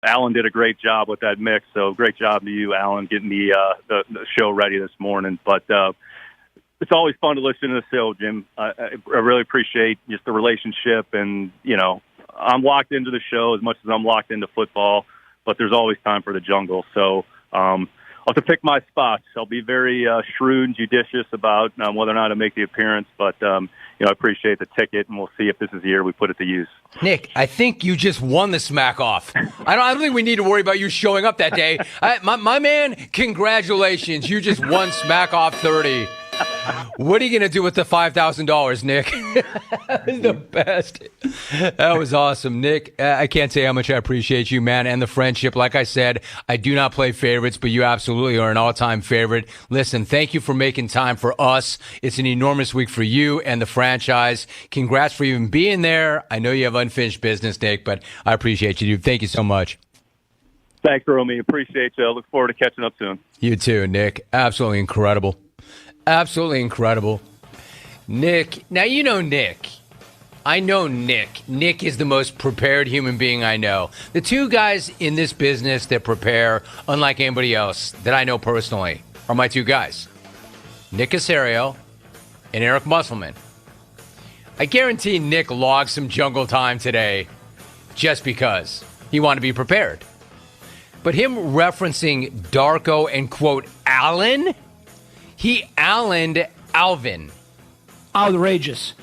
Alan did a great job with that mix. So great job to you, Alan, getting the show ready this morning. But it's always fun to listen to the show, Jim. I really appreciate just the relationship. And, I'm locked into the show as much as I'm locked into football, but there's always time for the jungle. So I'll have to pick my spots. I'll be very shrewd and judicious about whether or not to make the appearance. But, I appreciate the ticket, and we'll see if this is the year we put it to use. Nick, I think you just won the smack off. I don't think we need to worry about you showing up that day. My man, congratulations. You just won smack off 30. What are you going to do with the $5,000, Nick? That was the best. That was awesome, Nick. I can't say how much I appreciate you, man, and the friendship. Like I said, I do not play favorites, but you absolutely are an all-time favorite. Listen, thank you for making time for us. It's an enormous week for you and the franchise. Congrats for even being there. I know you have unfinished business, Nick, but I appreciate you, dude. Thank you so much. Thanks, Romy. Appreciate you. I look forward to catching up soon. You too, Nick. Absolutely incredible. Absolutely incredible. Nick, now you know Nick. I know Nick. Nick is the most prepared human being I know. The two guys in this business that prepare, unlike anybody else that I know personally, are my two guys. Nick Caserio and Eric Musselman. I guarantee Nick logged some jungle time today just because he wanted to be prepared. But him referencing Darko and, quote, Allen? He Allened Alvin. Outrageous.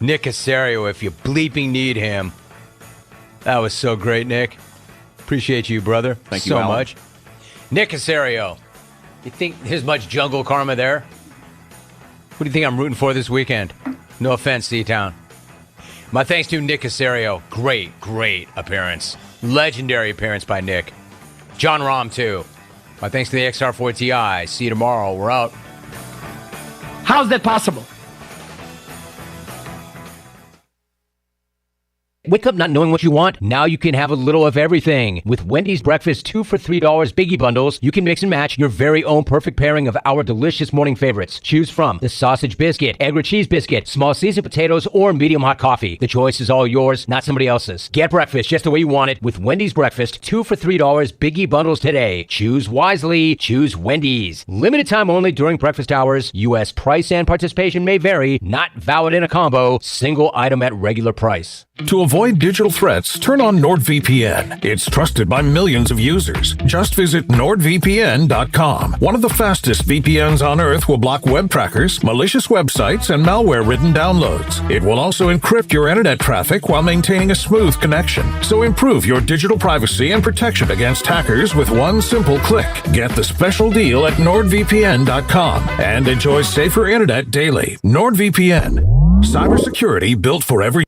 Nick Caserio, if you bleeping need him. That was so great, Nick. Appreciate you, brother. Thank you so Alan. much. Nick Caserio, you think there's much jungle karma there? What do you think I'm rooting for this weekend? No offense, C-Town. My thanks to Nick Caserio. Great appearance. Legendary appearance by Nick. John Rahm, too. My thanks to the XR4 Ti. See you tomorrow. We're out. How's that possible? Wake up not knowing what you want? Now you can have a little of everything. With Wendy's Breakfast 2 for $3 Biggie Bundles, you can mix and match your very own perfect pairing of our delicious morning favorites. Choose from the sausage biscuit, egg or cheese biscuit, small seasoned potatoes, or medium hot coffee. The choice is all yours, not somebody else's. Get breakfast just the way you want it with Wendy's Breakfast 2 for $3 Biggie Bundles today. Choose wisely. Choose Wendy's. Limited time only during breakfast hours. U.S. price and participation may vary. Not valid in a combo. Single item at regular price. To avoid digital threats, turn on NordVPN. It's trusted by millions of users. Just visit NordVPN.com. One of the fastest VPNs on Earth will block web trackers, malicious websites, and malware-ridden downloads. It will also encrypt your internet traffic while maintaining a smooth connection. So improve your digital privacy and protection against hackers with one simple click. Get the special deal at NordVPN.com and enjoy safer internet daily. NordVPN. Cybersecurity built for every.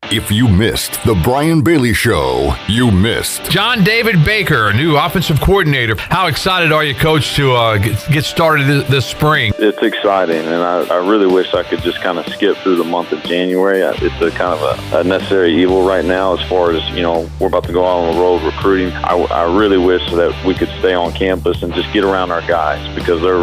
If you missed the Brian Bailey Show, you missed. John David Baker, new offensive coordinator. How excited are you, Coach, to get started this spring? It's exciting, and I really wish I could just kind of skip through the month of January. It's a kind of a necessary evil right now as far as, we're about to go out on the road recruiting. I really wish that we could stay on campus and just get around our guys because they're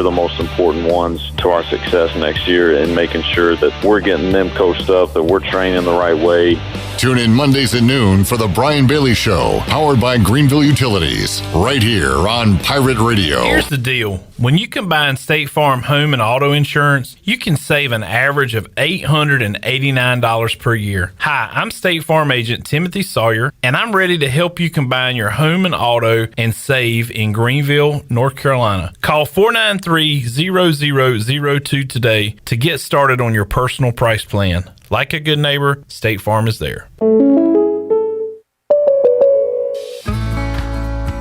the most important ones to our success next year and making sure that we're getting them coached up, that we're training the right way. Tune in Mondays at noon for the Brian Bailey Show, powered by Greenville Utilities, right here on Pirate Radio. Here's the deal. When you combine State Farm home and auto insurance, you can save an average of $889 per year. Hi, I'm State Farm agent Timothy Sawyer, and I'm ready to help you combine your home and auto and save in Greenville, North Carolina. Call 493-0002 today to get started on your personal price plan. Like a good neighbor, State Farm is there.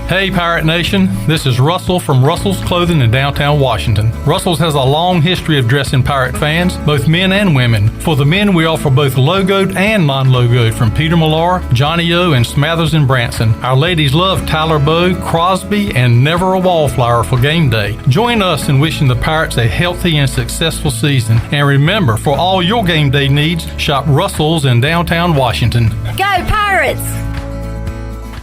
Hey Pirate Nation, this is Russell from Russell's Clothing in downtown Washington. Russell's has a long history of dressing Pirate fans, both men and women. For the men, we offer both logoed and non-logoed from Peter Millar, Johnny O, and Smathers and Branson. Our ladies love Tyler Bowe, Crosby, and Never a Wallflower for game day. Join us in wishing the Pirates a healthy and successful season. And remember, for all your game day needs, shop Russell's in downtown Washington. Go Pirates!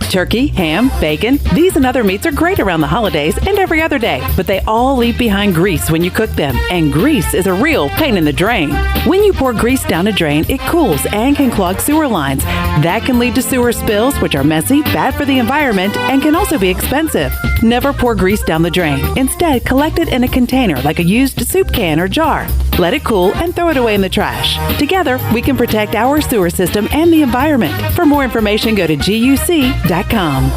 Turkey, ham, bacon. These and other meats are great around the holidays and every other day, but they all leave behind grease when you cook them, and grease is a real pain in the drain. When you pour grease down a drain, it cools and can clog sewer lines. That can lead to sewer spills, which are messy, bad for the environment, and can also be expensive. Never pour grease down the drain. Instead, collect it in a container like a used soup can or jar. Let it cool and throw it away in the trash. Together, we can protect our sewer system and the environment. For more information, go to guc.com.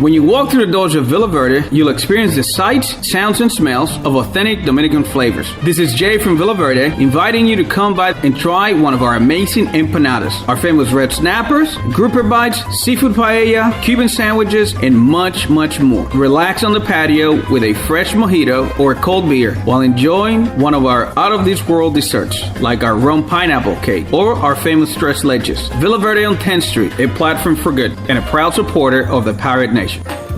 When you walk through the doors of Villa Verde, you'll experience the sights, sounds, and smells of authentic Dominican flavors. This is Jay from Villa Verde, inviting you to come by and try one of our amazing empanadas. Our famous red snappers, grouper bites, seafood paella, Cuban sandwiches, and much, much more. Relax on the patio with a fresh mojito or a cold beer while enjoying one of our out-of-this-world desserts, like our rum pineapple cake or our famous tres leches. Villa Verde on 10th Street, a platform for good, and a proud supporter of the Pirate Nation.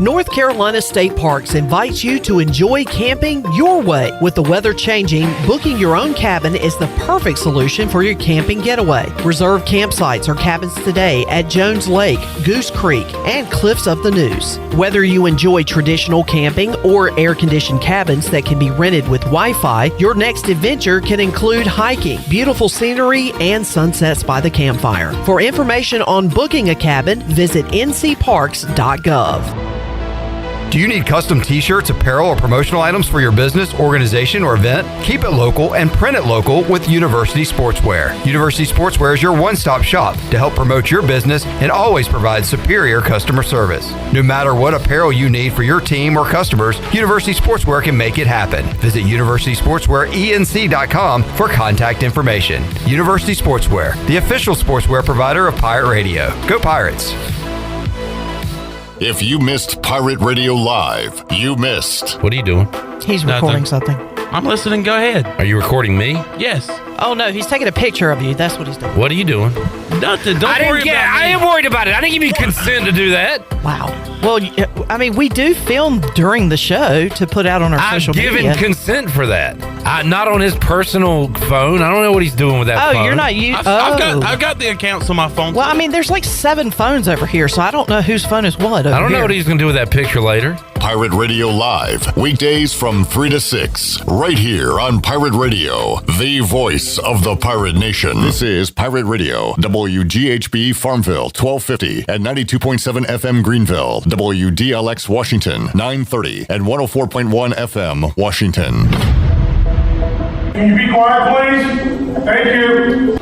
North Carolina State Parks invites you to enjoy camping your way. With the weather changing, booking your own cabin is the perfect solution for your camping getaway. Reserve campsites or cabins today at Jones Lake, Goose Creek, and Cliffs of the Neuse. Whether you enjoy traditional camping or air-conditioned cabins that can be rented with Wi-Fi, your next adventure can include hiking, beautiful scenery, and sunsets by the campfire. For information on booking a cabin, visit ncparks.gov. Do you need custom t-shirts, apparel, or promotional items for your business, organization, or event? Keep it local and print it local with University Sportswear. University Sportswear is your one-stop shop to help promote your business and always provide superior customer service. No matter what apparel you need for your team or customers, University Sportswear can make it happen. Visit universitysportswearenc.com for contact information. University Sportswear, the official sportswear provider of Pirate Radio. Go Pirates! If you missed Pirate Radio Live, you missed. What are you doing? He's recording something. I'm listening. Go ahead. Are you recording me? Yes. Oh, no, he's taking a picture of you. That's what he's doing. What are you doing? Nothing. Don't worry about it. I ain't worried about it. I didn't give you consent to do that. Wow. Well, I mean, we do film during the show to put out on our social media. I've given consent for that. Not on his personal phone. I don't know what he's doing with that phone. Oh, you're not you. I've got the accounts on my phone. Well, I mean, there's like 7 phones over here, so I don't know whose phone is what. I don't know what he's going to do with that picture later. Pirate Radio Live, weekdays from 3 to 6, right here on Pirate Radio, the voice of the Pirate Nation. This is Pirate Radio, WGHB Farmville, 1250 and 92.7 FM Greenville, WDLX Washington, 930 and 104.1 FM Washington. Can you be quiet, please? Thank you.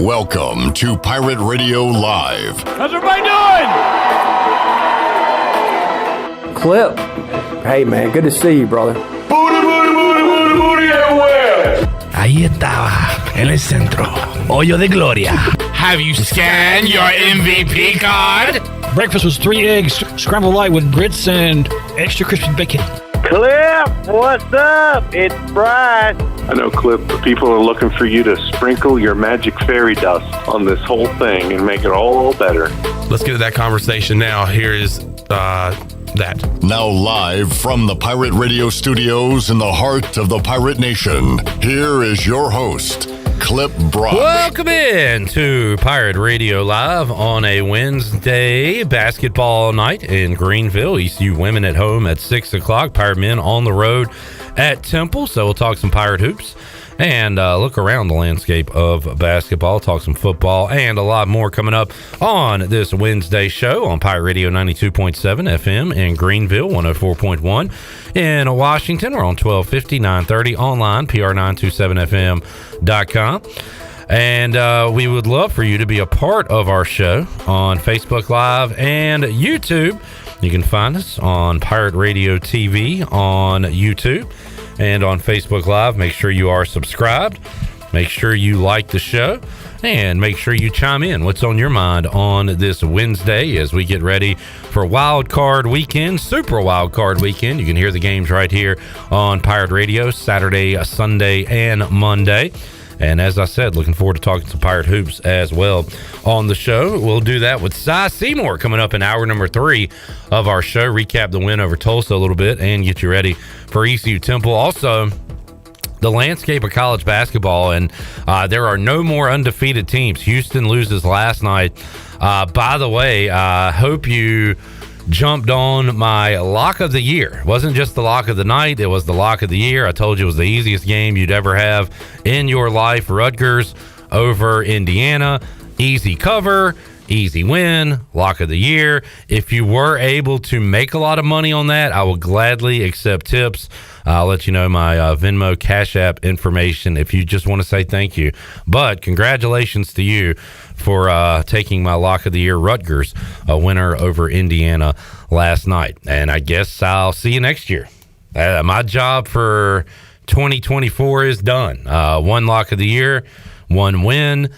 Welcome to Pirate Radio Live. How's everybody doing? Clip. Hey, man, good to see you, brother. Booty, booty, booty, booty, booty everywhere. Ahí estaba, en el centro. Hoyo de Gloria. Have you scanned your MVP card? Breakfast was 3 eggs, scrambled light with grits and extra crispy bacon. Clip, what's up? It's Bryce. I know, Clip, people are looking for you to sprinkle your magic fairy dust on this whole thing and make it all better. Let's get to that conversation now. Here is that. Now live from the Pirate Radio studios in the heart of the Pirate Nation, here is your host, Clip Brock. Welcome in to Pirate Radio Live on a Wednesday basketball night in Greenville. ECU women at home at 6 o'clock. Pirate men on the road at Temple. So we'll talk some Pirate hoops and look around the landscape of basketball, talk some football, and a lot more coming up on this Wednesday show on Pirate Radio 92.7 FM in Greenville, 104.1 in Washington. We're on 1250, 930, online, pr927fm.com. And we would love for you to be a part of our show on Facebook Live and YouTube. You can find us on Pirate Radio TV on YouTube and on Facebook Live. Make sure you are subscribed. Make sure you like the show. And make sure you chime in. What's on your mind on this Wednesday as we get ready for Wild Card Weekend, Super Wild Card Weekend. You can hear the games right here on Pirate Radio, Saturday, Sunday, and Monday. And as I said, looking forward to talking some Pirate hoops as well on the show. We'll do that with Seymour coming up in hour number 3 of our show. Recap the win over Tulsa a little bit and get you ready for ECU Temple. Also, the landscape of college basketball, and there are no more undefeated teams. Houston loses last night. By the way, I hope you jumped on my lock of the year. It wasn't just the lock of the night, it was the lock of the year. I told you it was the easiest game you'd ever have in your life. Rutgers over Indiana. Easy cover, easy win, lock of the year. If you were able to make a lot of money on that, I will gladly accept tips. I'll let you know my Venmo, Cash App information if you just want to say thank you. But congratulations to you for taking my lock of the year, Rutgers, a winner over Indiana last night. And I guess I'll see you next year. My job for 2024 is done. One lock of the year, one win.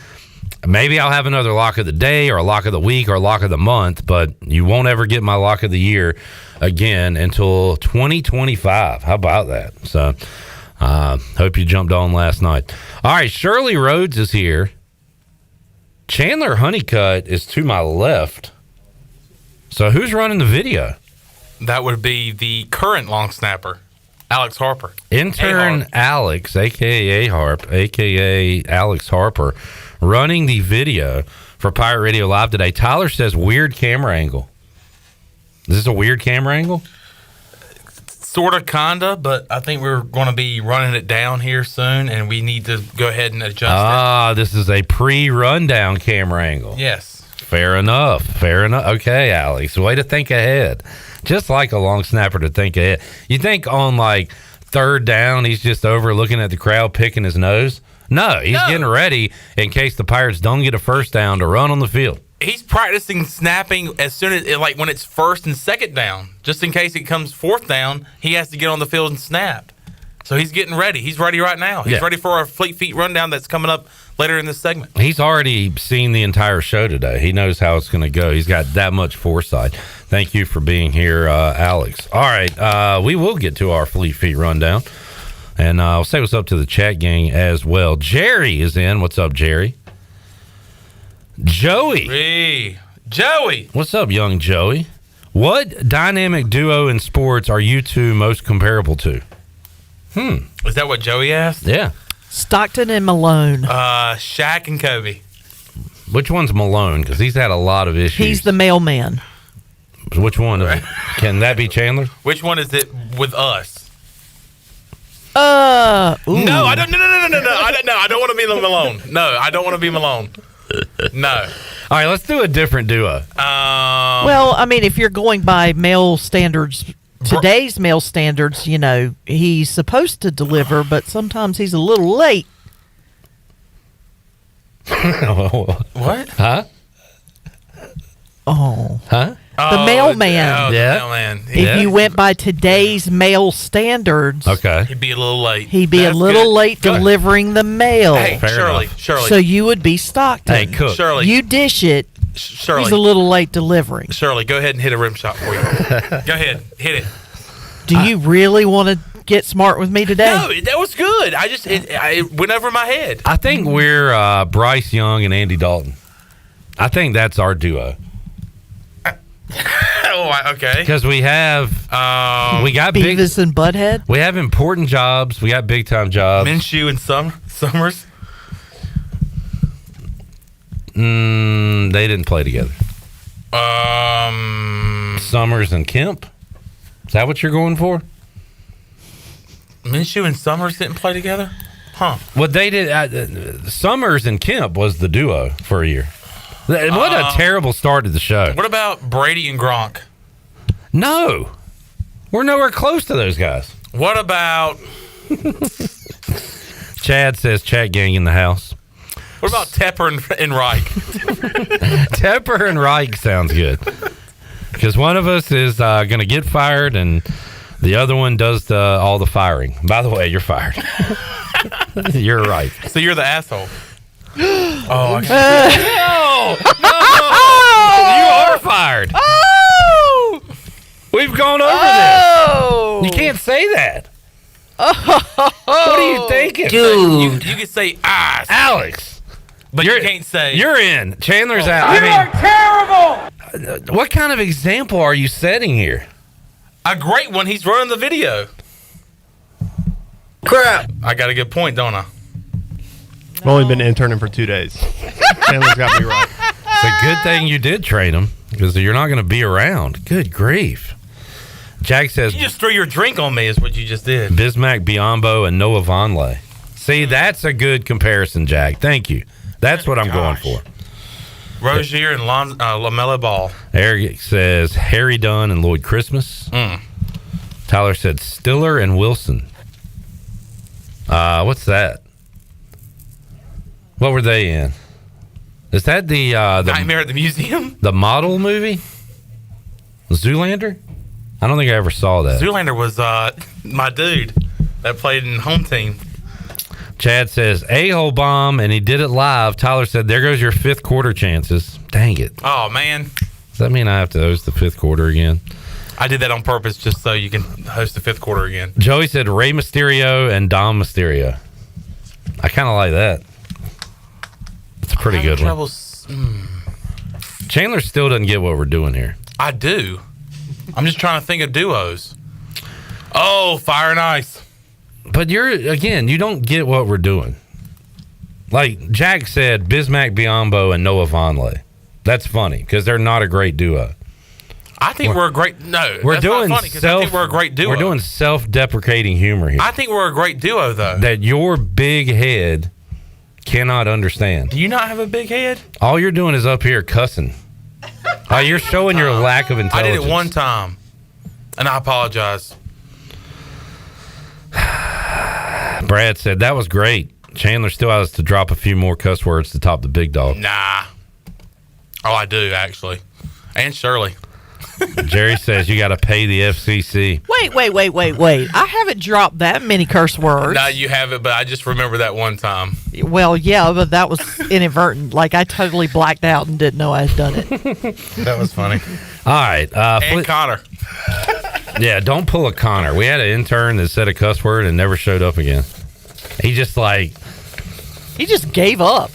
Maybe I'll have another lock of the day or a lock of the week or a lock of the month, but you won't ever get my lock of the year again until 2025. How about that? So hope you jumped on last night. All right, Shirley Rhodes is here. Chandler Honeycutt is to my left. So who's running the video? That would be the current long snapper, Alex Harper. Intern A-Harp. Alex, a.k.a. A-Harp, a.k.a. Alex Harper, running the video for Pirate Radio Live today. Tyler says weird camera angle. Is this a weird camera angle? Sort of, kinda, but I think we're going to be running it down here soon, and we need to go ahead and adjust it. This is a pre-rundown camera angle. Yes. Fair enough. Okay, Alex, way to think ahead. Just like a long snapper to think ahead. You think on, like, third down, he's just over looking at the crowd, picking his nose? No, he's getting ready in case the Pirates don't get a first down to run on the field. He's practicing snapping as soon as, like, when it's first and second down. Just in case it comes fourth down, he has to get on the field and snap. So he's getting ready. He's ready right now. He's ready for our Fleet Feet rundown that's coming up later in this segment. He's already seen the entire show today. He knows how it's going to go. He's got that much foresight. Thank you for being here, Alex. All right, we will get to our Fleet Feet rundown. And I'll say what's up to the chat gang as well. Jerry is in. What's up, Jerry? Joey. Hey, Joey. What's up, young Joey? What dynamic duo in sports are you two most comparable to? Is that what Joey asked? Yeah. Stockton and Malone. Shaq and Kobe. Which one's Malone? Because he's had a lot of issues. He's the mailman. Which one? Can that be Chandler? Which one is it with us? Ooh. No, I don't. No. I don't want to be Malone. No, I don't want to be Malone. No. All right, let's do a different duo. Well, I mean, if you're going by male standards, today's male standards, you know, he's supposed to deliver, but sometimes he's a little late. What? Huh? Oh. Huh? The mailman. The mailman. If you went by today's male standards, he'd be a little late. He'd be a little late delivering the mail. Hey, Shirley. So you would be Stockton. Hey, Cook. Shirley. You dish it. Shirley. He's a little late delivering. Shirley, go ahead and hit a rim shot for you. Go ahead, hit it. Do you really want to get smart with me today? No, that was good. It went over my head. I think we're Bryce Young and Andy Dalton. I think that's our duo. Okay. Because we have we got Beavis and Butthead. We have important jobs. We got big time jobs. Minshew and Summers. They didn't play together. Summers and Kemp. Is that what you're going for? Minshew and Summers didn't play together? Huh. What they did, Summers and Kemp was the duo for a year. What a terrible start to the show. What about Brady and Gronk? No. We're nowhere close to those guys. What about... Chad says chat gang in the house. What about Tepper and Reich? Tepper and Reich sounds good. Because one of us is going to get fired and the other one does all the firing. By the way, you're fired. You're right. So you're the asshole. No! You are fired. Oh! We've gone over this. You can't say that. What are you thinking? Dude. You can say eyes. Alex. But you can't say. You're in. Chandler's out. You are terrible! What kind of example are you setting here? A great one. He's running the video. Crap. I got a good point, don't I? I've only been interning for 2 days. Chandler's got me right. It's a good thing you did train him because you're not going to be around. Good grief. Jack says... You just threw your drink on me is what you just did. Bismack Biyombo and Noah Vonleh. See, that's a good comparison, Jack. Thank you. That's what I'm going for. Rozier and LaMelo Ball. Eric says Harry Dunn and Lloyd Christmas. Tyler said Stiller and Wilson. What's that? What were they in? Is that the Nightmare at the Museum? The model movie? Zoolander? I don't think I ever saw that. Zoolander was my dude that played in Home Team. Chad says a-hole bomb, and he did it live. Tyler said, there goes your fifth quarter chances. Dang it. Oh, man. Does that mean I have to host the fifth quarter again? I did that on purpose just so you can host the fifth quarter again. Joey said Rey Mysterio and Dom Mysterio. I kind of like that. It's a pretty good one. Chandler still doesn't get what we're doing here. I do. I'm just trying to think of duos. Oh, Fire and Ice. But you don't get what we're doing. Like Jack said, Bismack Biyombo and Noah Vonleh. That's funny because they're not a great duo. I think we're a great. No, we're that's doing not funny because I think we're a great duo. We're doing self-deprecating humor here. I think we're a great duo, though. That your big head cannot understand. Do you not have a big head? All you're doing is up here cussing. You're showing your lack of intelligence. I did it one time, and I apologize. Brad said that was great. Chandler still has to drop a few more cuss words to top the big dog. Nah. Oh, I do actually, and Shirley. Jerry says you got to pay the FCC. Wait. I haven't dropped that many curse words. No, you haven't, but I just remember that one time. Well, yeah, but that was inadvertent. Like, I totally blacked out and didn't know I had done it. That was funny. All right. And Connor. Yeah, don't pull a Connor. We had an intern that said a cuss word and never showed up again. He just gave up.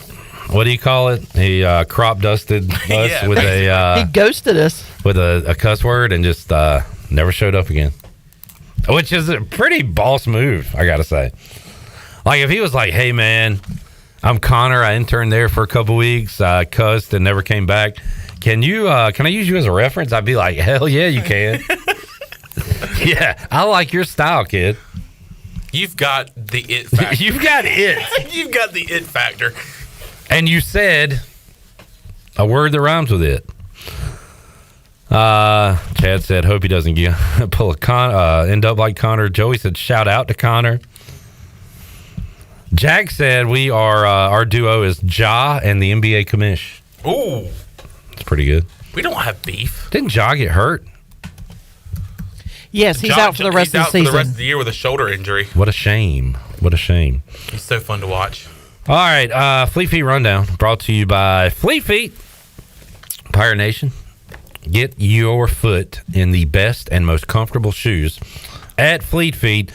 What do you call it? He crop dusted us with he ghosted us with a cuss word and just never showed up again. Which is a pretty boss move, I gotta say. Like if he was like, "Hey man, I'm Connor. I interned there for a couple weeks. I cussed and never came back. Can I use you as a reference?" I'd be like, "Hell yeah, you can." Yeah, I like your style, kid. You've got the it factor. You've got it. You've got the it factor. And you said a word that rhymes with it. Chad said, hope he doesn't pull end up like Connor. Joey said, shout out to Connor. Jack said, our duo is Ja and the NBA commish. Ooh. It's pretty good. We don't have beef. Didn't Ja get hurt? Yes, he's out for the rest of the season. He's out for the rest of the year with a shoulder injury. What a shame. He's so fun to watch. All right, Fleet Feet Rundown brought to you by Fleet Feet. Pirate Nation, get your foot in the best and most comfortable shoes at Fleet Feet.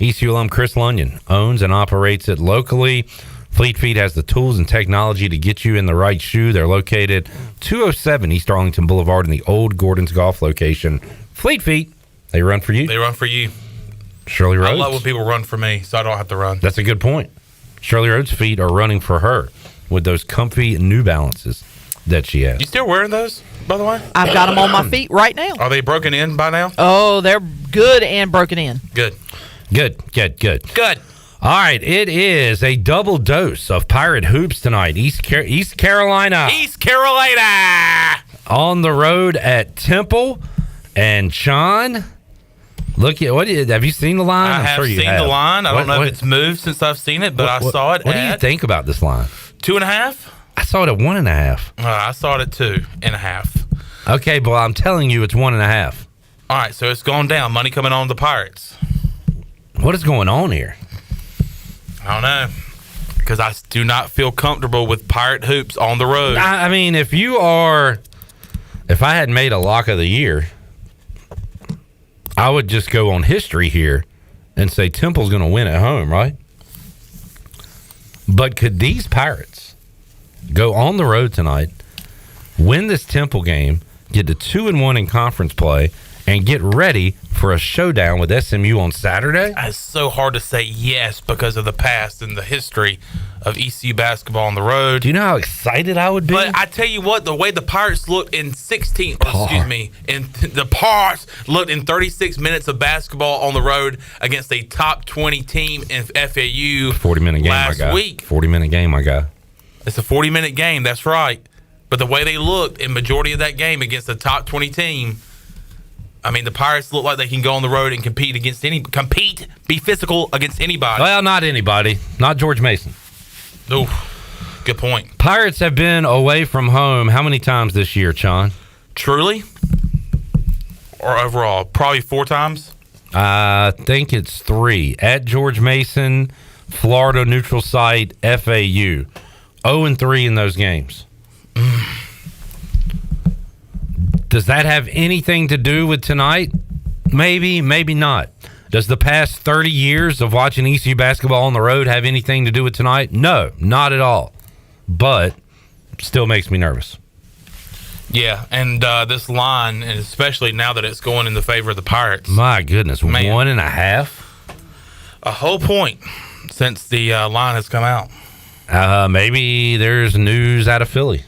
ECU alum Chris Lunyon owns and operates it locally. Fleet Feet has the tools and technology to get you in the right shoe. They're located 207 East Arlington Boulevard in the old Gordon's Golf location. Fleet Feet, they run for you. They run for you. Shirley Rhodes. I love when people run for me, so I don't have to run. That's a good point. Shirley Rhodes' feet are running for her with those comfy New Balances that she has. You still wearing those, by the way? I've got them on my feet right now. Are they broken in by now? Oh, they're good and broken in. Good. All right, it is a double dose of Pirate Hoops tonight. East Carolina. On the road at Temple. And Sean, look at have you seen the line? I have seen the line. I don't know if it's moved since I've seen it, but I saw it. What do you think about this line? 2.5? I saw it at 1.5. I saw it at 2.5. Okay, well, I'm telling you, it's 1.5. All right, so it's gone down. Money coming on the Pirates. What is going on here? I don't know. Because I do not feel comfortable with Pirate Hoops on the road. I mean, if I had made a lock of the year, I would just go on history here and say Temple's going to win at home, right? But could these Pirates go on the road tonight, win this Temple game, get to 2-1 in conference play, and get ready for a showdown with SMU on Saturday? It's so hard to say yes because of the past and the history of ECU basketball on the road. Do you know how excited I would be? But I tell you what, the way the Pirates looked in the Pirates looked in 36 minutes of basketball on the road against a top 20 team in FAU 40-minute game, last week. 40-minute game, my guy. It's a 40-minute game, that's right. But the way they looked in majority of that game against a top 20 team, I mean, the Pirates look like they can go on the road and be physical against anybody. Well, not anybody. Not George Mason. Ooh, good point. Pirates have been away from home how many times this year, Sean? Truly? Or overall? Probably 4 times? I think it's 3. At George Mason, Florida neutral site, FAU. 0-3 in those games. Does that have anything to do with tonight? Maybe, maybe not. Does the past 30 years of watching ECU basketball on the road have anything to do with tonight? No, not at all. But still makes me nervous. Yeah, and this line, and especially now that it's going in the favor of the Pirates. My goodness, Man. 1.5? A whole point since the line has come out. Maybe there's news out of Philly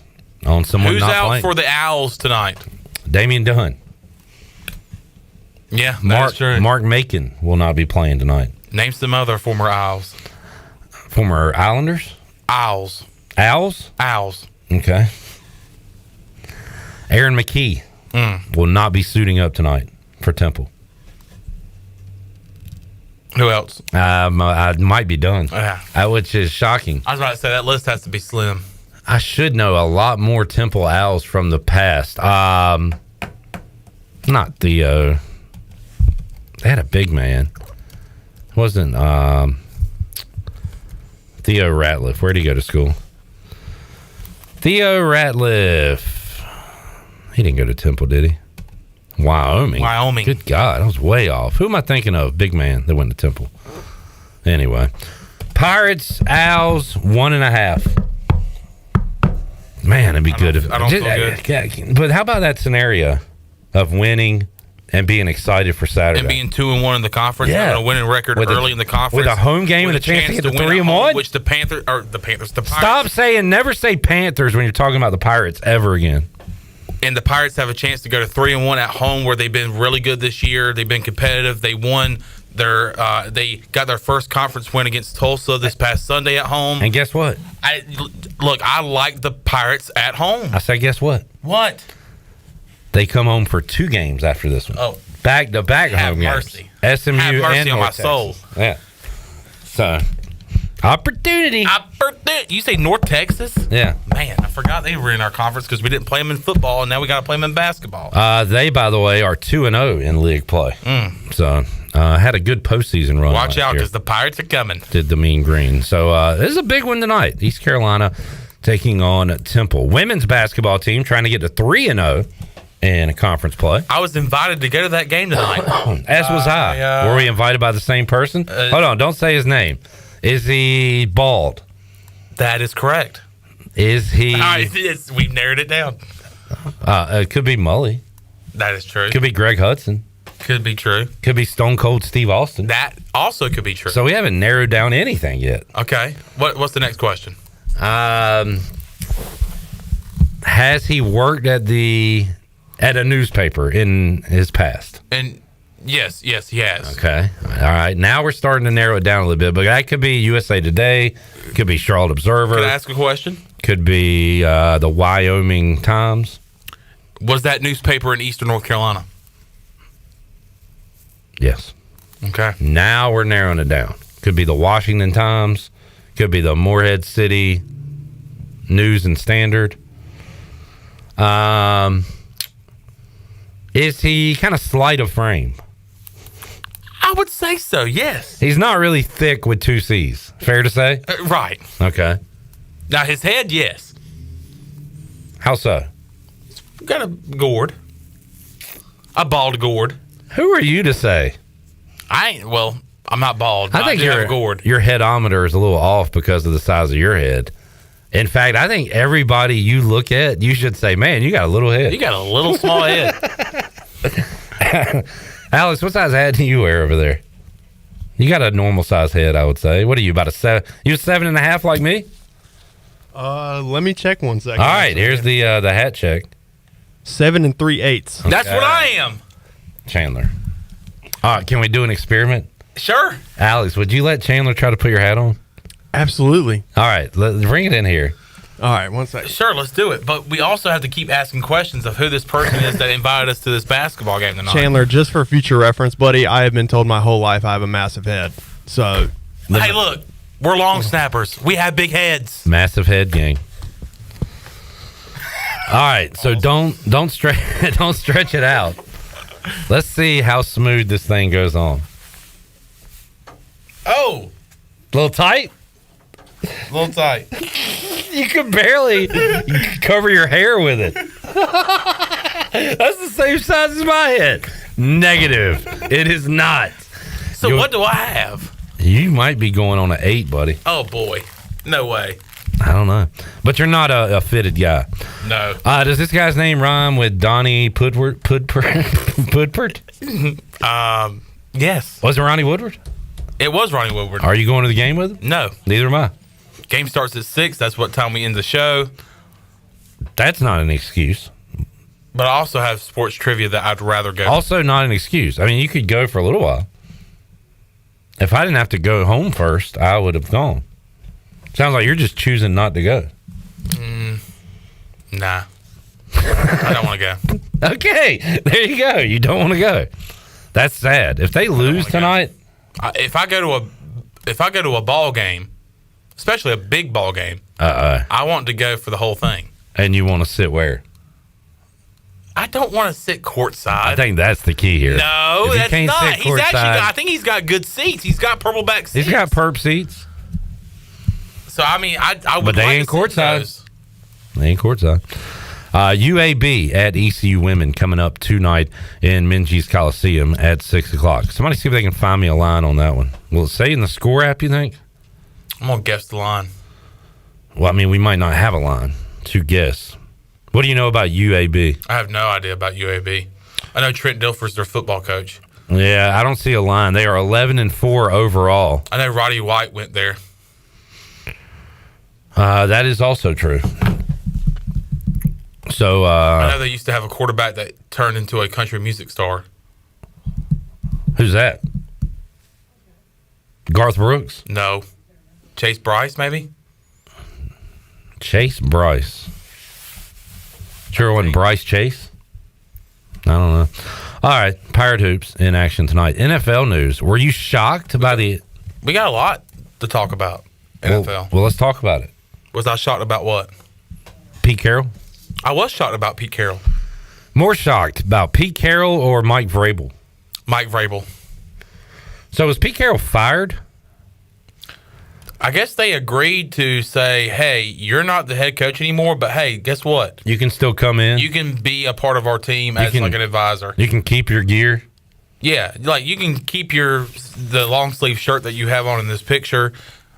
on someone Who's not out playing. for the Owls tonight? Damian Dunn. Yeah, that's true. Mark Macon will not be playing tonight. Name some other former Owls. Former Islanders? Owls. Owls? Owls. Okay. Aaron McKee will not be suiting up tonight for Temple. Who else? I might be done. Yeah. Which is shocking. I was about to say that list has to be slim. I should know a lot more Temple Owls from the past. Not Theo. They had a big man. It wasn't Theo Ratliff. Where'd he go to school? Theo Ratliff. He didn't go to Temple, did he? Wyoming. Good God, I was way off. Who am I thinking of? Big man that went to Temple. Anyway. Pirates, Owls, 1.5. Man, it'd be good if I don't feel good. But how about that scenario of winning and being excited for Saturday? And being 2-1 in the conference, having a winning record early in the conference. With a home game and a chance to get to 3-1? Which the Pirates. Stop saying, never say Panthers when you're talking about the Pirates ever again. And the Pirates have a chance to go to 3-1 at home, where they've been really good this year. They've been competitive. They won they got their first conference win against Tulsa this past Sunday at home. And guess what? I like the Pirates at home. I say, guess what? What? They come home for 2 games after this one. Oh, back home mercy. games. SMU have mercy and on North my soul. Texas. Yeah. So, opportunity. You say North Texas? Yeah. Man, I forgot they were in our conference because we didn't play them in football, and now we got to play them in basketball. They, by the way, are 2-0 in league play. So, had a good postseason run. Watch out, because the Pirates are coming. Did the Mean Green. So, this is a big one tonight. East Carolina taking on Temple. Women's basketball team trying to get to 3-0 in a conference play. I was invited to go to that game tonight. As was I. Were we invited by the same person? Hold on, don't say his name. Is he bald? That is correct. Is he? We've narrowed it down. It could be Mully. That is true. Could be Greg Hudson. Could be true. Could be Stone Cold Steve Austin. That also could be true. So we haven't narrowed down anything yet. Okay. What's the next question? Has he worked at a newspaper in his past? And yes, he has. Okay. All right. Now we're starting to narrow it down a little bit, but that could be USA Today, could be Charlotte Observer. Can I ask a question? Could be the Wyoming Times. Was that newspaper in Eastern North Carolina? Yes. Okay. Now we're narrowing it down. Could be the Washington Times, could be the Morehead City News and Standard. Is he kind of slight of frame? I would say so, yes. He's not really thick with 2 C's. Fair to say? Right. Okay. Now, his head, yes. How so? Got a gourd. A bald gourd. Who are you to say? I'm not bald. I think have a gourd. Your headometer is a little off because of the size of your head. In fact, I think everybody you look at, you should say, man, you got a little head. You got a little small head. Alex, what size hat do you wear over there? You got a normal size head, I would say. What are you, about a 7? You 7.5 like me? Let me check 1 second. All right, here's the hat check. 7 3/8. That's what I am. Chandler. All right, can we do an experiment? Sure. Alex, would you let Chandler try to put your hat on? Absolutely. All right, bring it in here. All right, 1 second. Sure, let's do it. But we also have to keep asking questions of who this person is that invited us to this basketball game tonight. Chandler, just for future reference, buddy, I have been told my whole life I have a massive head. So, Hey, look, we're long snappers. We have big heads. Massive head gang. All right, so don't stretch it out. Let's see how smooth this thing goes on. Oh, a little tight. A little tight. You can barely cover your hair with it. That's the same size as my head. Negative. It is not. So what do I have? You might be going on an 8, buddy. Oh, boy. No way. I don't know. But you're not a fitted guy. No. Does this guy's name rhyme with Donnie Pudpert? Yes. Was it Ronnie Woodward? It was Ronnie Woodward. Are you going to the game with him? No. Neither am I. Game starts at 6. That's what time we end the show. That's not an excuse. But I also have sports trivia that I'd rather go. Also not an excuse. I mean, you could go for a little while. If I didn't have to go home first, I would have gone. Sounds like you're just choosing not to go. Nah. I don't want to go. Okay. There you go. You don't want to go. That's sad. If they lose tonight. If I go to a ball game, especially a big ball game, I want to go for the whole thing. And you want to sit where? I don't want to sit courtside. I think that's the key here. No, that's not. He's actually I think he's got good seats. He's got purple back seats. He's got perp seats. So I mean, I would. But they like ain't to sit courtside. those. They ain't courtside. UAB at ECU women coming up tonight in Minges Coliseum at 6 o'clock. Somebody see if they can find me a line on that one. Will it say in the score app, you think? I'm gonna guess the line. Well, I mean, we might not have a line to guess. What do you know about UAB? I have no idea about UAB. I know Trent Dilfer's their football coach. Yeah, I don't see a line. They are 11-4 overall. I know Roddy White went there. That is also true. So I know they used to have a quarterback that turned into a country music star. Who's that? Garth Brooks? No. Chase Bryce, maybe? Chase Bryce. Sure it wasn't Bryce Chase? I don't know. All right, Pirate Hoops in action tonight. NFL news. Were you shocked by the... We got a lot to talk about, NFL. Well, let's talk about it. Was I shocked about what? Pete Carroll? I was shocked about Pete Carroll. More shocked about Pete Carroll or Mike Vrabel? Mike Vrabel. So was Pete Carroll fired? I guess they agreed to say, hey, you're not the head coach anymore, but hey, guess what? You can still come in. You can be a part of our team as like an advisor. You can keep your gear. Yeah, like you can keep the long sleeve shirt that you have on in this picture.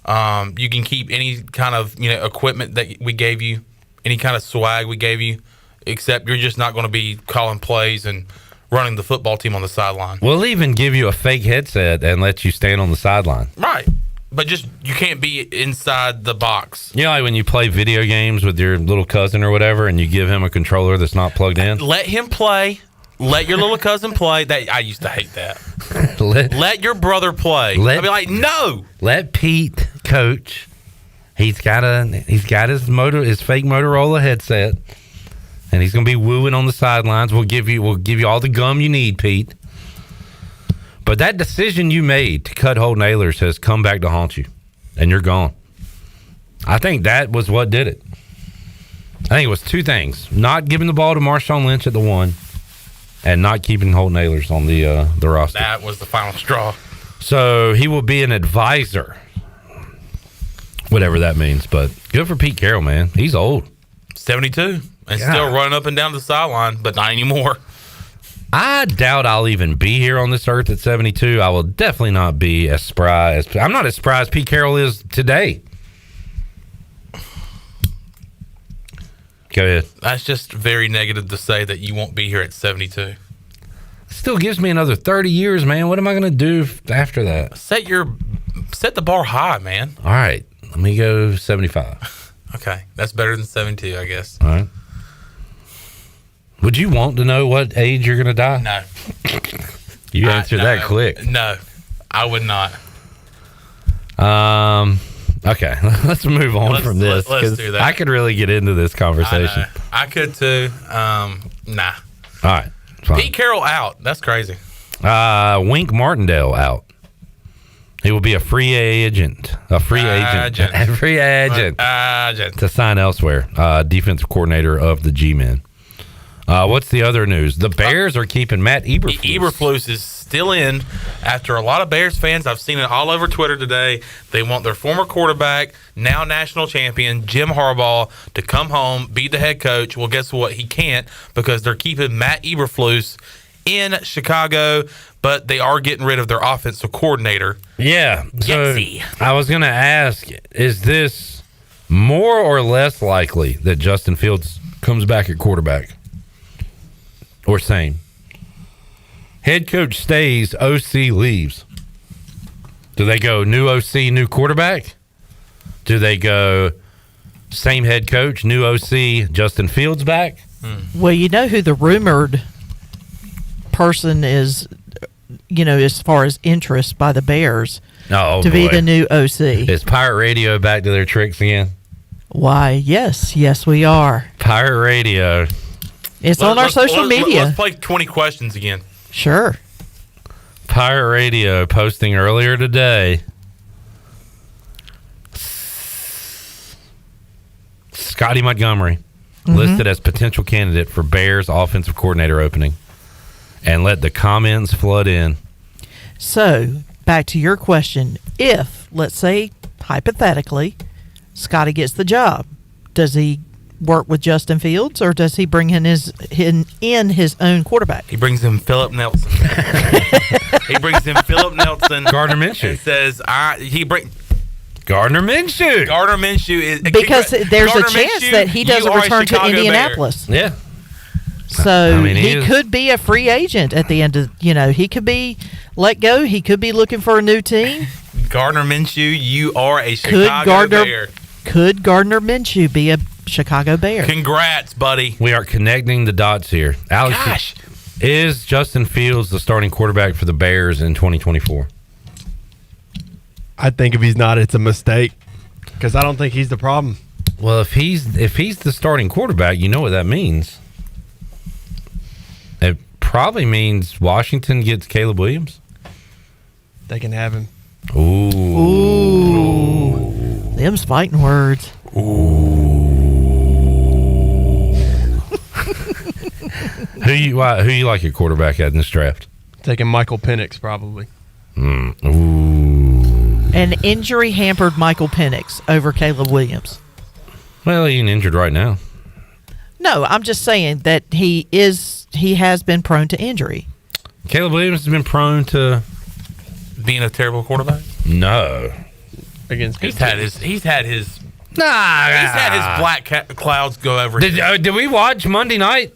You can keep any kind of equipment that we gave you, any kind of swag we gave you, except you're just not going to be calling plays and running the football team on the sideline. We'll even give you a fake headset and let you stand on the sideline. Right. But just you can't be inside the box. You know, like when you play video games with your little cousin or whatever, and you give him a controller that's not plugged in. Let him play. Let your little cousin play. I used to hate that. Let your brother play. I'd be like, no. Let Pete coach. He's got his fake Motorola headset, and he's gonna be wooing on the sidelines. We'll give you all the gum you need, Pete. But that decision you made to cut Holt Nailers has come back to haunt you, and you're gone. I think that was what did it. I think it was two things: not giving the ball to Marshawn Lynch at the 1, and not keeping Holt Nailers on the roster. That was the final straw. So he will be an advisor, whatever that means. But good for Pete Carroll, man. He's old, 72, and still running up and down the sideline, but not anymore. I doubt I'll even be here on this earth at 72. I will definitely not be as spry as... I'm not as spry as Pete Carroll is today. Go ahead. That's just very negative to say that you won't be here at 72. Still gives me another 30 years, man. What am I going to do after that? Set the bar high, man. All right. Let me go 75. Okay. That's better than 72, I guess. All right. Would you want to know what age you're going to die? No. You answered that quick. No, I would not. Okay. Let's move on from this. Let's do that. I could really get into this conversation. I could too. Nah. All right. Fine. Pete Carroll out. That's crazy. Wink Martindale out. He will be a free agent. A free agent to sign elsewhere. Defensive coordinator of the G-Men. What's the other news? The Bears are keeping Matt Eberflus. Eberflus is still in after a lot of Bears fans. I've seen it all over Twitter today. They want their former quarterback, now national champion, Jim Harbaugh, to come home, be the head coach. Well, guess what? He can't because they're keeping Matt Eberflus in Chicago, but they are getting rid of their offensive coordinator. Yeah. So I was going to ask, is this more or less likely that Justin Fields comes back at quarterback? Or same? Head coach stays, OC leaves. Do they go new OC, new quarterback? Do they go same head coach, new OC, Justin Fields back? Well, you know who the rumored person is, as far as interest by the Bears to be the new OC. Is Pirate Radio back to their tricks again? Why, yes, we are. Pirate Radio. It's on our social media. Let's play 20 questions again. Sure. Pirate Radio posting earlier today. Scotty Montgomery listed as potential candidate for Bears offensive coordinator opening. And let the comments flood in. So, back to your question. If, let's say, hypothetically, Scotty gets the job, does he work with Justin Fields, or does he bring in his own quarterback? He brings in Philip Nelson. Gardner Minshew. And says, Gardner Minshew. Gardner Minshew is because there's a chance that he doesn't return to Indianapolis. Bear. Yeah. So he could be a free agent at the end of, he could be let go. He could be looking for a new team. Gardner Minshew, you are a Chicago Bear. Could Gardner Minshew be a Chicago Bear? Congrats, buddy. We are connecting the dots here. Alex, is Justin Fields the starting quarterback for the Bears in 2024? I think if he's not, it's a mistake because I don't think he's the problem. Well, if he's the starting quarterback, you know what that means. It probably means Washington gets Caleb Williams. They can have him. Ooh. Them's fighting words. Who you like your quarterback at in this draft? Taking Michael Penix probably. An injury hampered Michael Penix over Caleb Williams. Well, he ain't injured right now. No, I'm just saying that he has been prone to injury. Caleb Williams has been prone to being a terrible quarterback. No, he's had his black clouds go over. Did we watch Monday night?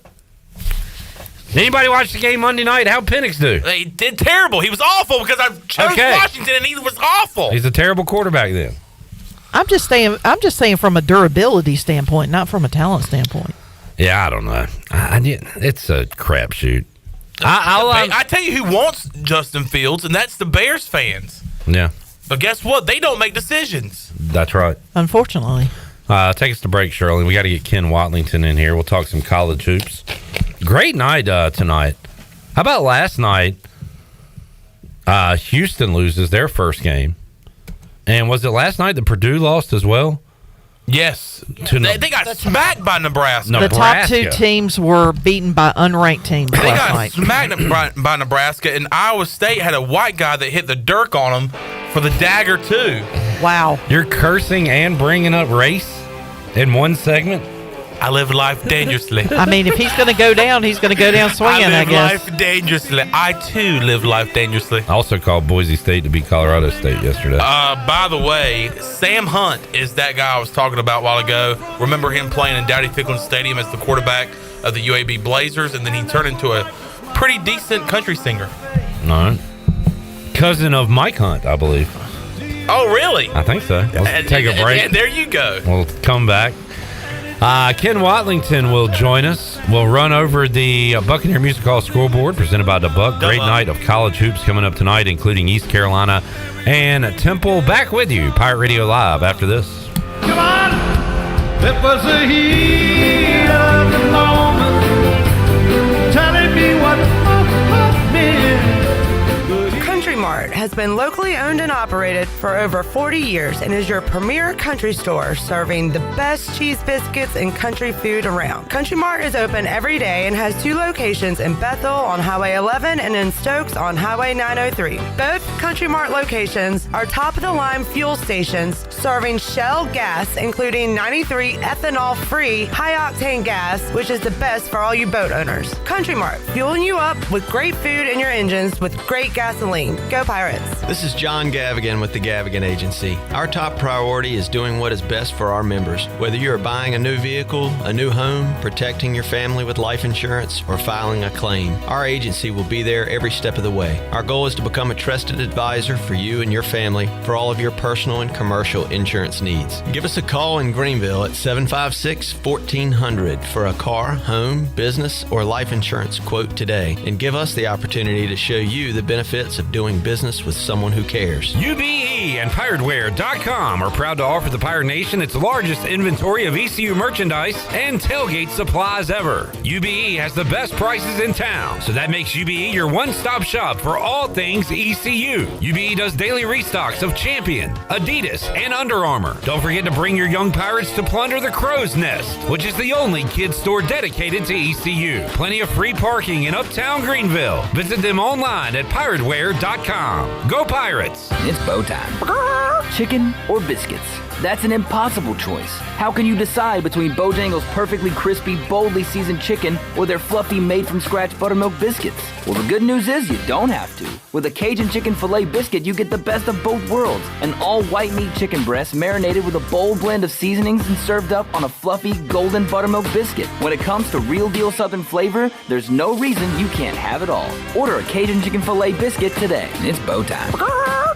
Did anybody watch the game Monday night? How'd Penix do? He did terrible. He was awful because I chose Washington and he was awful. He's a terrible quarterback then. I'm just saying from a durability standpoint, not from a talent standpoint. Yeah, I don't know. It's a crapshoot. I tell you who wants Justin Fields, and that's the Bears fans. Yeah. But guess what? They don't make decisions. That's right. Unfortunately. Take us to break, Shirley. We got to get Ken Watlington in here. We'll talk some college hoops. Great night tonight. How about last night? Houston loses their first game. And was it last night that Purdue lost as well? Yes. They got smacked by Nebraska. The top two teams were beaten by unranked teams last night. They got smacked by Nebraska, and Iowa State had a white guy that hit the dirk on them for the dagger, too. Wow. You're cursing and bringing up race in one segment? I live life dangerously. I mean, if he's going to go down, he's going to go down swinging, I guess. I live life dangerously. I, too, live life dangerously. I also called Boise State to beat Colorado State yesterday. By the way, Sam Hunt is that guy I was talking about a while ago. Remember him playing in Dowdy-Ficklen Stadium as the quarterback of the UAB Blazers, and then he turned into a pretty decent country singer. All right. Cousin of Mike Hunt, I believe. Oh, really? I think so. Let's take a break. There you go. We'll come back. Ken Watlington will join us. We'll run over the Buccaneer Music Hall scoreboard presented by the Buck. Great night of college hoops coming up tonight, including East Carolina and Temple. Back with you, Pirate Radio Live, after this. Come on! It was the heat of the moment, telling me what meant. Country Mart has been locally owned and operated for over 40 years and is your premier country store serving the best cheese biscuits and country food around. Country Mart is open every day and has 2 locations in Bethel on Highway 11 and in Stokes on Highway 903. Both Country Mart locations are top-of-the-line fuel stations serving Shell gas, including 93 ethanol-free high-octane gas, which is the best for all you boat owners. Country Mart, fueling you up with great food in your engines with great gasoline. Go Pirates! This is John Gavigan with the Gavigan Agency. Our top priority is doing what is best for our members. Whether you are buying a new vehicle, a new home, protecting your family with life insurance, or filing a claim, our agency will be there every step of the way. Our goal is to become a trusted advisor for you and your family for all of your personal and commercial insurance needs. Give us a call in Greenville at 756-1400 for a car, home, business, or life insurance quote today, and give us the opportunity to show you the benefits of doing business with someone who cares. UBE and PirateWear.com are proud to offer the Pirate Nation its largest inventory of ECU merchandise and tailgate supplies ever. UBE has the best prices in town, so that makes UBE your one-stop shop for all things ECU. UBE does daily restocks of Champion, Adidas, and Under Armour. Don't forget to bring your young Pirates to plunder the Crow's Nest, which is the only kids store dedicated to ECU. Plenty of free parking in Uptown Greenville. Visit them online at PirateWear.com. Go Pirates! It's bow time. Chicken or biscuits? That's an impossible choice. How can you decide between Bojangles' perfectly crispy, boldly seasoned chicken or their fluffy, made-from-scratch buttermilk biscuits? Well, the good news is you don't have to. With a Cajun chicken filet biscuit, you get the best of both worlds. An all-white meat chicken breast marinated with a bold blend of seasonings and served up on a fluffy, golden buttermilk biscuit. When it comes to real-deal Southern flavor, there's no reason you can't have it all. Order a Cajun chicken filet biscuit today. It's bow time.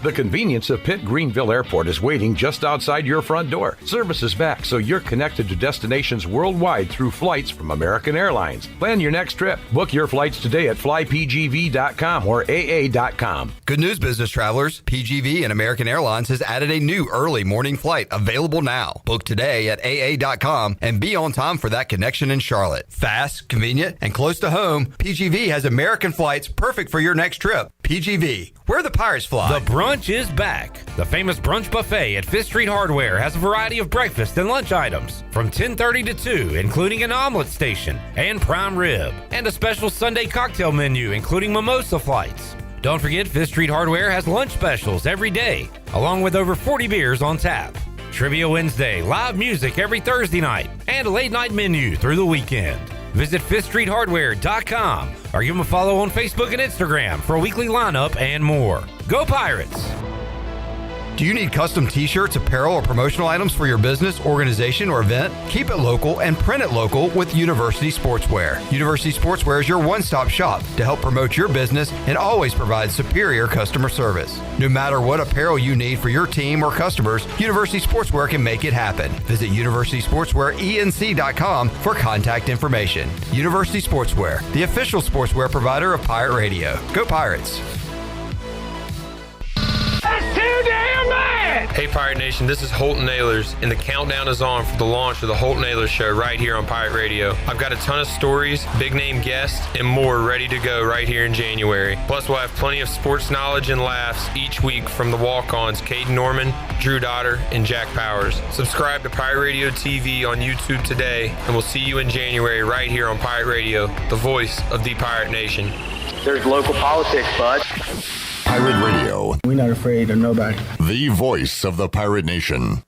The convenience of Pitt Greenville Airport is waiting just outside your front door. Service is back, so you're connected to destinations worldwide through flights from American Airlines. Plan your next trip. Book your flights today at flypgv.com or aa.com. Good news, business travelers. PGV and American Airlines has added a new early morning flight available now. Book today at aa.com and be on time for that connection in Charlotte. Fast, convenient, and close to home, PGV has American flights perfect for your next trip. PGV, where the Pirates fly. The brunch is back. The famous brunch buffet at Fifth Street Hardware has a variety of breakfast and lunch items from 10:30 to 2, including an omelet station and prime rib, and a special Sunday cocktail menu, including mimosa flights. Don't forget, Fifth Street Hardware has lunch specials every day, along with over 40 beers on tap. Trivia Wednesday, live music every Thursday night, and a late night menu through the weekend. Visit FifthStreetHardware.com or give them a follow on Facebook and Instagram for a weekly lineup and more. Go Pirates! Do you need custom t-shirts, apparel, or promotional items for your business, organization, or event? Keep it local and print it local with University Sportswear. University Sportswear is your one-stop shop to help promote your business and always provide superior customer service. No matter what apparel you need for your team or customers, University Sportswear can make it happen. Visit universitysportswearenc.com for contact information. University Sportswear, the official sportswear provider of Pirate Radio. Go Pirates! That's too damn bad! Hey Pirate Nation, this is Holton Nailers, and the countdown is on for the launch of the Holton Nailers Show right here on Pirate Radio. I've got a ton of stories, big name guests, and more ready to go right here in January. Plus, we'll have plenty of sports knowledge and laughs each week from the walk-ons Caden Norman, Drew Dotter, and Jack Powers. Subscribe to Pirate Radio TV on YouTube today, and we'll see you in January right here on Pirate Radio, the voice of the Pirate Nation. There's local politics, bud. Pirate Radio. We're not afraid of nobody. The voice of the Pirate Nation.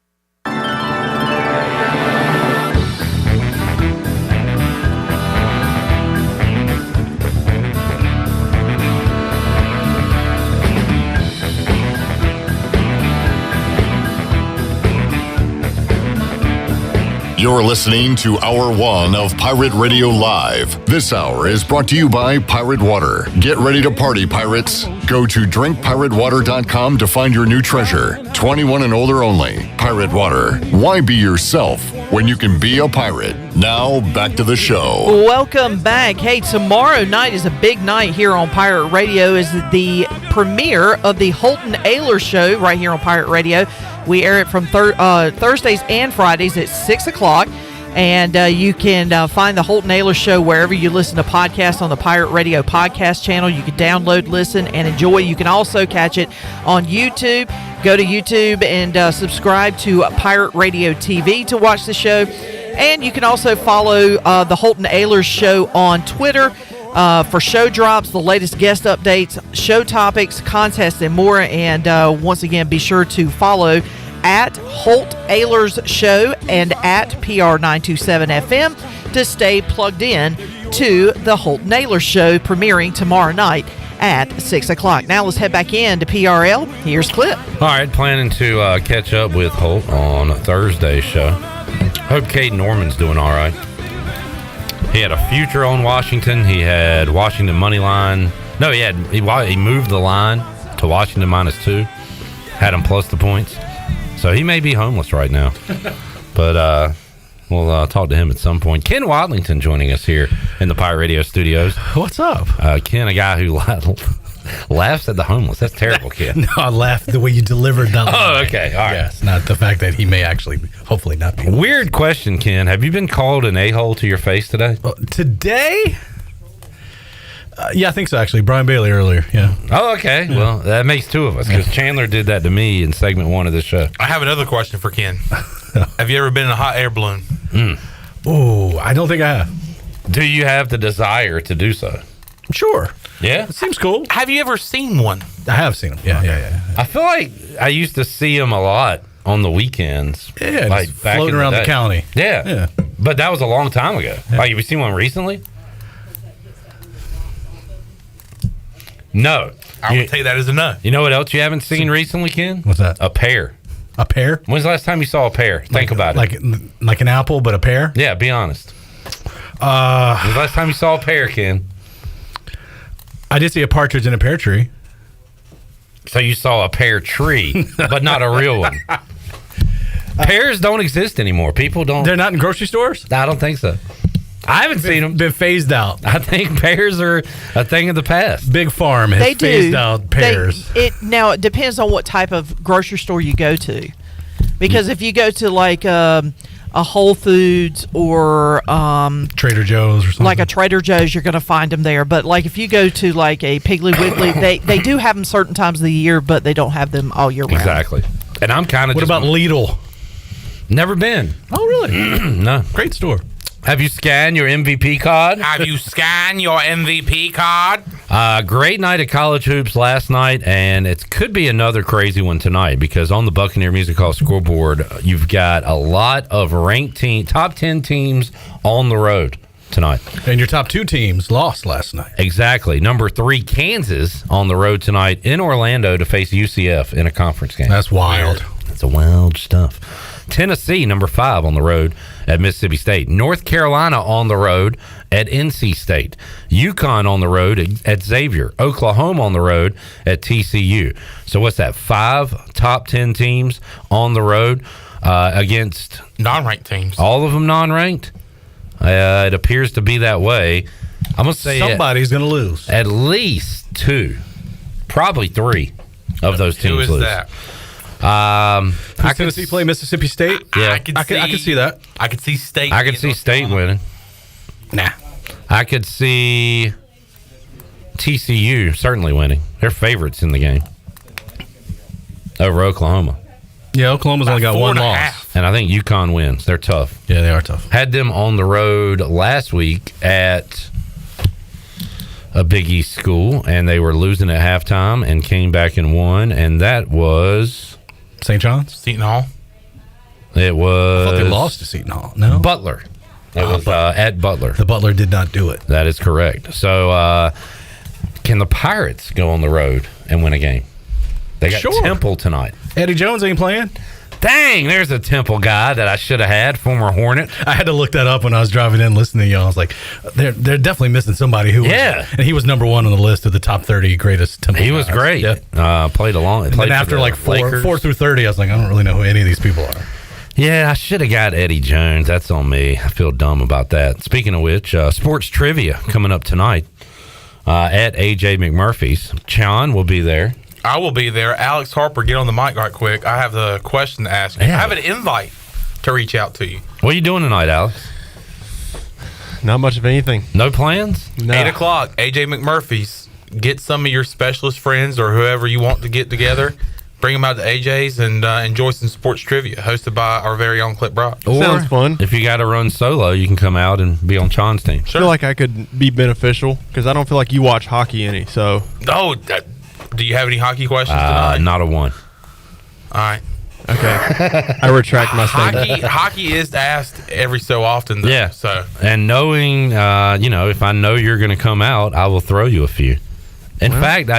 You're listening to Hour 1 of Pirate Radio Live. This hour is brought to you by Pirate Water. Get ready to party, pirates. Go to drinkpiratewater.com to find your new treasure. 21 and older only. Pirate Water. Why be yourself when you can be a pirate? Now, back to the show. Welcome back. Hey, tomorrow night is a big night here on Pirate Radio. Is the premiere of the Holton Ayler Show right here on Pirate Radio. We air it from Thursdays and Fridays at 6 o'clock. And you can find the Holton Ayler Show wherever you listen to podcasts on the Pirate Radio podcast channel. You can download, listen, and enjoy. You can also catch it on YouTube. Go to YouTube and subscribe to Pirate Radio TV to watch the show. And you can also follow the Holton Ayler Show on Twitter for show drops, the latest guest updates, show topics, contests, and more. And once again, be sure to follow at Holt Ayler's Show and at PR927FM to stay plugged in to the Holton Ayler Show premiering tomorrow night at 6 o'clock. Now let's head back in to PRL. Here's Clip. All right, planning to catch up with Holt on Thursday's show. Hope Cade Norman's doing all right. He had a future on Washington. He had Washington money line. No, he moved the line to Washington -2. Had him plus the points. So he may be homeless right now. But we'll talk to him at some point. Ken Watlington joining us here in the Pirate Radio studios. What's up? Ken, a guy who laughs at the homeless. That's terrible, Ken. No, I laughed the way you delivered that line. Oh, okay. All right. Yes, not the fact that he may actually, hopefully not be. Weird question, Ken. Have you been called an a-hole to your face today? Today? Yeah, I think so, actually. Brian Bailey earlier, yeah. Oh, okay. Yeah. Well, that makes two of us, because Chandler did that to me in segment 1 of this show. I have another question for Ken. Have you ever been in a hot air balloon? Oh, I don't think I have. Do you have the desire to do so? Sure. Yeah? It seems cool. Have you ever seen one? I have seen them. Yeah. I feel like I used to see them a lot on the weekends. Yeah, like just back floating in around the county. Yeah. But that was a long time ago. Yeah. Like, have you seen one recently? No. I would take that as a no. You know what else you haven't seen recently, Ken? What's that? A pear. A pear? When's the last time you saw a pear? Think about it. Like an apple, but a pear? Yeah, be honest. When's the last time you saw a pear, Ken? I did see a partridge in a pear tree. So you saw a pear tree, but not a real one. Pears don't exist anymore. People don't. They're not in grocery stores? I don't think so. I haven't seen them. Been phased out. I think pears are a thing of the past. Big Farm has phased out pears. Now, it depends on what type of grocery store you go to. Because if you go to like a Whole Foods or Trader Joe's or something. Like a Trader Joe's, you're going to find them there. But like if you go to like a Piggly Wiggly, they do have them certain times of the year, but they don't have them all year round. Exactly. And I'm kind of. What about Lidl? Never been. Oh, really? No. Great store. Have you scanned your MVP card? Have you scanned your MVP card? Great night at College Hoops last night, and it could be another crazy one tonight because on the Buccaneer Music Hall scoreboard, you've got a lot of ranked top 10 teams on the road tonight. And your top 2 teams lost last night. Exactly. Number 3, Kansas, on the road tonight in Orlando to face UCF in a conference game. That's wild. That's a wild stuff. Tennessee, number 5, on the road at Mississippi State. North Carolina on the road at NC State. UConn on the road at Xavier. Oklahoma on the road at TCU. So what's that? 5 top 10 teams on the road against non-ranked teams. All of them non-ranked? It appears to be that way. I'm going to say somebody's going to lose. At least 2, probably 3 of those teams lose. Who is that? Does Tennessee play Mississippi State? Yeah, I could see that. I could see State. I could see State winning. Nah. I could see TCU certainly winning. They're favorites in the game over Oklahoma. Yeah, Oklahoma's only got 1 loss. And I think UConn wins. They're tough. Yeah, they are tough. Had them on the road last week at a Big East school, and they were losing at halftime and came back and won, and that was St. John's? Seton Hall? It was... I thought they lost to Seton Hall. No? Butler. It was at Butler. The Butler did not do it. That is correct. So, can the Pirates go on the road and win a game? They got Temple tonight. Eddie Jones ain't playing. Dang, there's a Temple guy that I should have had, former Hornet. I had to look that up when I was driving in listening to y'all. I was like, they're definitely missing somebody who was, and he was number one on the list of the top 30 greatest Temple He was guys. great. Yep. Played along. And then after like 4 through 30, I was like, I don't really know who any of these people are. Yeah, I should have got Eddie Jones. That's on me. I feel dumb about that. Speaking of which, sports trivia coming up tonight at AJ McMurphy's. Sean will be there. I will be there. Alex Harper, get on the mic right quick. I have a question to ask you. Yeah. I have an invite to reach out to you. What are you doing tonight, Alex? Not much of anything. No plans? No. 8 o'clock, AJ McMurphy's. Get some of your specialist friends or whoever you want to get together. Bring them out to AJ's and enjoy some sports trivia hosted by our very own Clip Brock. Or Sounds fun. If you got to run solo, you can come out and be on Sean's team. I feel like I could be beneficial because I don't feel like you watch hockey any. So. Oh, do you have any hockey questions tonight? Not a one. All right. Okay. I retract my statement. Hockey is asked every so often, though. Yeah. So. And knowing, if I know you're going to come out, I will throw you a few. In fact,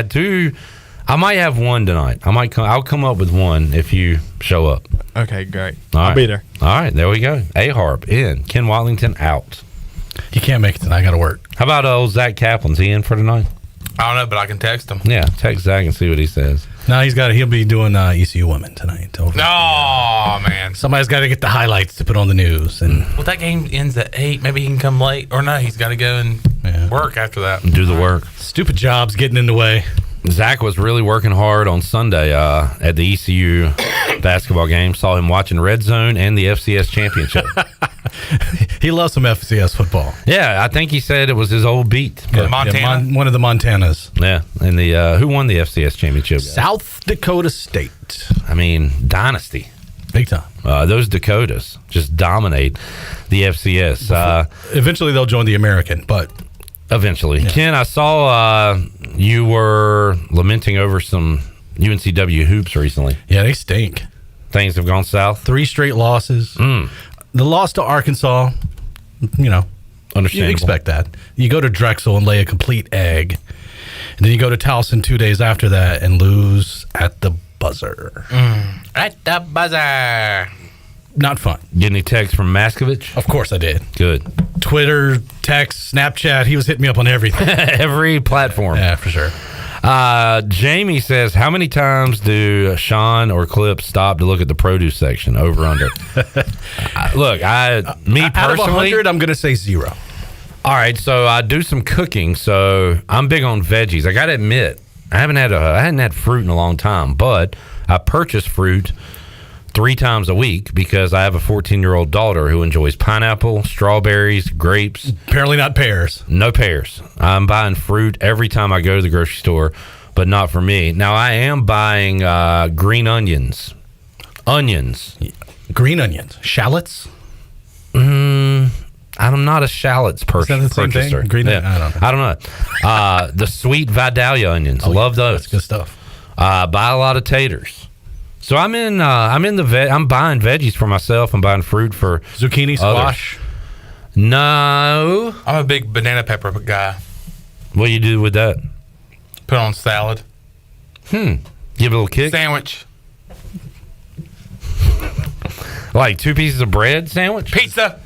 I might have one tonight. I'll come up with one if you show up. Okay, great. I'll be there. All right, there we go. A-Harp in. Ken Watlington out. You can't make it tonight. I got to work. How about old Zach Kaplan's he in for tonight? I don't know, but I can text him. Yeah, text Zach and see what he says. No, he'll be doing ECU women tonight. Oh, man. Somebody's got to get the highlights to put on the news. And Well, that game ends at 8. Maybe he can come late. Or no, he's got to go and work after that. Do the work. Stupid jobs getting in the way. Zach was really working hard on Sunday at the ECU basketball game. Saw him watching Red Zone and the FCS championship. He loves some FCS football. Yeah, I think he said it was his old beat. Montana? One of the Montanas. Yeah, and the who won the FCS championship? South Dakota State. I mean, dynasty. Big time. Those Dakotas just dominate the FCS. Eventually, they'll join the American, but... Eventually. Yeah. Ken, I saw you were lamenting over some UNCW hoops recently. Yeah, they stink. Things have gone south. 3 straight losses. The loss to Arkansas, understandable. You expect that. You go to Drexel and lay a complete egg. And then you go to Towson 2 days after that and lose at the buzzer. At the buzzer. Not fun. Get any texts from Maskovich? Of course I did. Good. Twitter, text, Snapchat. He was hitting me up on everything. Every platform. Yeah, for sure. Jamie says, how many times do Sean or Clip stop to look at the produce section? Over under. Look, me personally, out of 100, I'm going to say 0. All right, so I do some cooking, so I'm big on veggies. I got to admit, I hadn't had fruit in a long time, but I purchase fruit 3 times a week because I have a 14-year-old daughter who enjoys pineapple, strawberries, grapes. Apparently not pears. No pears. I'm buying fruit every time I go to the grocery store, but not for me. Now, I am buying green onions. Green onions. Shallots? I'm not a shallots purchaser. Green onion? I don't know. The sweet Vidalia onions. Love those. That's good stuff. Buy a lot of taters. So I'm buying veggies for myself. I'm buying fruit for zucchini, squash. No, I'm a big banana pepper guy. What do you do with that? Put on salad. Give it a little kick. Sandwich. Like 2 pieces of bread sandwich. Pizza.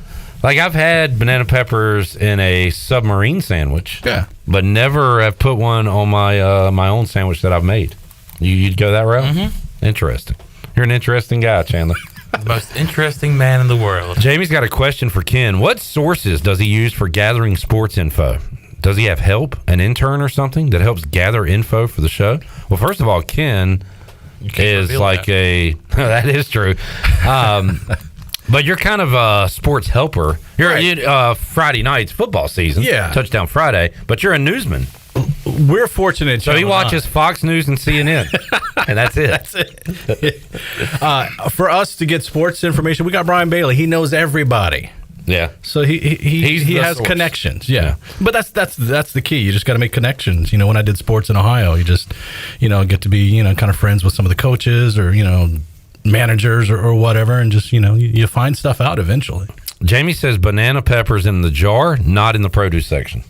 Like I've had banana peppers in a submarine sandwich. Yeah, but never have put one on my my own sandwich that I've made. You'd go that route. Mm-hmm. Interesting. You're an interesting guy, Chandler. The most interesting man in the world. Jamie's got a question for Ken. What sources does he use for gathering sports info? Does he have help, an intern or something that helps gather info for the show? Well, first of all, Ken is like that is true. But you're kind of a sports helper. You're Friday nights football season. Yeah. Touchdown Friday. But you're a newsman. We're fortunate. So he watches Fox News and CNN. And that's it. That's it. For us to get sports information, we got Brian Bailey. He knows everybody. Yeah. So he has source. connections. Yeah. But that's the key. You just got to make connections. When I did sports in Ohio, you just get to be kind of friends with some of the coaches or managers or whatever, and just you find stuff out eventually. Jamie says banana peppers in the jar, not in the produce section.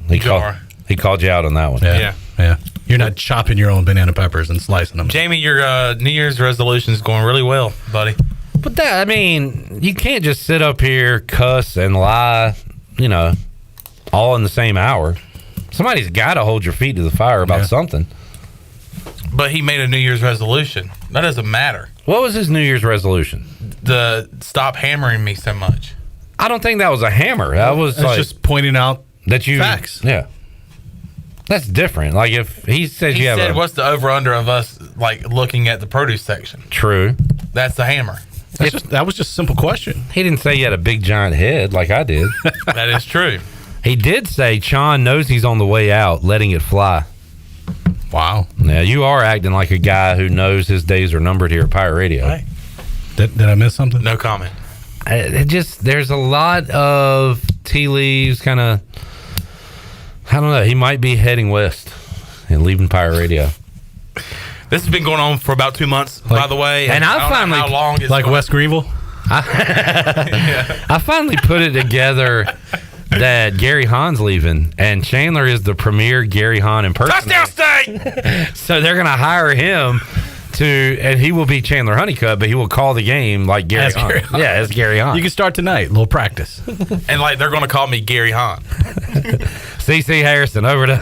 He called you out on that one. Yeah. You're not chopping your own banana peppers and slicing them. Jamie, your New Year's resolution is going really well, buddy. But that, I mean, you can't just sit up here, cuss, and lie, all in the same hour. Somebody's got to hold your feet to the fire about something. But he made a New Year's resolution. That doesn't matter. What was his New Year's resolution? Stop hammering me so much. I don't think that was a hammer. That was just pointing out that you facts. Yeah. That's different. Like if he said he said, what's the over-under of us looking at the produce section? True. That's the hammer. That was just a simple question. He didn't say he had a big giant head like I did. That is true. He did say Chon knows he's on the way out, letting it fly. Wow. Now, you are acting like a guy who knows his days are numbered here at Pirate Radio. Right. Did I miss something? No comment. There's a lot of tea leaves, kind of, I don't know. He might be heading west and leaving Pirate Radio. This has been going on for about 2 months, by the way. And I finally, how long it's West Greenville? I finally put it together that Gary Hahn's leaving, and Chandler is the premier Gary Hahn impersonator. Touchdown State! So they're going to hire him and he will be Chandler Honeycutt, but he will call the game like Gary Hahn. Yeah, as Gary Hahn. You can start tonight, a little practice. And they're going to call me Gary Hahn. C.C. Harrison, over to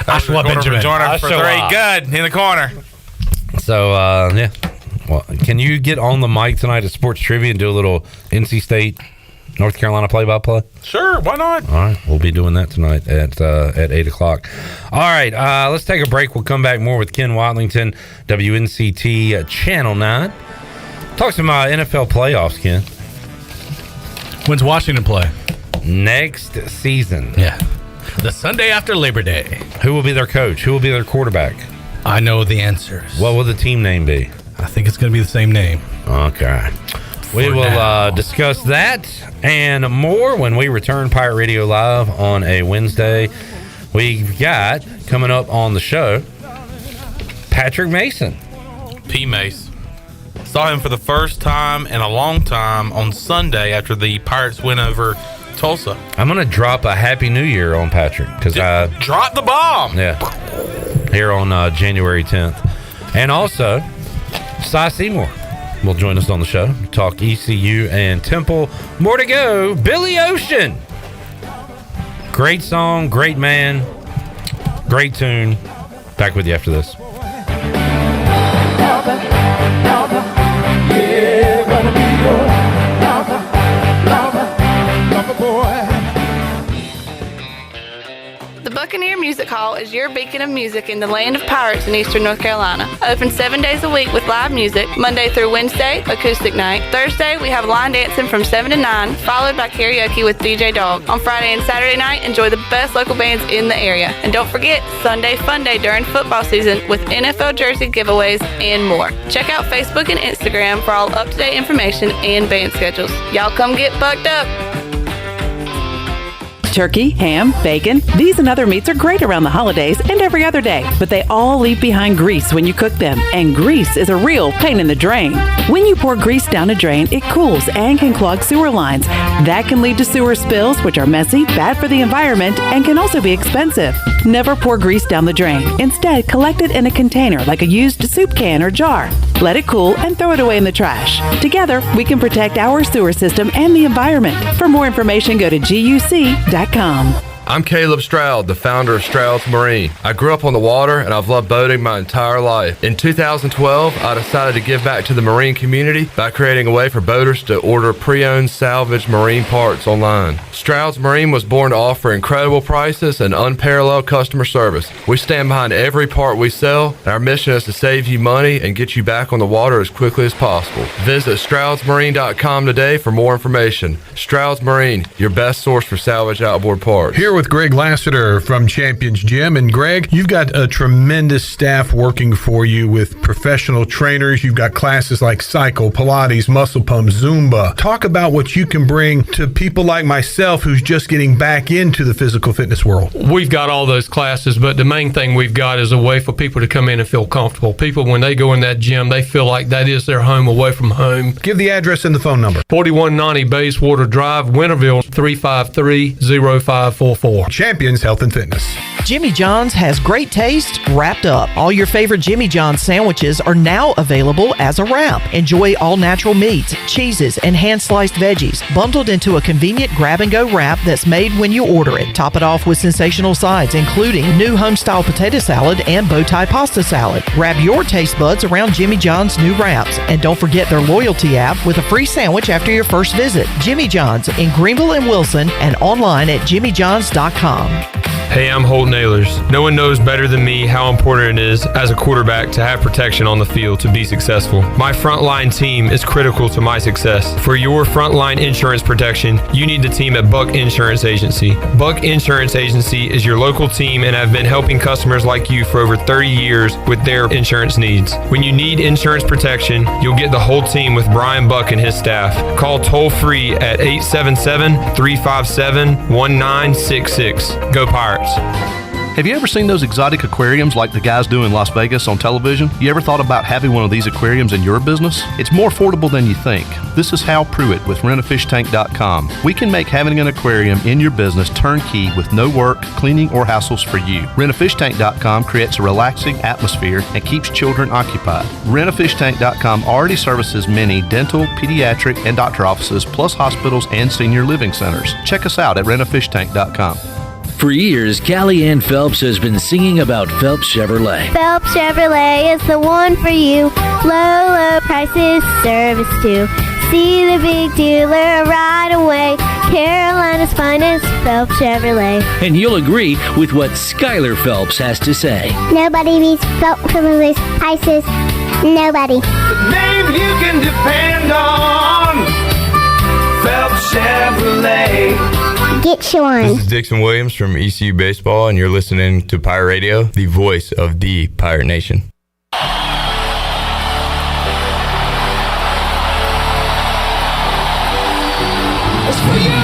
Ashwa Benjamin. Joiner for 3, good, in the corner. So, yeah. Well, can you get on the mic tonight at Sports Trivia and do a little NC State, North Carolina play-by-play? Sure, why not? All right, we'll be doing that tonight at 8 o'clock. All right, let's take a break. We'll come back more with Ken Watlington, WNCT Channel 9. Talk some NFL playoffs, Ken. When's Washington play? Next season. Yeah. The Sunday after Labor Day. Who will be their coach? Who will be their quarterback? I know the answers. What will the team name be? I think it's going to be the same name. Okay. We will discuss that and more when we return Pirate Radio Live on a Wednesday. We've got coming up on the show Patrick Mason. P. Mace. Saw him for the first time in a long time on Sunday after the Pirates win over Tulsa. I'm going to drop a Happy New Year on Patrick because I dropped the bomb. Yeah. Here on January 10th. And also, Seymour will join us on the show. Talk ECU and Temple. More to go. Billy Ocean. Great song, great man, great tune. Back with you after this. The Buccaneer Music Hall is your beacon of music in the land of pirates in eastern North Carolina. Open 7 days a week with live music, Monday through Wednesday, acoustic night. Thursday, we have line dancing from 7 to 9, followed by karaoke with DJ Dog. On Friday and Saturday night, enjoy the best local bands in the area. And don't forget, Sunday Fun Day during football season with NFL jersey giveaways and more. Check out Facebook and Instagram for all up-to-date information and band schedules. Y'all come get bucked up. Turkey, ham, bacon, these and other meats are great around the holidays and every other day, but they all leave behind grease when you cook them, and grease is a real pain in the drain. When you pour grease down a drain, it cools and can clog sewer lines. That can lead to sewer spills, which are messy, bad for the environment, and can also be expensive. Never pour grease down the drain. Instead, collect it in a container like a used soup can or jar. Let it cool and throw it away in the trash. Together, we can protect our sewer system and the environment. For more information, go to guc.com. I'm Caleb Stroud, the founder of Stroud's Marine. I grew up on the water and I've loved boating my entire life. In 2012, I decided to give back to the marine community by creating a way for boaters to order pre-owned salvage marine parts online. Stroud's Marine was born to offer incredible prices and unparalleled customer service. We stand behind every part we sell, and our mission is to save you money and get you back on the water as quickly as possible. Visit StroudsMarine.com today for more information. Stroud's Marine, your best source for salvage outboard parts. Here with Greg Lassiter from Champions Gym. And Greg, you've got a tremendous staff working for you with professional trainers. You've got classes like cycle, Pilates, muscle pump, Zumba. Talk about what you can bring to people like myself who's just getting back into the physical fitness world. We've got all those classes, but the main thing we've got is a way for people to come in and feel comfortable. People, when they go in that gym, they feel like that is their home away from home. Give the address and the phone number. 4190 Bayswater Drive, Winterville, 353-0544. for Champions Health and Fitness. Jimmy John's has great taste wrapped up. All your favorite Jimmy John's sandwiches are now available as a wrap. Enjoy all natural meats, cheeses, and hand-sliced veggies, bundled into a convenient grab-and-go wrap that's made when you order it. Top it off with sensational sides, including new home-style potato salad and bow tie pasta salad. Grab your taste buds around Jimmy John's new wraps. And don't forget their loyalty app with a free sandwich after your first visit. Jimmy John's in Greenville and Wilson and online at jimmyjohns.com. Hey, I'm Holt Nailers. No one knows better than me how important it is as a quarterback to have protection on the field to be successful. My frontline team is critical to my success. For your frontline insurance protection, you need the team at Buck Insurance Agency. Buck Insurance Agency is your local team and have been helping customers like you for over 30 years with their insurance needs. When you need insurance protection, you'll get the whole team with Brian Buck and his staff. Call toll-free at 877-357-1966. Go Pirates. Have you ever seen those exotic aquariums like the guys do in Las Vegas on television? You ever thought about having one of these aquariums in your business? It's more affordable than you think. This is Hal Pruitt with rentafishtank.com. We can make having an aquarium in your business turnkey with no work, cleaning, or hassles for you. Rentafishtank.com creates a relaxing atmosphere and keeps children occupied. Rentafishtank.com already services many dental, pediatric, and doctor offices, plus hospitals and senior living centers. Check us out at rentafishtank.com. For years, Callie Ann Phelps has been singing about Phelps Chevrolet. Phelps Chevrolet is the one for you. Low, low prices, service too. See the big dealer right away. Carolina's finest, Phelps Chevrolet. And you'll agree with what Skylar Phelps has to say. Nobody beats Phelps Chevrolet's prices. Nobody. The name you can depend on. Phelps Chevrolet. Get you one. This is Dixon Williams from ECU Baseball, and you're listening to Pirate Radio, the voice of the Pirate Nation. It's for you.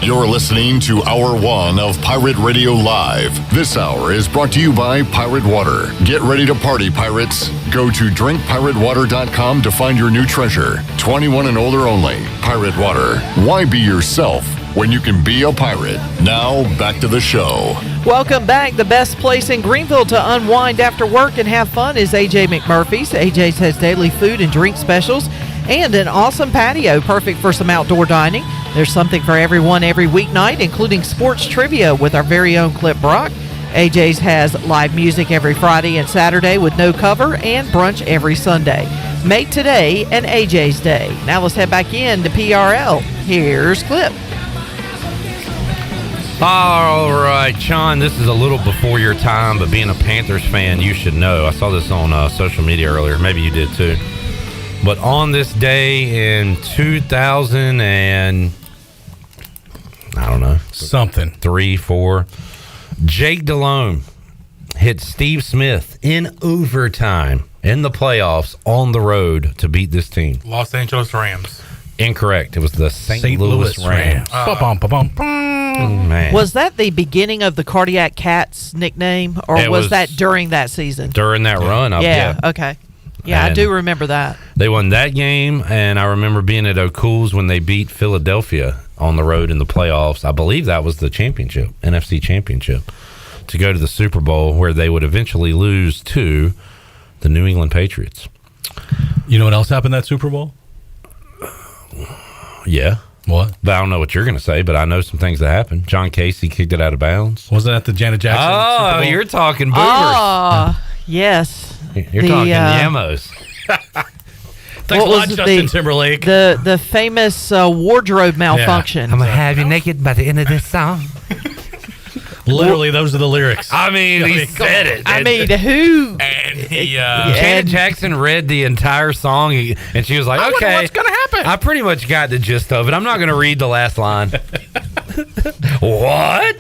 You're listening to Hour 1 of Pirate Radio Live. This hour is brought to you by Pirate Water. Get ready to party, pirates. Go to drinkpiratewater.com to find your new treasure. 21 and older only. Pirate Water. Why be yourself when you can be a pirate? Now, back to the show. Welcome back. The best place in Greenville to unwind after work and have fun is AJ McMurphy's. AJ's has daily food and drink specials and an awesome patio, perfect for some outdoor dining. There's something for everyone every weeknight, including sports trivia with our very own Clip Brock. AJ's has live music every Friday and Saturday with no cover, and brunch every Sunday. Make today an AJ's day. Now let's head back in to PRL. Here's Clip. All right, Sean, this is a little before your time, but being a Panthers fan, you should know. I saw this on social media earlier. Maybe you did too. But on this day in 2000 and I don't know, something 3, 4, Jake Delhomme hit Steve Smith in overtime in the playoffs on the road to beat this team. Los Angeles Rams. Incorrect. It was the St. Louis Rams. Man. Was that the beginning of the Cardiac Cats nickname, or was that during that season? During that run? Yeah, okay. Yeah, and I do remember that. They won that game, and I remember being at O'Cool's when they beat Philadelphia on the road in the playoffs. I believe that was the championship, NFC championship, to go to the Super Bowl, where they would eventually lose to the New England Patriots. You know what else happened that Super Bowl? Yeah. What? But I don't know what you're going to say, but I know some things that happened. John Casey kicked it out of bounds. Wasn't that the Janet Jackson Super Bowl? You're talking boomers. Oh, yes. You're talking Yamos. Thanks a lot, Justin Timberlake. The famous wardrobe malfunction. I'm going to have you naked by the end of this song. Literally, those are the lyrics. I mean, he said it. I mean, who? And he, Janet Jackson read the entire song, and she was like, okay, what's going to happen? I pretty much got the gist of it. I'm not going to read the last line. What?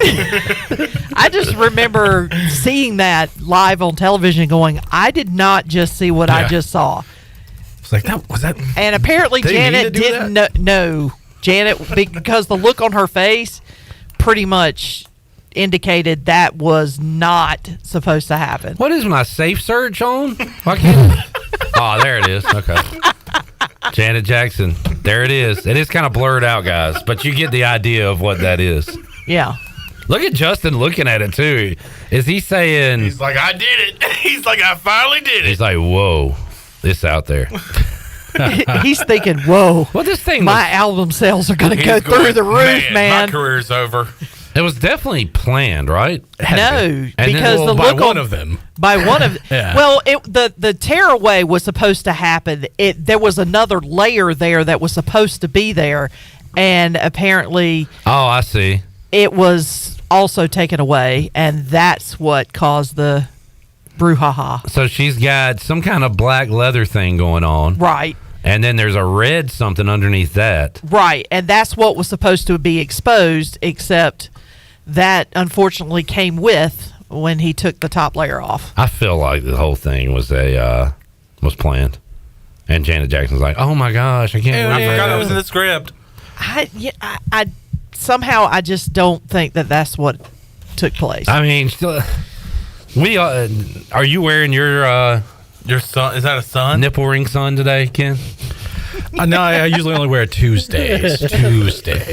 I just remember seeing that live on television going, I did not just see what I just saw. It's like, that was that. And apparently Janet didn't know. Janet, because the look on her face pretty much indicated that was not supposed to happen. What is my safe search on? Why can't Oh, there it is. Okay. Janet Jackson. There it is. It is kind of blurred out, guys, but you get the idea of what that is. Yeah. Look at Justin looking at it, too. Is he saying... He's like, I did it. He's like, I finally did it. He's like, whoa, it's out there. He's thinking, whoa. Well, this thing my album sales are going to go through the roof, man. My career's over. It was definitely planned, right? No, because the by look one of them. By one of Yeah. well, the tearaway was supposed to happen. There was another layer there that was supposed to be there, and apparently, Oh, I see. it was also taken away, and that's what caused the brouhaha. So she's got some kind of black leather thing going on. Right. And then there's a red something underneath that. Right, and that's what was supposed to be exposed, except that unfortunately came with when he took the top layer off. I feel like the whole thing was planned. And Janet Jackson's like, oh my gosh, I can't I believe forgot it was in the script. I somehow I just don't think that that's what took place. I mean, still, are you wearing your son? Is that a son? Nipple ring son today, Ken? No, I usually only wear it Tuesdays.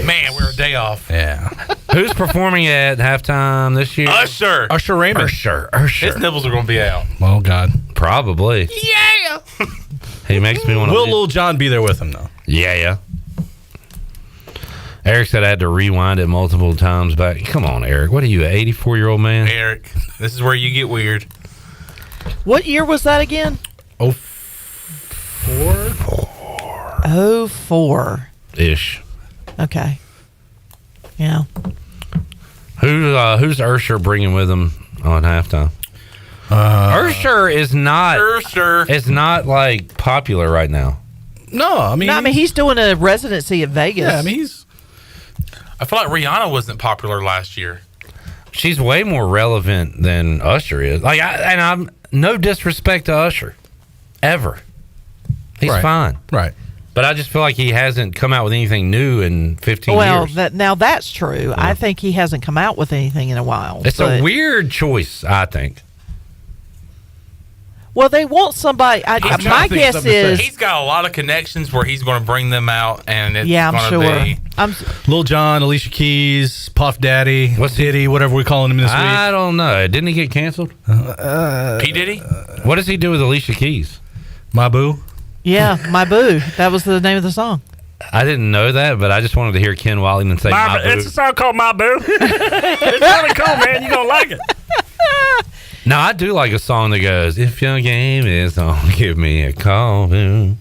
Man, we're a day off. Yeah. Who's performing at halftime this year? Usher. Usher Raymond. Usher. His nipples are going to be out. Oh, God. Probably. Yeah. He makes me want to. Will Lil Jon be there with him, though? Yeah. Eric said I had to rewind it multiple times back. Come on, Eric. What are you, an 84-year-old man? Eric, this is where you get weird. What year was that again? 04. Ish. Okay. Yeah. Who's Usher bringing with him on halftime? Usher is not like popular right now. No, I mean he's doing a residency in Vegas. Yeah, I mean I feel like Rihanna wasn't popular last year. She's way more relevant than Usher is. Like, I'm no disrespect to Usher, ever. He's fine, right? But I just feel like he hasn't come out with anything new in 15 years. Well, now that's true. Yeah. I think he hasn't come out with anything in a while. It's a weird choice, I think. Well, they want somebody. My guess is he's got a lot of connections where he's going to bring them out, and it's I'm going sure. to be Lil Jon, Alicia Keys, Puff Daddy, Diddy, whatever we're calling him this week. I don't know. Didn't he get canceled? P. Diddy? What does he do with Alicia Keys? My Boo? Yeah, My Boo. That was the name of the song. I didn't know that, but I just wanted to hear Ken Watlington say My Boo. It's a song called My Boo. It's really cool, man. You're going to like it. No, I do like a song that goes, if your game is on, give me a call, boo.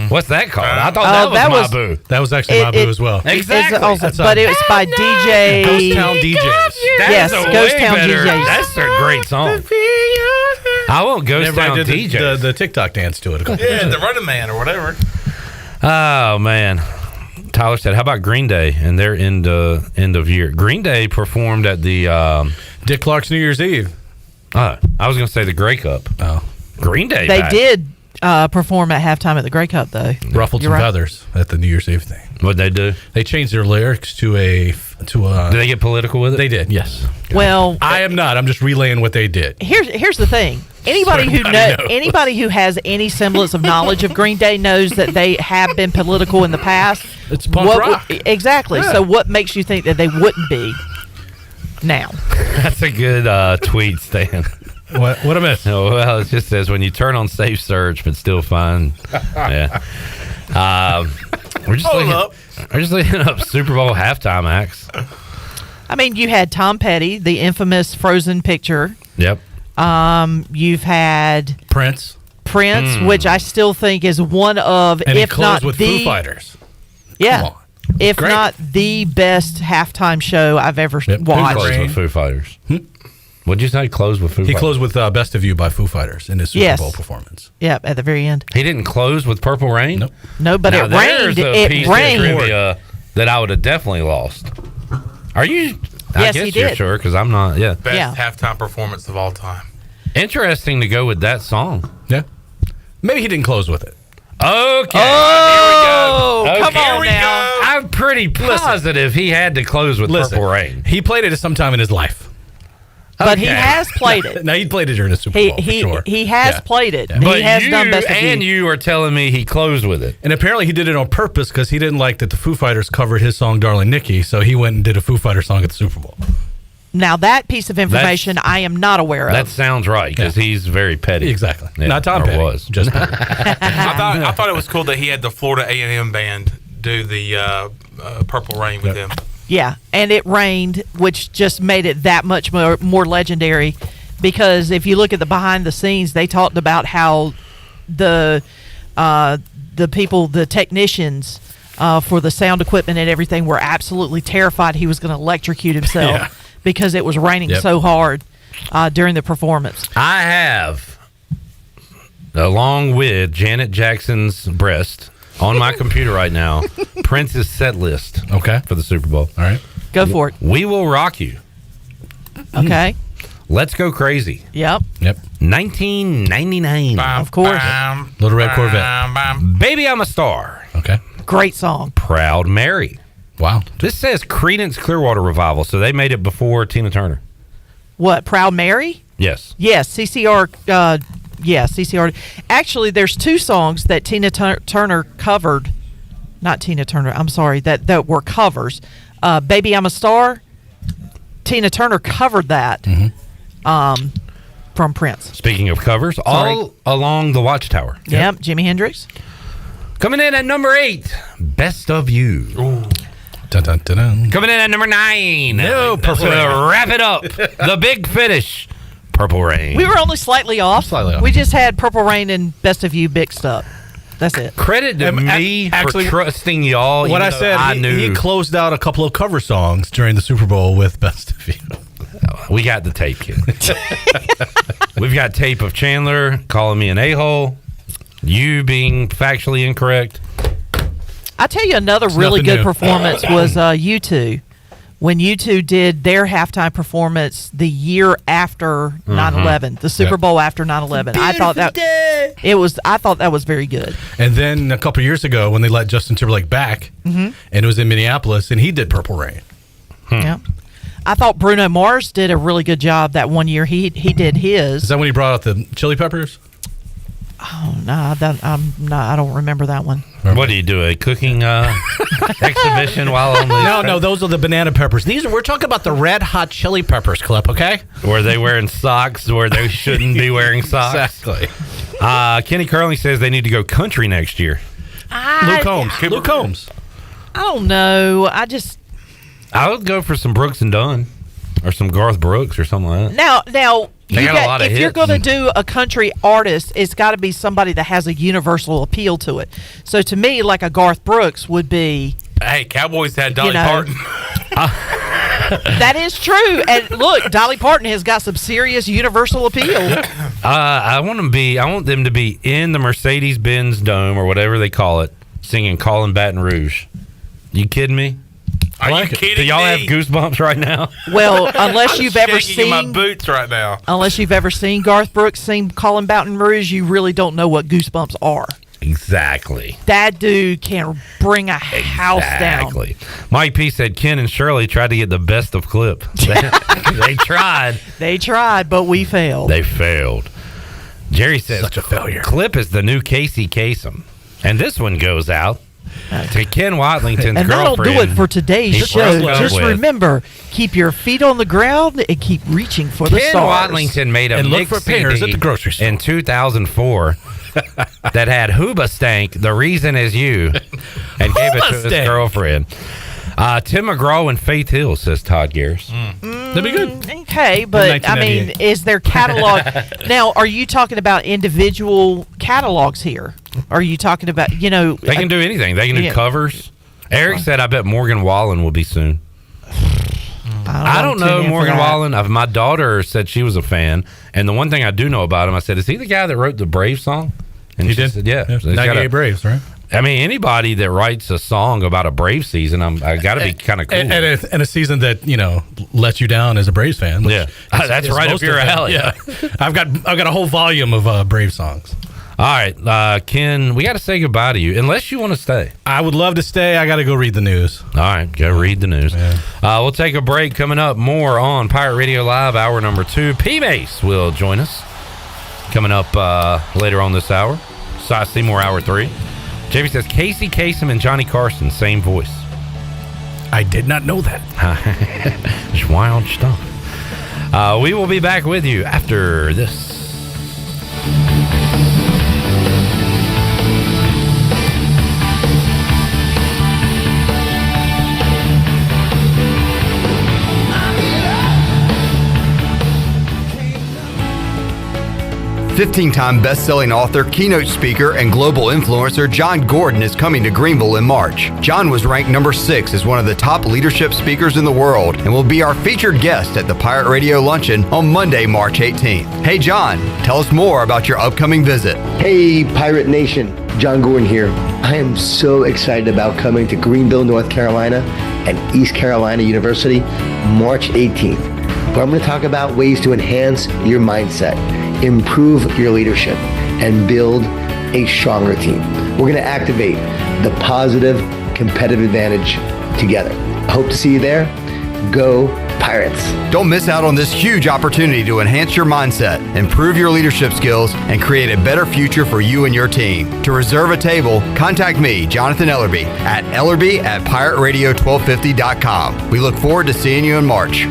What's that called? I thought that was My Boo. That was actually My Boo as well. Exactly. But it was by DJ... Ghost Town DJs. Yes, Ghost Town DJs. That's a great song. I want Ghost Town DJs. The TikTok dance to it. Yeah, the Running Man or whatever. Oh, man. Tyler said, how about Green Day and their end of year? Green Day performed at the... Dick Clark's New Year's Eve. I was going to say the Grey Cup. Oh. Green Day. They did perform at halftime at the Grey Cup, though. Ruffled some feathers at the New Year's Eve thing. What'd they do? They changed their lyrics to a... Did they get political with it? They did, yes. Well... I am not. I'm just relaying what they did. Here's the thing. Anybody who has any semblance of knowledge of Green Day knows that they have been political in the past. It's punk rock. Exactly. Yeah. So what makes you think that they wouldn't be now? That's a good tweet, Stan. What a miss. Oh, well, it just says when you turn on safe search but still find. Yeah. We're just looking up Super Bowl halftime acts. I mean, you had Tom Petty, the infamous Frozen picture. Yep. You've had Prince, which I still think is one of, and if not with the Foo Fighters. Yeah. If not the best halftime show I've ever watched. Closed with Foo Fighters. What'd you say? Closed with Foo Fighters? He closed with Best of You by Foo Fighters in his Super Bowl performance. Yep, at the very end. He didn't close with Purple Rain? Nope. No, but now, it rained. It rained. Trivia that I would have definitely lost. Are you? I Yes, guess he you're did. sure, because I'm not. Yeah. Best halftime performance of all time. Interesting to go with that song. Yeah. Maybe he didn't close with it. Okay. Oh, here we go. come on now. I'm pretty positive he had to close with Purple Rain. He played it at some time in his life. But he has played it. Now he played it during the Super Bowl. For sure. He has played it. But he has done Best of and You. you are telling me he closed with it. And apparently he did it on purpose because he didn't like that the Foo Fighters covered his song "Darling Nikki," so he went and did a Foo Fighter song at the Super Bowl. Now that piece of information I am not aware of. That sounds right because he's very petty. Exactly. Yeah, Not Tom or Petty. was. Just petty. I thought it was cool that he had the Florida A&M band do the Purple Rain with him. Yeah, and it rained, which just made it that much more legendary. Because if you look at the behind the scenes, they talked about how the people, the technicians for the sound equipment and everything, were absolutely terrified he was going to electrocute himself because it was raining so hard during the performance. I have, along with Janet Jackson's breast, on my computer right now, Prince's set list. Okay. For the Super Bowl. All right. Go for it. We Will Rock You. Okay. Let's Go Crazy. Yep. 1999. Of course. Little Red Corvette. Baby, I'm a Star. Okay. Great song. Proud Mary. Wow. This says Creedence Clearwater Revival, so they made it before Tina Turner. What, Proud Mary? Yes. Yes, CCR. CCR. Actually, there's two songs that Tina Turner covered. Not Tina Turner. I'm sorry. That were covers. Baby, I'm a Star. Tina Turner covered that from Prince. Speaking of covers, All Along the Watchtower. Yep. Jimi Hendrix. Coming in at number 8, Best of You. Dun, dun, dun, dun. Coming in at number 9. No, Purple Rain. Wrap it up. The big finish. Purple Rain. We were only slightly off. Slightly off. We just had Purple Rain and Best of You mixed up. That's it. Credit to me actually, for trusting y'all. What even I though said, I knew. he closed out a couple of cover songs during the Super Bowl with Best of You. We got the tape, kid. We've got tape of Chandler calling me an a-hole, you being factually incorrect. I'll tell you another really good performance was U2. When U2 did their halftime performance the year after 9/11, the Super Bowl after 9/11, I thought that was very good. And then a couple years ago, when they let Justin Timberlake back, and it was in Minneapolis, and he did Purple Rain. Yeah, I thought Bruno Mars did a really good job that one year. He did his. Is that when he brought out the Chili Peppers? Oh no, I don't remember that one. What do you do? A cooking exhibition while on the No, those are the banana peppers. We're talking about the Red Hot Chili Peppers clip, okay? Were they wearing socks where they shouldn't be wearing socks? Exactly. Kenny Curling says they need to go country next year. Luke Combs. I don't know. I would go for some Brooks and Dunn or some Garth Brooks or something like that. Now They got a lot of if you're hits. going to do a country artist, it's got to be somebody that has a universal appeal to it. So to me, like a Garth Brooks would be. Hey, Cowboys had Dolly Parton. That is true. And look, Dolly Parton has got some serious universal appeal. I want them to be in the Mercedes-Benz Dome or whatever they call it, singing "Callin' Baton Rouge." You kidding me? Are you kidding Do y'all me? have goosebumps right now? Well, unless you've ever Shaking in my seen boots right now. Unless you've ever seen Garth Brooks sing "Callin' Baton Rouge," you really don't know what goosebumps are. Exactly. That dude can bring a house down. Exactly. Mike P said Ken and Shirley tried to get the best of Clip. They tried. They tried, but we failed. They failed. Jerry says Such a failure. Clip is the new Casey Kasem. And this one goes out to Ken Watlington's And that'll girlfriend. do it for today's he show. broke up Just with. remember, keep your feet on the ground and keep reaching for the Ken stars. Watlington made a And look mix for pears CD at the grocery store. in 2004 that had Hooba Stank, The Reason Is You, and gave it to his Stank. girlfriend. Tim McGraw and Faith Hill, says Todd Garris. That'd be good. Okay, but I mean, 1998. is there catalog? Now, are you talking about individual catalogs here? Are you talking about, They can do anything. They can do Yeah. covers. Eric said, I bet Morgan Wallen will be soon. I don't know Morgan Wallen. My daughter said she was a fan. And the one thing I do know about him, I said, is he the guy that wrote the Brave song? And He she did? said, yeah. Yeah, So he's got 98 Braves, right? I mean, anybody that writes a song about a Brave season, I got to be kind of cool. And a season that, lets you down as a Braves fan. which Yeah. That's is right up most your of them. alley. Yeah. I've got a whole volume of Brave songs. All right, Ken, we got to say goodbye to you, unless you want to stay. I would love to stay. I got to go read the news. All right, go read the news. Yeah. We'll take a break. Coming up, more on Pirate Radio Live, hour number 2. P-Mace will join us. Coming up later on this hour. Seymour, hour 3. JB says Casey Kasem and Johnny Carson, same voice. I did not know that. It's wild stuff. We will be back with you after this. 15-time best-selling author, keynote speaker, and global influencer John Gordon is coming to Greenville in March. John was ranked number 6 as one of the top leadership speakers in the world and will be our featured guest at the Pirate Radio Luncheon on Monday, March 18th. Hey, John, tell us more about your upcoming visit. Hey, Pirate Nation. John Gordon here. I am so excited about coming to Greenville, North Carolina and East Carolina University March 18th, where I'm going to talk about ways to enhance your mindset, improve your leadership, and build a stronger team. We're going to activate the positive competitive advantage together. I hope to see you there. Go Pirates. Don't miss out on this huge opportunity to enhance your mindset, improve your leadership skills, and create a better future for you and your team. To reserve a table, contact me, Jonathan Ellerby, at ellerby@pirateradio1250.com. We look forward to seeing you in March.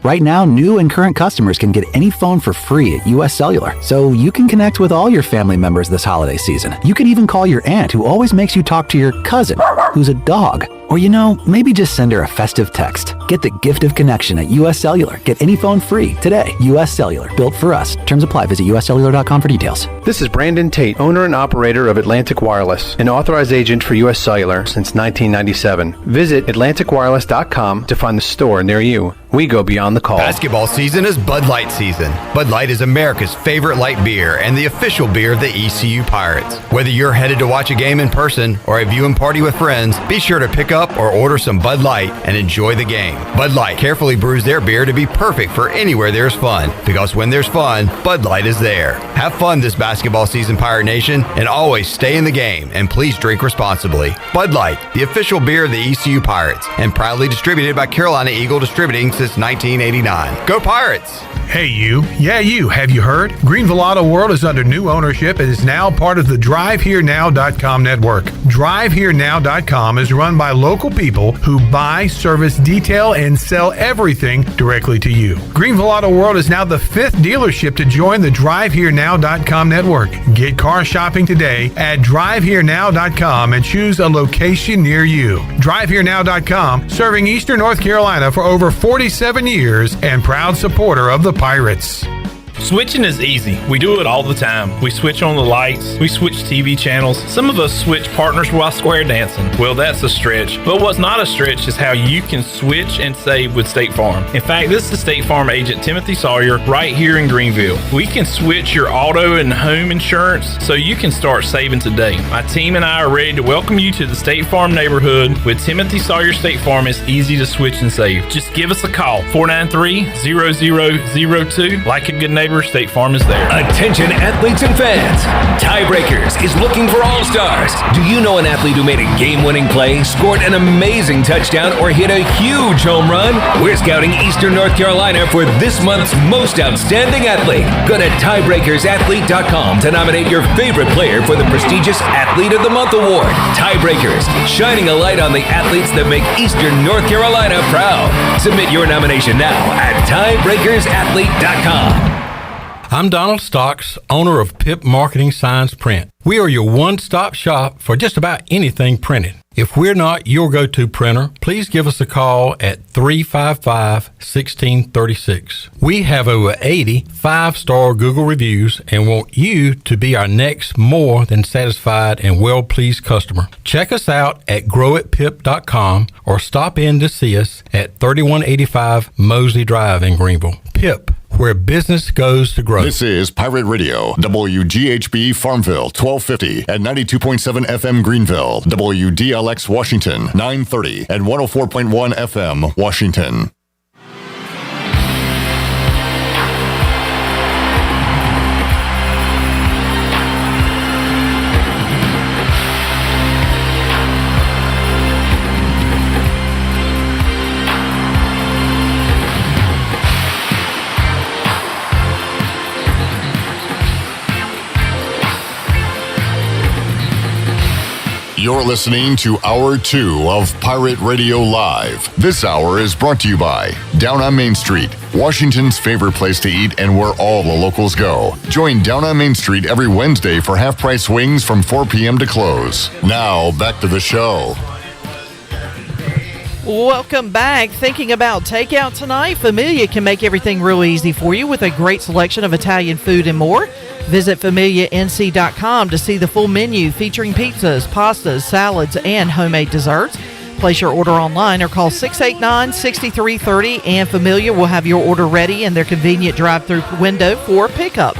Right now, new and current customers can get any phone for free at US Cellular, so you can connect with all your family members this holiday season. You can even call your aunt, who always makes you talk to your cousin, who's a dog. Or, maybe just send her a festive text. Get the gift of connection at US Cellular. Get any phone free today. US Cellular, built for us. Terms apply. Visit uscellular.com for details. This is Brandon Tate, owner and operator of Atlantic Wireless, an authorized agent for US Cellular since 1997. Visit atlanticwireless.com to find the store near you. We go beyond the call. Basketball season is Bud Light season. Bud Light is America's favorite light beer and the official beer of the ECU Pirates. Whether you're headed to watch a game in person or a viewing party with friends, be sure to pick up or order some Bud Light and enjoy the game. Bud Light carefully brews their beer to be perfect for anywhere there's fun, because when there's fun, Bud Light is there. Have fun this basketball season, Pirate Nation, and always stay in the game, and please drink responsibly. Bud Light, the official beer of the ECU Pirates, and proudly distributed by Carolina Eagle Distributing since 1989. Go Pirates! Hey you. Yeah, you. Have you heard? Greenville Auto World is under new ownership and is now part of the DriveHereNow.com network. DriveHereNow.com is run by local people who buy, service, detail, and sell everything directly to you. Greenville Auto World is now the 5th dealership to join the DriveHereNow.com network. Get car shopping today at DriveHereNow.com and choose a location near you. DriveHereNow.com, serving Eastern North Carolina for over 47 years and proud supporter of the Pirates. Switching is easy. We do it all the time. We switch on the lights. We switch TV channels. Some of us switch partners while square dancing. Well, that's a stretch. But what's not a stretch is how you can switch and save with State Farm. In fact, this is State Farm agent Timothy Sawyer right here in Greenville. We can switch your auto and home insurance so you can start saving today. My team and I are ready to welcome you to the State Farm neighborhood. With Timothy Sawyer State Farm, it's easy to switch and save. Just give us a call, 493-0002. Like a good neighbor, State Farm is there. Attention athletes and fans. Tiebreakers is looking for all-stars. Do you know an athlete who made a game-winning play, scored an amazing touchdown, or hit a huge home run? We're scouting Eastern North Carolina for this month's most outstanding athlete. Go to tiebreakersathlete.com to nominate your favorite player for the prestigious Athlete of the Month award. Tiebreakers, shining a light on the athletes that make Eastern North Carolina proud. Submit your nomination now at tiebreakersathlete.com. I'm Donald Stocks, owner of PIP Marketing Signs Print. We are your one-stop shop for just about anything printed. If we're not your go-to printer, please give us a call at 355-1636. We have over 80 5-star Google reviews and want you to be our next more than satisfied and well-pleased customer. Check us out at growatpip.com or stop in to see us at 3185 Mosley Drive in Greenville. PIP, where business goes to grow. This is Pirate Radio, WGHB Farmville, 1250 and 92.7 FM Greenville, WDLX Washington, 930 and 104.1 FM Washington. You're listening to Hour 2 of Pirate Radio Live. This hour is brought to you by Down on Main Street, Washington's favorite place to eat and where all the locals go. Join Down on Main Street every Wednesday for half-price wings from 4 p.m. to close. Now, back to the show. Welcome back. Thinking about takeout tonight? Familia can make everything real easy for you with a great selection of Italian food and more. Visit FamiliaNC.com to see the full menu featuring pizzas, pastas, salads, and homemade desserts. Place your order online or call 689-6330 and Familia will have your order ready in their convenient drive-thru window for pickup.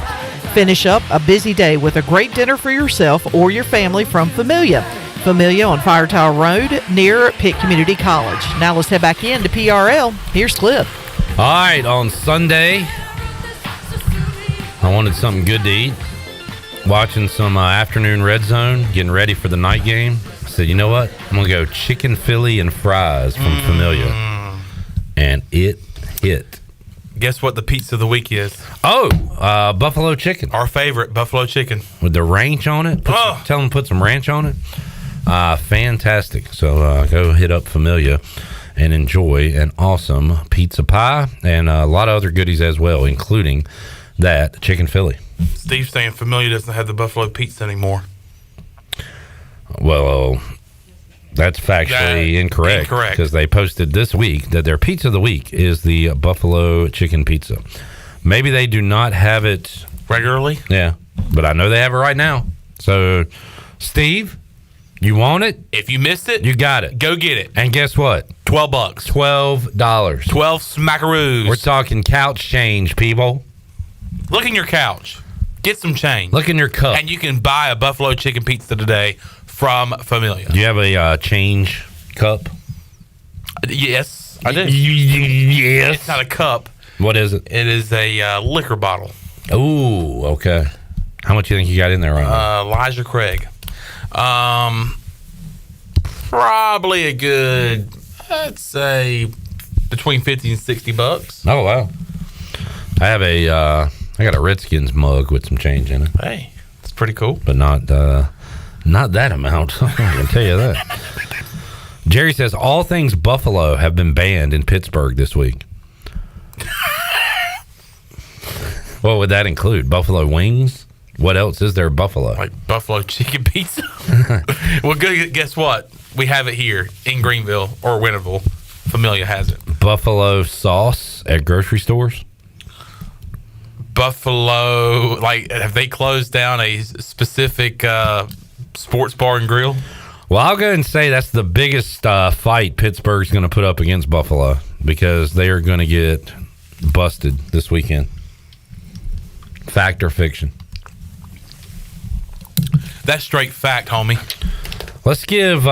Finish up a busy day with a great dinner for yourself or your family from Familia. Familia on Fire Tower Road near Pitt Community College. Now let's head back into PRL. Here's Cliff. All right, on Sunday, I wanted something good to eat. Watching some afternoon Red Zone, getting ready for the night game. I said, you know what? I'm going to go chicken Philly and fries from Familia. And it hit. Guess what the pizza of the week is? Oh, buffalo chicken. Our favorite, buffalo chicken. With the ranch on it. Tell them to put some ranch on it. Fantastic. So go hit up Familia and enjoy an awesome pizza pie and a lot of other goodies as well, including that chicken Philly. Steve's saying Familia doesn't have the buffalo pizza anymore. Well, that's factually incorrect. Because they posted this week that their pizza of the week is the buffalo chicken pizza. Maybe they do not have it regularly. Yeah, but I know they have it right now. So, Steve, you want it? If you missed it, you got it. Go get it. And guess what? $12. $12. 12 smackaroos. We're talking couch change, people. Look in your couch. Get some change. Look in your cup. And you can buy a buffalo chicken pizza today from Familia. Do you have a change cup? Yes, I do. Yes. It's not a cup. What is it? It is a liquor bottle. Ooh, okay. How much do you think you got in there right now? Elijah Craig. Probably a good, I'd say, between $50 and $60. Oh, wow. I got a Redskins mug with some change in it. Hey, it's pretty cool. But not that amount. I can tell you that. Jerry says all things Buffalo have been banned in Pittsburgh this week. What would that include? Buffalo wings? What else is there Buffalo? Like buffalo chicken pizza? Well, good. Guess what? We have it here in Greenville or Winterville. Familia has it. Buffalo sauce at grocery stores? Buffalo, like, have they closed down a specific sports bar and grill? Well, I'll go ahead and say that's the biggest fight Pittsburgh's going to put up against Buffalo because they are going to get busted this weekend. Fact or fiction? That's straight fact, homie. Let's give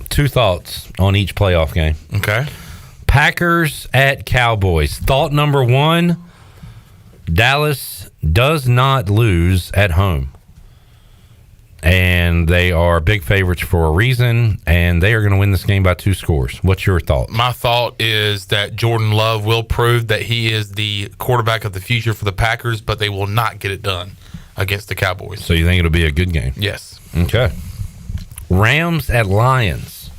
two thoughts on each playoff game. Okay. Packers at Cowboys. Thought number one, Dallas does not lose at home. And they are big favorites for a reason, and they are going to win this game by 2 scores. What's your thought? My thought is that Jordan Love will prove that he is the quarterback of the future for the Packers, but they will not get it done against the Cowboys. So you think it'll be a good game? Yes. Okay. Rams at Lions.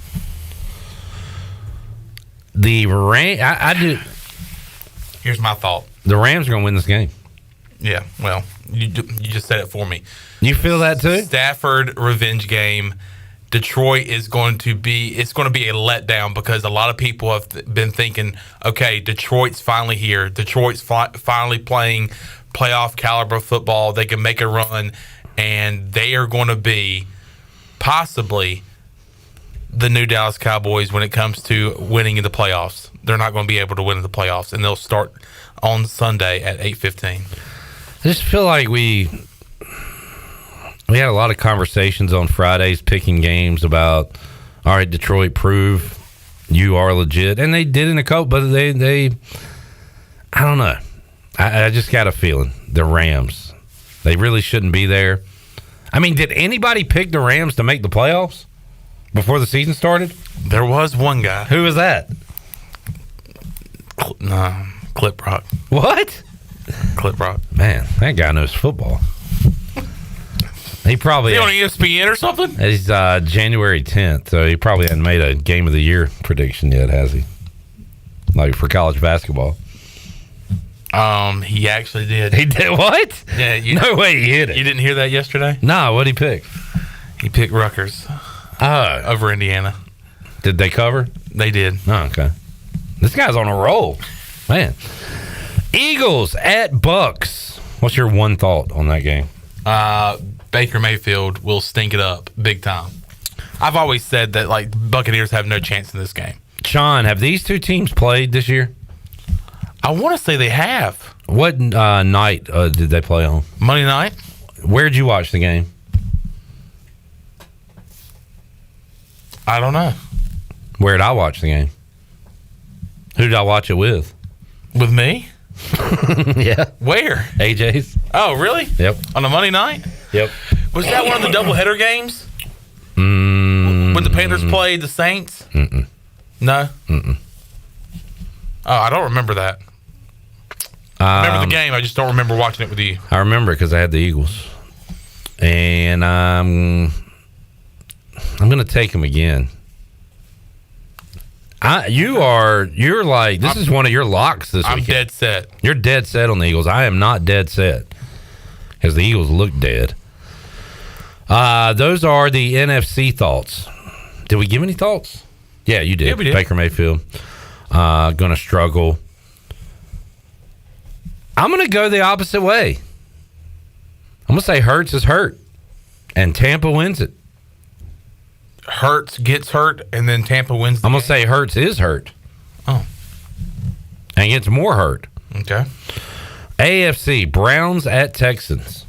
I do. Here's my thought. The Rams are going to win this game. Yeah, well, you just said it for me. You feel that too? Stafford revenge game. Detroit is going to be a letdown because a lot of people have been thinking, okay, Detroit's finally here. Detroit's finally playing playoff caliber football. They can make a run, and they are going to be possibly the new Dallas Cowboys when it comes to winning in the playoffs. They're not going to be able to win in the playoffs, and they'll start on Sunday at 8:15. I just feel like we had a lot of conversations on Fridays picking games about, all right, Detroit, prove you are legit. And they did in a couple, but they I don't know. I just got a feeling the Rams, they really shouldn't be there. I mean, did anybody pick the Rams to make the playoffs before the season started? There was one guy. Who was that? Clip Rock. What? Clip Rock. Man, that guy knows football. He probably Is he on ESPN or something? He's January 10th, so he probably hasn't made a game of the year prediction yet, has he? Like for college basketball. He actually did. He did what? Yeah. No way he hit it. You didn't hear that yesterday? No, what'd he pick? He picked Rutgers over Indiana. Did they cover? They did. Oh, okay. This guy's on a roll. Man. Eagles at Bucks. What's your one thought on that game? Baker Mayfield will stink it up big time. I've always said that like Buccaneers have no chance in this game. Sean, have these two teams played this year? I want to say they have. What night did they play on? Monday night. Where'd you watch the game? I don't know. Where'd I watch the game? Who did I watch it with? With me? Yeah. Where? AJ's. Oh, really? Yep. On a Monday night? Yep. Was that one of the doubleheader games? When the Panthers played the Saints? Mm-mm. No? Mm-mm. Oh, I don't remember that. I remember the game. I just don't remember watching it with you. I remember because I had the Eagles. And I'm going to take them again. You're like, this is one of your locks this weekend. I'm dead set. You're dead set on the Eagles. I am not dead set because the Eagles look dead. Those are the NFC thoughts. Did we give any thoughts? Yeah, you did. Yeah, we did. Baker Mayfield going to struggle. I'm going to go the opposite way. I'm going to say Hurts is hurt, and Tampa wins it. Hurts gets hurt, and then Tampa wins the I'm going to say Hurts is hurt. Oh. And gets more hurt. Okay. AFC, Browns at Texans.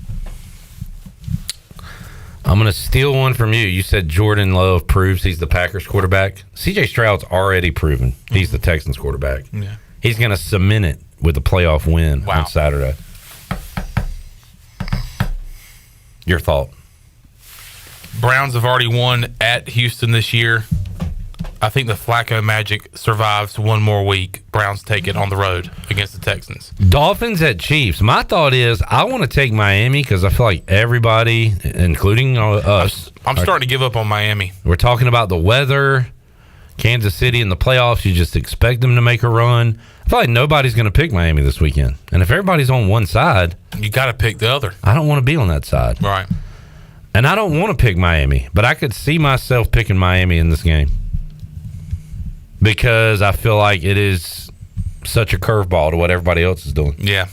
I'm going to steal one from you. You said Jordan Love proves he's the Packers quarterback. CJ Stroud's already proven he's the Texans quarterback. Yeah. He's going to cement it with a playoff win on Saturday. Your thought? Browns have already won at Houston this year. I think the Flacco magic survives one more week. Browns take it on the road against the Texans. Dolphins at Chiefs. My thought is I want to take Miami because I feel like everybody, including us, I'm starting to give up on Miami. We're talking about the weather. Kansas City in the playoffs, you just expect them to make a run. I feel like nobody's going to pick Miami this weekend. And if everybody's on one side, you got to pick the other. I don't want to be on that side. Right. And I don't want to pick Miami, but I could see myself picking Miami in this game because I feel like it is such a curveball to what everybody else is doing. Yeah.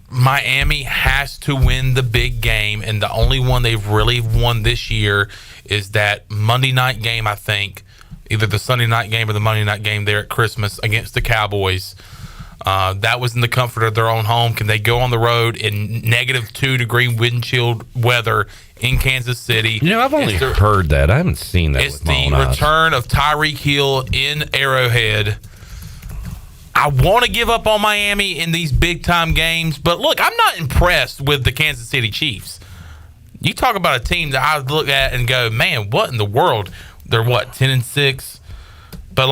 Miami has to win the big game, and the only one they've really won this year is that Monday night game, I think, either the Sunday night game or the Monday night game there at Christmas against the Cowboys. That was in the comfort of their own home. Can they go on the road in -2-degree wind chilled weather in Kansas City? You know, I've only heard that. I haven't seen that. It's the return of Tyreek Hill in Arrowhead. I want to give up on Miami in these big-time games, but look, I'm not impressed with the Kansas City Chiefs. You talk about a team that I look at and go, man, what in the world? They're, 10-6? But,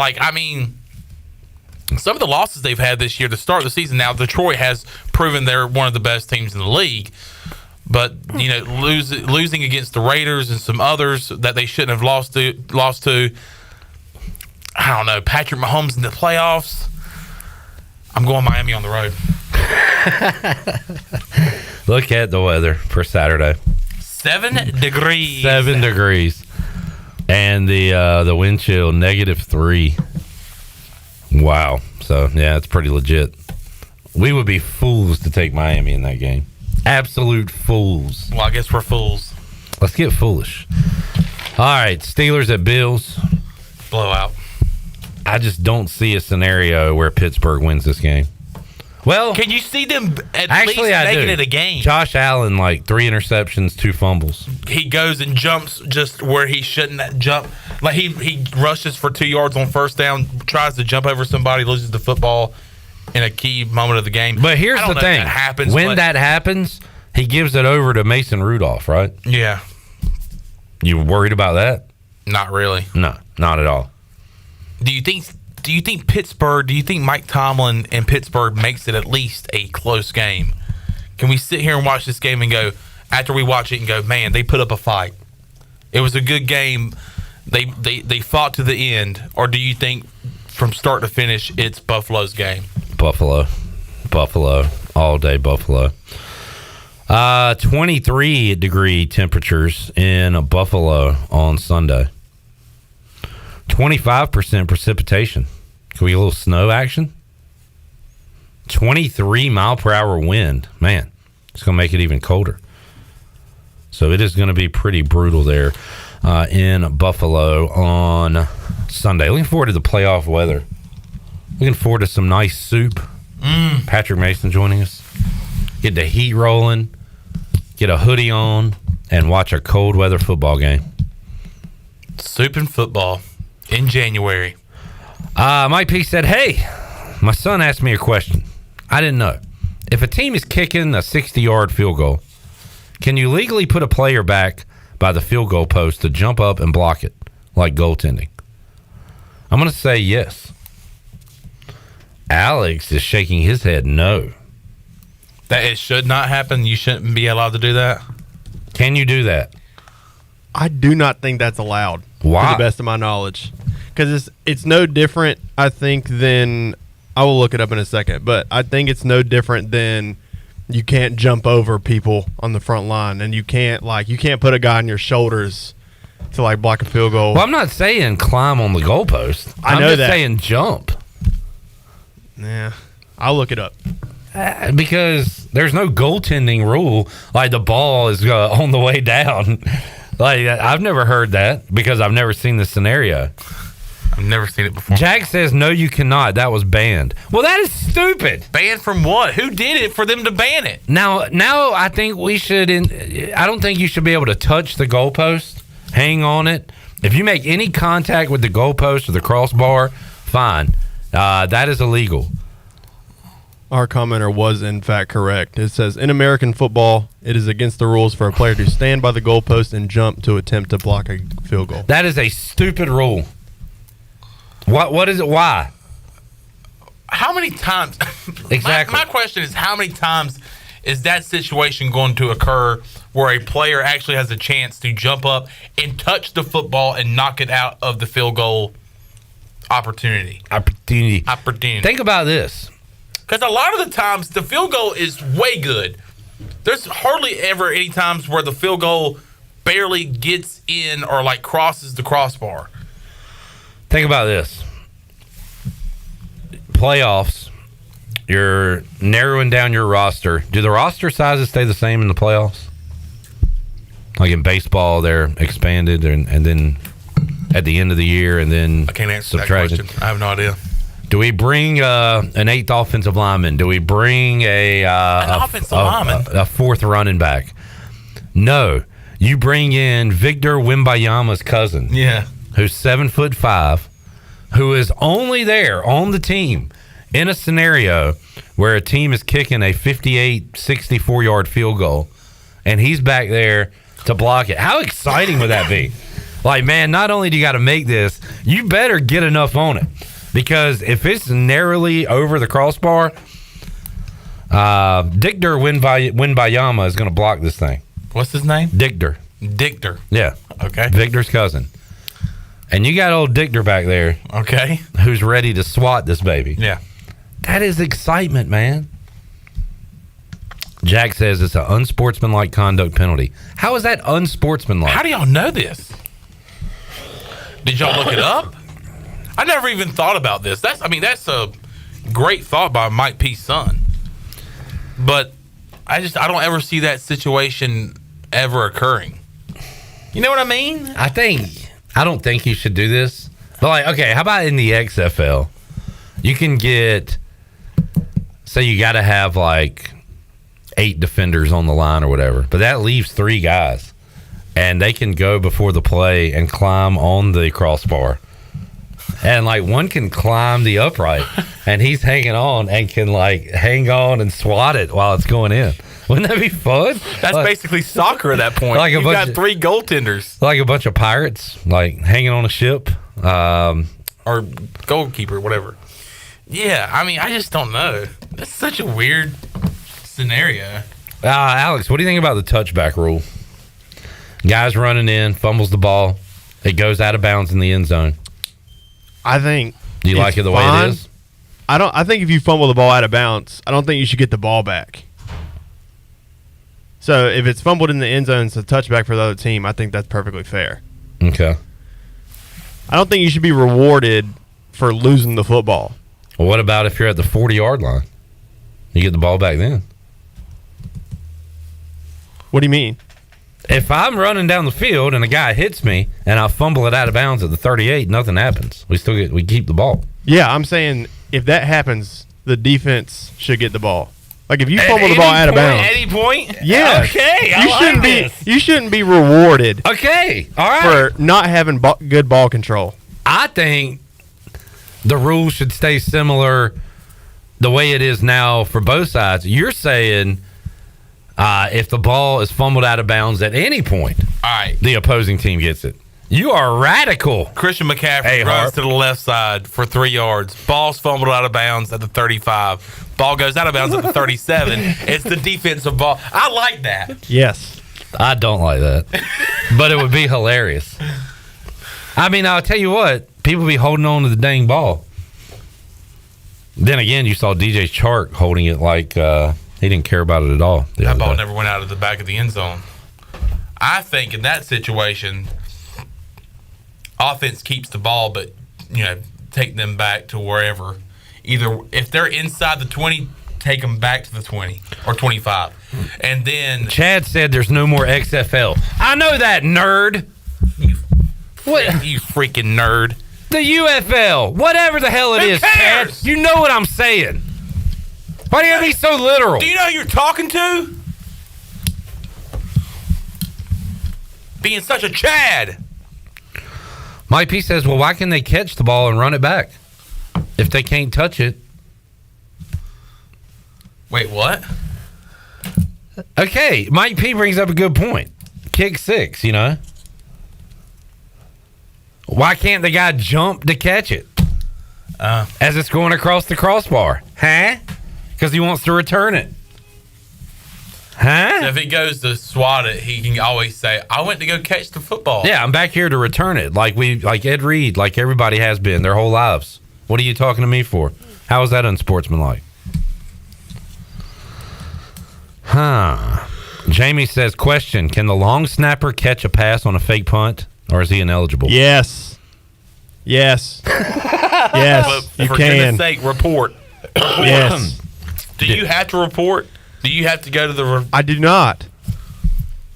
some of the losses they've had this year to start the season, now Detroit has proven they're one of the best teams in the league. But, losing against the Raiders and some others that they shouldn't have lost to, I don't know, Patrick Mahomes in the playoffs. I'm going Miami on the road. Look at the weather for Saturday. 7 degrees. 7 degrees. And the wind chill, -3. Wow. So, yeah, it's pretty legit. We would be fools to take Miami in that game. Absolute fools. Well, I guess we're fools. Let's get foolish. All right, Steelers at Bills. Blowout. I just don't see a scenario where Pittsburgh wins this game. Well, can you see them at actually, least I making do. it a game? Josh Allen, 3 interceptions, 2 fumbles. He goes and jumps just where he shouldn't jump. Like he rushes for 2 yards on first down, tries to jump over somebody, loses the football in a key moment of the game. But here's the thing: that happens, he gives it over to Mason Rudolph, right? Yeah. You worried about that? Not really. No, not at all. Do you think Pittsburgh, do you think Mike Tomlin in Pittsburgh makes it at least a close game? Can we sit here and watch this game and go, after we watch it and go, man, they put up a fight? It was a good game. They fought to the end, or do you think from start to finish it's Buffalo's game? Buffalo, all day Buffalo. 23-degree temperatures in Buffalo on Sunday. 25% precipitation. Can we get a little snow action? 23-mile-per-hour wind. Man, it's going to make it even colder. So it is going to be pretty brutal there in Buffalo on Sunday. Looking forward to the playoff weather. Looking forward to some nice soup. Patrick Mason joining us. Get the heat rolling. Get a hoodie on and watch a cold weather football game. Soup and football in January. Mike P said, hey, my son asked me a question. I didn't know. If a team is kicking a 60-yard field goal, can you legally put a player back by the field goal post to jump up and block it, like goaltending? I'm going to say yes. Alex is shaking his head no. That it should not happen? You shouldn't be allowed to do that? Can you do that? I do not think that's allowed. Why? To the best of my knowledge. Because it's no different, I think, than... I will look it up in a second, but I think it's no different than you can't jump over people on the front line, and you can't put a guy on your shoulders to like block a field goal. Well, I'm not saying climb on the goalpost. I'm just saying jump. Yeah, I'll look it up. Because there's no goaltending rule. Like the ball is on the way down. Like I've never heard that because I've never seen this scenario. I've never seen it before. Jack says, no, you cannot. That was banned. Well, that is stupid. Banned from what? Who did it for them to ban it? Now I think we should. I don't think you should be able to touch the goalpost, hang on it. If you make any contact with the goalpost or the crossbar, fine. That is illegal. Our commenter was, in fact, correct. It says, in American football, it is against the rules for a player to stand by the goalpost and jump to attempt to block a field goal. That is a stupid rule. What is it? Why? How many times? Exactly. My question is, how many times is that situation going to occur where a player actually has a chance to jump up and touch the football and knock it out of the field goal opportunity? Think about this. Because a lot of the times, the field goal is way good. There's hardly ever any times where the field goal barely gets in or like crosses the crossbar. Think about this. Playoffs, you're narrowing down your roster. Do the roster sizes stay the same in the playoffs? Like in baseball, they're expanded and then at the end of the year and then I can't answer subtracted. that question. I have no idea. Do we bring an eighth offensive lineman? Do we bring an offensive lineman? A fourth running back? No. You bring in Victor Wembanyama's cousin. Yeah. Who's 7'5", who is only there on the team in a scenario where a team is kicking a 58, 64-yard field goal, and he's back there to block it. How exciting would that be? Like, man, not only do you got to make this, you better get enough on it. Because if it's narrowly over the crossbar, Victor Wembanyama is going to block this thing. What's his name? Victor. Yeah. Okay. Victor's cousin. And you got old Dichter back there. Okay. Who's ready to swat this baby. Yeah. That is excitement, man. Jack says it's an unsportsmanlike conduct penalty. How is that unsportsmanlike? How do y'all know this? Did y'all look it up? I never even thought about this. That's a great thought by Mike P's son. But I don't ever see that situation ever occurring. You know what I mean? I don't think you should do this. But like, okay, how about in the XFL? You can get, say you got to have like 8 defenders on the line or whatever, but that leaves 3 guys, and they can go before the play and climb on the crossbar. And like one can climb the upright and he's hanging on and can like hang on and swat it while it's going in. Wouldn't that be fun? That's basically soccer at that point. Like You've got 3 goaltenders. Like a bunch of pirates, like hanging on a ship. Or goalkeeper, whatever. Yeah, I just don't know. That's such a weird scenario. Alex, what do you think about the touchback rule? Guys running in, fumbles the ball, it goes out of bounds in the end zone. I think. Do you like it the way it is? I think if you fumble the ball out of bounds, I don't think you should get the ball back. So if it's fumbled in the end zone, it's a touchback for the other team. I think that's perfectly fair. Okay. I don't think you should be rewarded for losing the football. Well, what about if you're at the 40-yard line? You get the ball back then. What do you mean? If I'm running down the field and a guy hits me and I fumble it out of bounds at the 38, nothing happens. We keep the ball. Yeah, I'm saying if that happens, the defense should get the ball. Like if you fumble the ball out of bounds, at any point. yeah, Okay. You shouldn't be rewarded. Okay, all right. For not having good ball control. I think the rules should stay similar the way it is now for both sides. You're saying if the ball is fumbled out of bounds at any point, all right, the opposing team gets it. You are radical. Christian McCaffrey runs to the left side for 3 yards. Ball's fumbled out of bounds at the 35. Ball goes out of bounds at the 37. It's the defensive ball. I like that. Yes. I don't like that. But it would be hilarious. I mean, I'll tell you what. People be holding on to the dang ball. Then again, you saw DJ Chark holding it like he didn't care about it at all. That ball never went out of the back of the end zone. I think in that situation, offense keeps the ball, but take them back to wherever. Either if they're inside the 20, take them back to the 20 or 25, and then Chad said there's no more XFL. I know that, nerd. What you freaking nerd? The UFL, whatever the hell it Who is, cares? Chad. You know what I'm saying. Why do you have to be so literal? Do you know who you're talking to? Being such a Chad. Mike P says, well, why can they catch the ball and run it back if they can't touch it? Wait, what? Okay, Mike P brings up a good point. Kick six, Why can't the guy jump to catch it as it's going across the crossbar? Huh? Because he wants to return it. Huh? So if he goes to swat it, he can always say, I went to go catch the football. Yeah, I'm back here to return it like Ed Reed, like everybody has been their whole lives. What are you talking to me for? How is that unsportsmanlike? Jamie says, question, can the long snapper catch a pass on a fake punt, or is he ineligible? Yes. Yes. Yes, But you for can. goodness sake, report. Yes. Do you have to report? Do you have to go to the... I do not.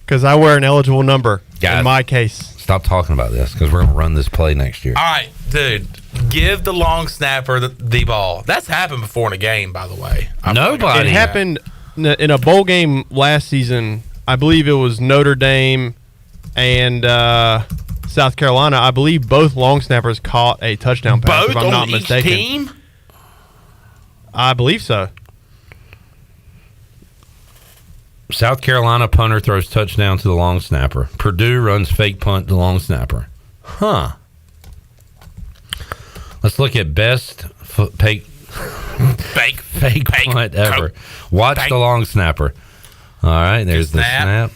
Because I wear an eligible number Guys, in my case. Stop talking about this because we're going to run this play next year. All right, dude. Give the long snapper the ball. That's happened before in a game, by the way. Nobody. It happened in a bowl game last season. I believe it was Notre Dame and South Carolina. I believe both long snappers caught a touchdown pass, Both if I'm on not each mistaken. team? I believe so. South Carolina punter throws touchdown to the long snapper. Purdue runs fake punt to long snapper. Huh. Let's look at best fake punt ever. Watch the long snapper. All right, there's the snap.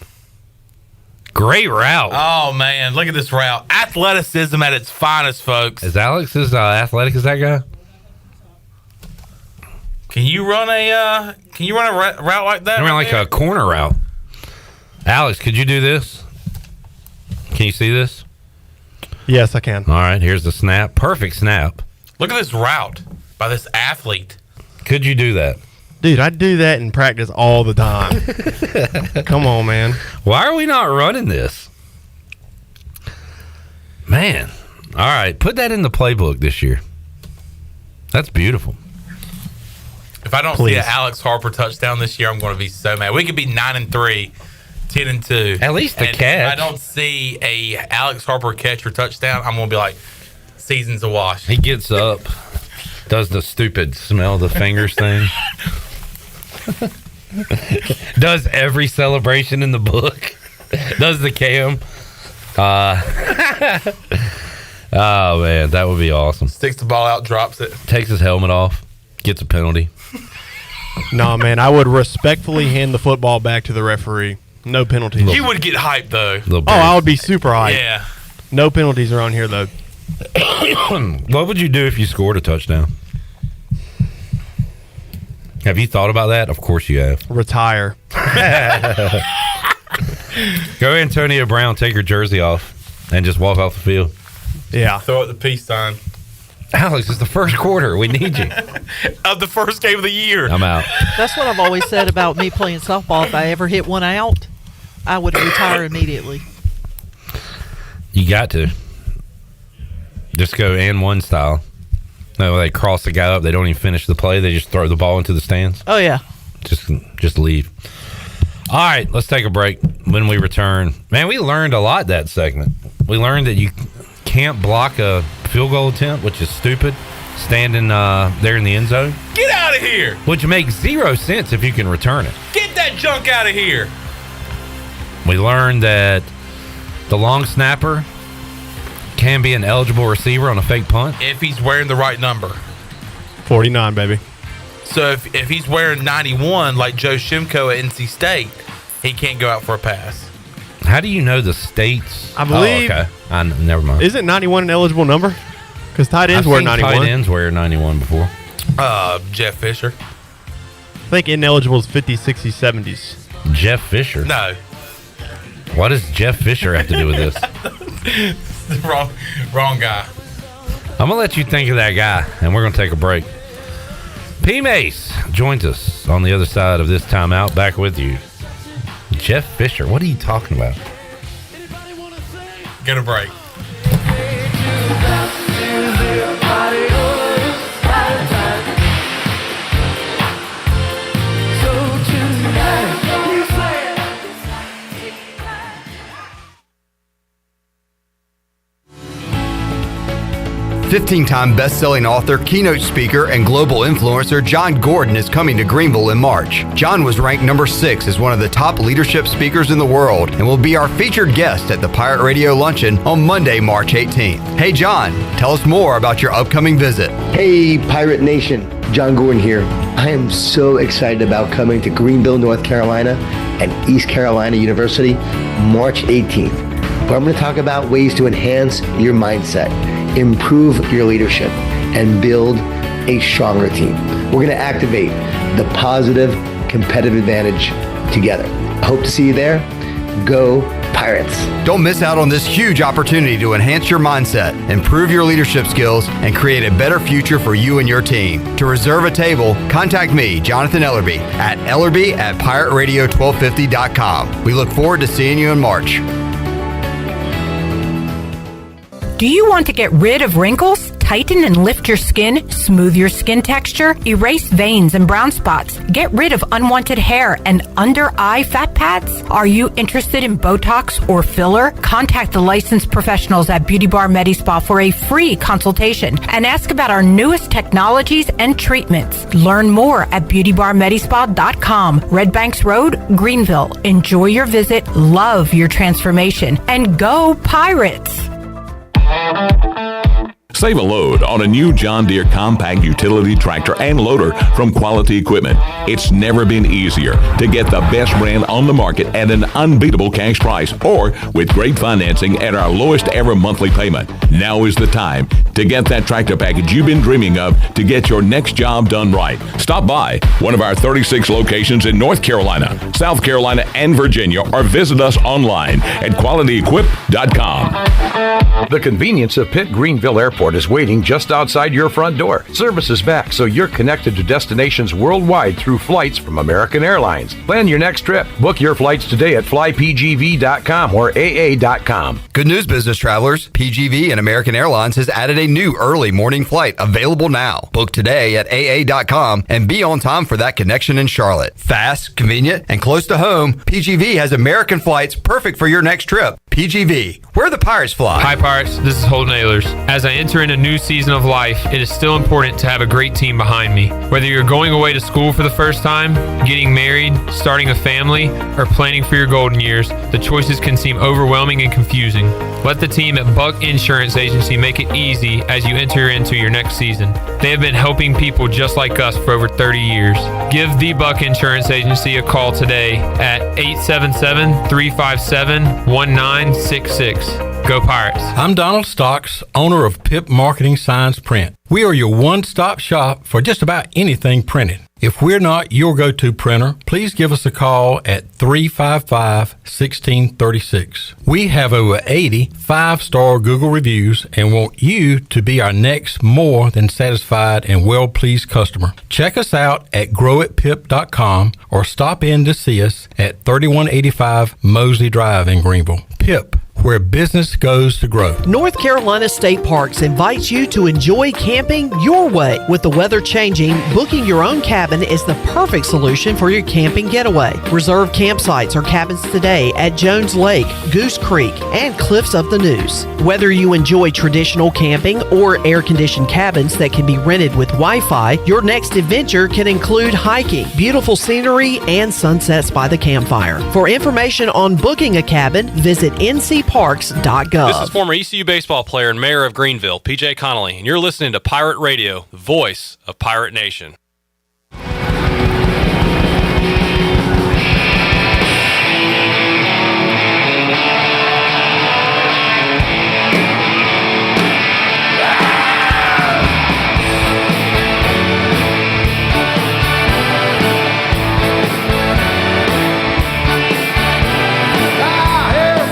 Great route. Oh, man. Look at this route. Athleticism at its finest, folks. Is Alex as athletic as that guy? Can you run a route like that? I mean, like a corner route. Alex, could you do this? Can you see this? Yes, I can. All right, here's the snap. Perfect snap. Look at this route by this athlete. Could you do that? Dude, I do that in practice all the time. Come on, man. Why are we not running this? Man. All right, put that in the playbook this year. That's beautiful. If I don't see an Alex Harper touchdown this year, I'm going to be so mad. We could be 9-3, 10-2. At least the catch. If I don't see a Alex Harper catch or touchdown, I'm going to be like, season's a wash. He gets up, does the stupid smell the fingers thing. Does every celebration in the book. Does the cam. Oh, man, that would be awesome. Sticks the ball out, drops it. Takes his helmet off, gets a penalty. No, man, I would respectfully hand the football back to the referee. No penalties. You would get hyped, though. Oh, I would be super hyped. Yeah. No penalties around here, though. What would you do if you scored a touchdown? Have you thought about that? Of course you have. Retire. Go Antonio Brown, take your jersey off, and just walk off the field. Yeah. Throw up the peace sign. Alex, it's the first quarter. We need you. Of the first game of the year. I'm out. That's what I've always said about me playing softball. If I ever hit one out, I would retire immediately. You got to. Just go and one style. No, they cross the guy up. They don't even finish the play. They just throw the ball into the stands. Oh, yeah. Just leave. All right, let's take a break. When we return, man, we learned a lot that segment. We learned that you can't block a field goal attempt, which is stupid, standing there in the end zone. Get out of here. Which makes zero sense if you can return it. Get that junk out of here. We learned that the long snapper can be an eligible receiver on a fake punt. If he's wearing the right number. 49, baby. So if he's wearing 91 like Joe Shimko at NC State, he can't go out for a pass. How do you know the states? I believe. Oh, okay. Never mind. Isn't 91 an eligible number? Because tight ends I've wear seen 91. Tight ends wear 91 before. Jeff Fisher. I think ineligible is 50s, 60s, 70s. Jeff Fisher? No. What does Jeff Fisher have to do with this? Wrong guy. I'm going to let you think of that guy, and we're going to take a break. P. Mace joins us on the other side of this timeout. Back with you. Jeff Fisher, what are you talking about? Get a break. Fifteen-time best-selling author, keynote speaker, and global influencer John Gordon is coming to Greenville in March. John was ranked number 6 as one of the top leadership speakers in the world and will be our featured guest at the Pirate Radio Luncheon on Monday, March 18th. Hey, John, tell us more about your upcoming visit. Hey, Pirate Nation. John Gordon here. I am so excited about coming to Greenville, North Carolina and East Carolina University March 18th, where I'm going to talk about ways to enhance your mindset, improve your leadership, and build a stronger team. We're going to activate the positive competitive advantage together. I hope to see you there. Go Pirates. Don't miss out on this huge opportunity to enhance your mindset, improve your leadership skills, and create a better future for you and your team. To reserve a table, contact me, Jonathan Ellerby, at ellerby@pirateradio1250.com. We look forward to seeing you in March. Do you want to get rid of wrinkles, tighten and lift your skin, smooth your skin texture, erase veins and brown spots, get rid of unwanted hair and under-eye fat pads? Are you interested in Botox or filler? Contact the licensed professionals at Beauty Bar MediSpa for a free consultation and ask about our newest technologies and treatments. Learn more at beautybarmedispa.com. Red Banks Road, Greenville. Enjoy your visit, love your transformation, and go Pirates! Save a load on a new John Deere compact utility tractor and loader from Quality Equipment. It's never been easier to get the best brand on the market at an unbeatable cash price or with great financing at our lowest ever monthly payment. Now is the time to get that tractor package you've been dreaming of to get your next job done right. Stop by one of our 36 locations in North Carolina, South Carolina, and Virginia, or visit us online at qualityequip.com. The convenience of Pitt Greenville Airport is waiting just outside your front door. Service is back, so you're connected to destinations worldwide through flights from American Airlines. Plan your next trip. Book your flights today at flypgv.com or aa.com. Good news, business travelers. PGV and American Airlines has added a new early morning flight available now. Book today at aa.com and be on time for that connection in Charlotte. Fast, convenient, and close to home, PGV has American flights perfect for your next trip. PGV, where the Pirates fly. Hi, Pirates. This is Holden Ahlers. As I enter in a new season of life, it is still important to have a great team behind me. Whether you're going away to school for the first time, getting married, starting a family, or planning for your golden years, the choices can seem overwhelming and confusing. Let the team at Buck Insurance Agency make it easy as you enter into your next season. They have been helping people just like us for over 30 years. Give the Buck Insurance Agency a call today at 877-357-1966. Go Pirates. I'm Donald Stocks, owner of Pip Marketing Signs Print. We are your one-stop shop for just about anything printed. If we're not your go-to printer, please give us a call at 355-1636. We have over 80 5-star Google reviews and want you to be our next more than satisfied and well-pleased customer. Check us out at growatpip.com or stop in to see us at 3185 Mosley Drive in Greenville. Pip, where business goes to grow. North Carolina State Parks invites you to enjoy camping your way. With the weather changing, booking your own cabin is the perfect solution for your camping getaway. Reserve campsites or cabins today at Jones Lake, Goose Creek, and Cliffs of the Neuse. Whether you enjoy traditional camping or air-conditioned cabins that can be rented with Wi-Fi, your next adventure can include hiking, beautiful scenery, and sunsets by the campfire. For information on booking a cabin, visit ncparks.gov. This is former ECU baseball player and mayor of Greenville, PJ Connolly, and you're listening to Pirate Radio, the voice of Pirate Nation.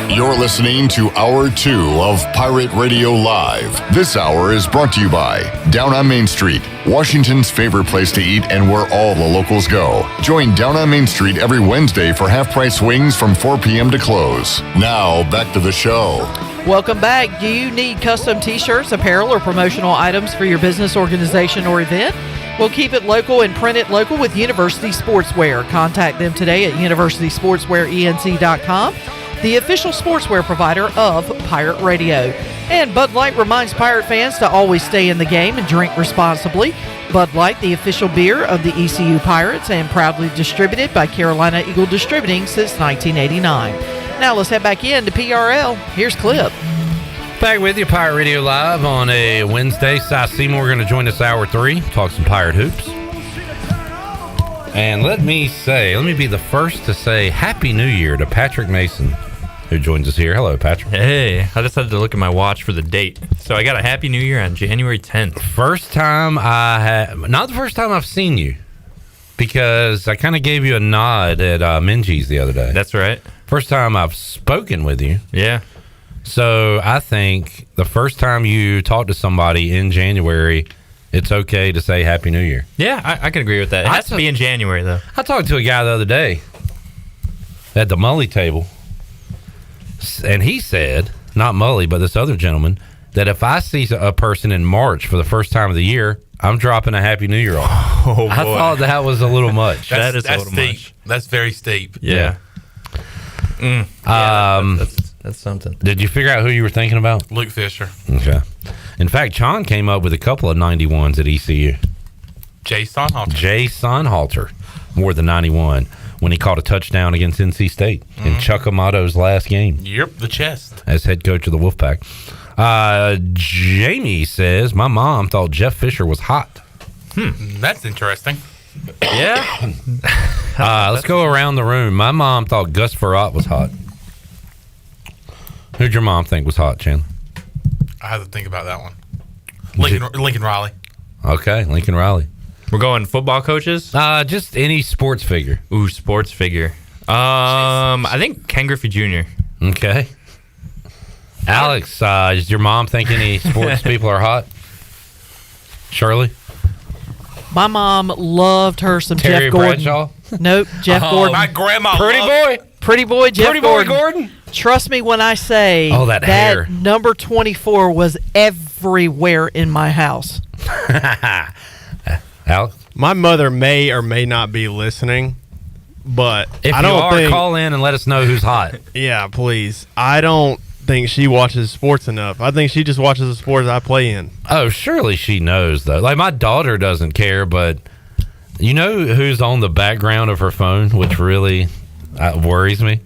You're listening to Hour 2 of Pirate Radio Live. This hour is brought to you by Down on Main Street, Washington's favorite place to eat and where all the locals go. Join Down on Main Street every Wednesday for half-price wings from 4 p.m. to close. Now, back to the show. Welcome back. Do you need custom t-shirts, apparel, or promotional items for your business, organization, or event? We'll keep it local and print it local with University Sportswear. Contact them today at universitysportswearenc.com. the official sportswear provider of Pirate Radio. And Bud Light reminds Pirate fans to always stay in the game and drink responsibly. Bud Light, the official beer of the ECU Pirates and proudly distributed by Carolina Eagle Distributing since 1989. Now let's head back in to PRL. Here's Clip. Back with you, Pirate Radio Live on a Wednesday. Seymour going to join us hour 3, talk some Pirate hoops. And let me be the first to say Happy New Year to Patrick Mason, who joins us here. Hello, Patrick. Hey, I just had to look at my watch for the date. So I got a Happy New Year on January 10th. Not the first time I've seen you, because I kind of gave you a nod at Minji's the other day. That's right. First time I've spoken with you. Yeah. So I think the first time you talk to somebody in January, it's okay to say Happy New Year. Yeah, I can agree with that. It has to be in January, though. I talked to a guy the other day at the Mully table, and he said, not Mully, but this other gentleman, that if I see a person in March for the first time of the year, I'm dropping a Happy New Year on. Oh, boy. I thought that was a little much. That's a little steep. much. That's very steep. Yeah. That's something. Did you figure out who you were thinking about? Luke Fisher. Okay. In fact, John came up with a couple of 91s at ECU. Jay Sonhalter more than 91 when he caught a touchdown against NC State in Chuck Amato's last game. Yep, the chest. As head coach of the Wolfpack. Jamie says, my mom thought Jeff Fisher was hot. That's interesting. Yeah. Let's go around the room. My mom thought Gus Farrat was hot. Who'd your mom think was hot, Chandler? I had to think about that one. Lincoln Riley. Okay, Lincoln Riley. We're going football coaches? Just any sports figure. Ooh, sports figure. I think Ken Griffey Jr. Okay. Alex, does your mom think any sports people are hot? Shirley? My mom loved her some Terry Jeff Gordon. Bradshaw? Nope, Jeff Gordon. My grandma Pretty boy Jeff Gordon. Gordon. Trust me when I say that hair. Number 24 was everywhere in my house. Alex? My mother may or may not be listening, but If I don't think, call in and let us know who's hot. Yeah, please. I don't think she watches sports enough. I think she just watches the sports I play in. Oh, surely she knows, though. Like, my daughter doesn't care, but you know who's on the background of her phone, which really worries me?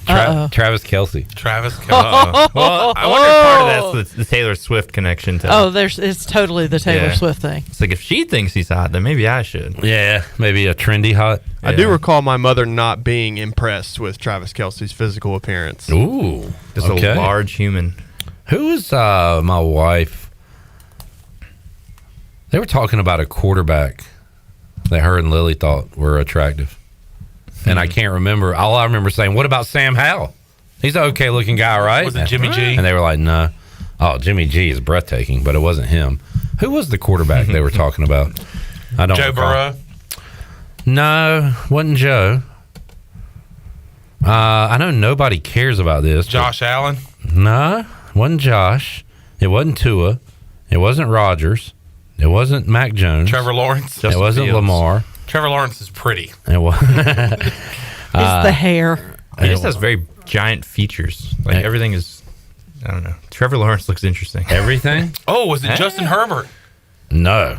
Travis Kelce. Travis Kelce. Well, I wonder if part of that's the Taylor Swift connection to. It's totally the Taylor Swift thing. It's like if she thinks he's hot, then maybe I should. Yeah, maybe a trendy hot. I do recall my mother not being impressed with Travis Kelce's physical appearance. Ooh, just a large human. Who was my wife? They were talking about a quarterback that her and Lily thought were attractive. And I can't remember. All I remember saying, what about Sam Howell? He's an okay-looking guy, right? Was it Jimmy G? And they were like, no. Oh, Jimmy G is breathtaking, but it wasn't him. Who was the quarterback they were talking about? I don't Joe recall. Burrow? No, wasn't Joe. I know nobody cares about this. Josh Allen? No, wasn't Josh. It wasn't Tua. It wasn't Rodgers. It wasn't Mac Jones. Trevor Lawrence? It wasn't Lamar. Trevor Lawrence is pretty. It was. It's the hair. He just has very giant features. Like everything is, I don't know. Trevor Lawrence looks interesting. Everything? Oh, was it Justin Herbert? No.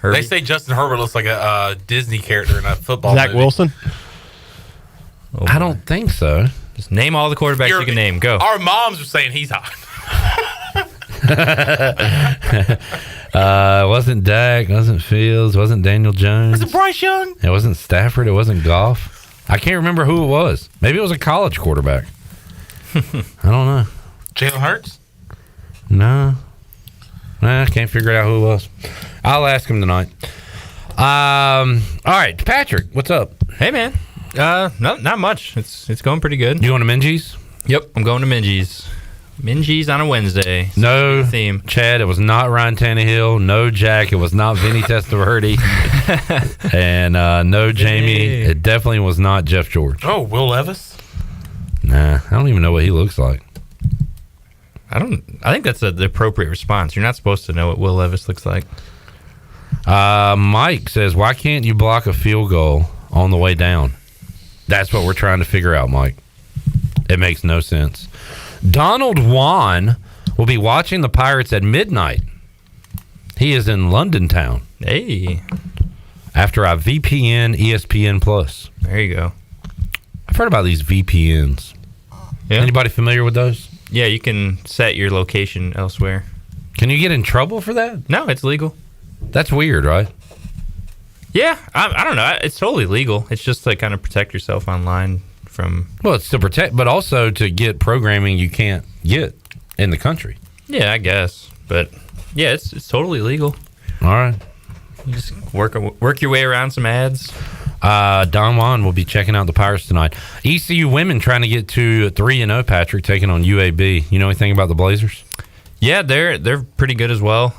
They say Justin Herbert looks like a Disney character in a football Zach movie. Wilson? I don't think so. Just name all the quarterbacks you can name. Go. Our moms are saying he's hot. It wasn't Dak, wasn't Fields, wasn't Daniel Jones. Was it Bryce Young? It wasn't Stafford, it wasn't Goff. I can't remember who it was. Maybe it was a college quarterback. I don't know. Jalen Hurts? No. I can't figure out who it was. I'll ask him tonight. All right, Patrick, what's up? Hey, man. Not much. It's going pretty good. You going to Minji's? Yep, I'm going to Minji's. Minji's on a Wednesday. No theme. Chad, it was not Ryan Tannehill. No Jack, it was not Vinny Testaverde. And no Jamie. It definitely was not Jeff George. Oh, Will Levis? Nah, I don't even know what he looks like. I think that's the appropriate response. You're not supposed to know what Will Levis looks like. Mike says, why can't you block a field goal on the way down? That's what we're trying to figure out, Mike. It makes no sense. Donald Wan will be watching the Pirates at midnight. He is in London town. Hey. After I VPN ESPN Plus. There you go. I've heard about these VPNs. Yeah. Anybody familiar with those? Yeah, you can set your location elsewhere. Can you get in trouble for that? No, it's legal. That's weird, right? Yeah, I don't know. It's totally legal. It's just to kind of protect yourself online from... Well, it's to protect, but also to get programming you can't get in the country. Yeah, I guess. But, yeah, it's totally legal. All right. You just work your way around some ads. Don Juan will be checking out the Pirates tonight. ECU women trying to get to 3-0, Patrick, taking on UAB. You know anything about the Blazers? Yeah, they're pretty good as well.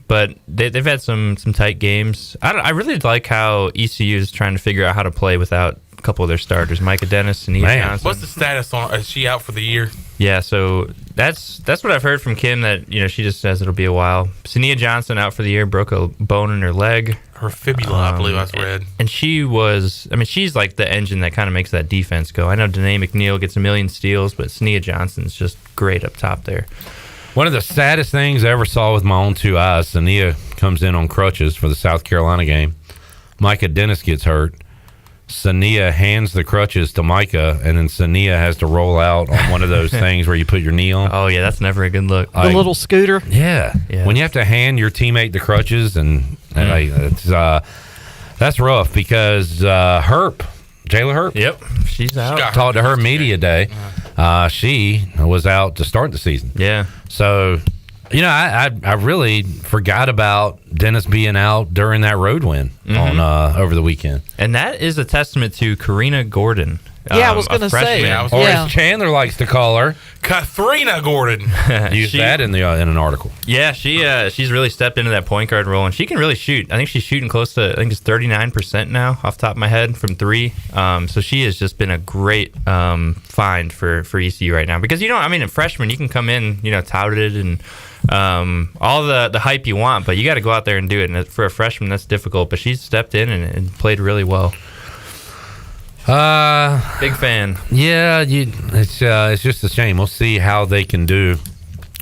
But they've had some tight games. I really like how ECU is trying to figure out how to play without a couple of their starters, Micah Dennis and Nia Johnson. What's the status on? Is she out for the year? Yeah, so that's what I've heard from Kim, that she just says it'll be a while. Nia Johnson out for the year, broke a bone in her leg. Her fibula, I believe I read. And she's like the engine that kind of makes that defense go. I know Danae McNeil gets a million steals, but Nia Johnson's just great up top there. One of the saddest things I ever saw with my own two eyes, Sania comes in on crutches for the South Carolina game. Micah Dennis gets hurt. Sania hands the crutches to Micah, and then Sania has to roll out on one of those things where you put your knee on. Oh, yeah, that's never a good look. The little scooter. Yeah. When you have to hand your teammate the crutches, and that's rough because Jayla Herp. Yep, she's out. Talked to her media day. She was out to start the season. Yeah. So, I really forgot about Dennis being out during that road win on over the weekend. And that is a testament to Karina Gordon. Yeah, I was going to say. Or as Chandler likes to call her, Katharina Gordon. Use that in an article. Yeah, she's really stepped into that point guard role, and she can really shoot. I think she's shooting close to, it's 39% now, off the top of my head, from three. So she has just been a great find for ECU right now. Because, a freshman, you can come in, touted and all the hype you want, but you got to go out there and do it. And for a freshman, that's difficult. But she's stepped in and played really well. Big fan. Yeah, it's just a shame. We'll see how they can do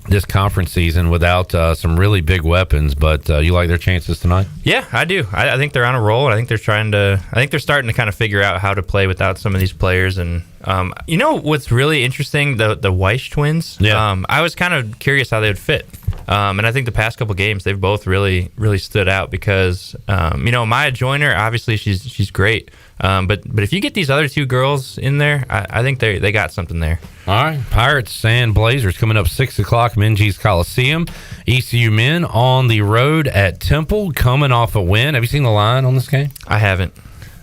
this conference season without some really big weapons. But you like their chances tonight? Yeah, I do. I think they're on a roll, and I think they're starting to kind of figure out how to play without some of these players. And you know what's really interesting? The Weiss twins. Yeah. I was kind of curious how they would fit. And I think the past couple games they've both really stood out because Maya Joyner, obviously she's great. But if you get these other two girls in there, I think they got something there. All right, Pirates and Blazers coming up 6 o'clock, Minges Coliseum. ECU men on the road at Temple, coming off a win. Have you seen the line on this game? I haven't.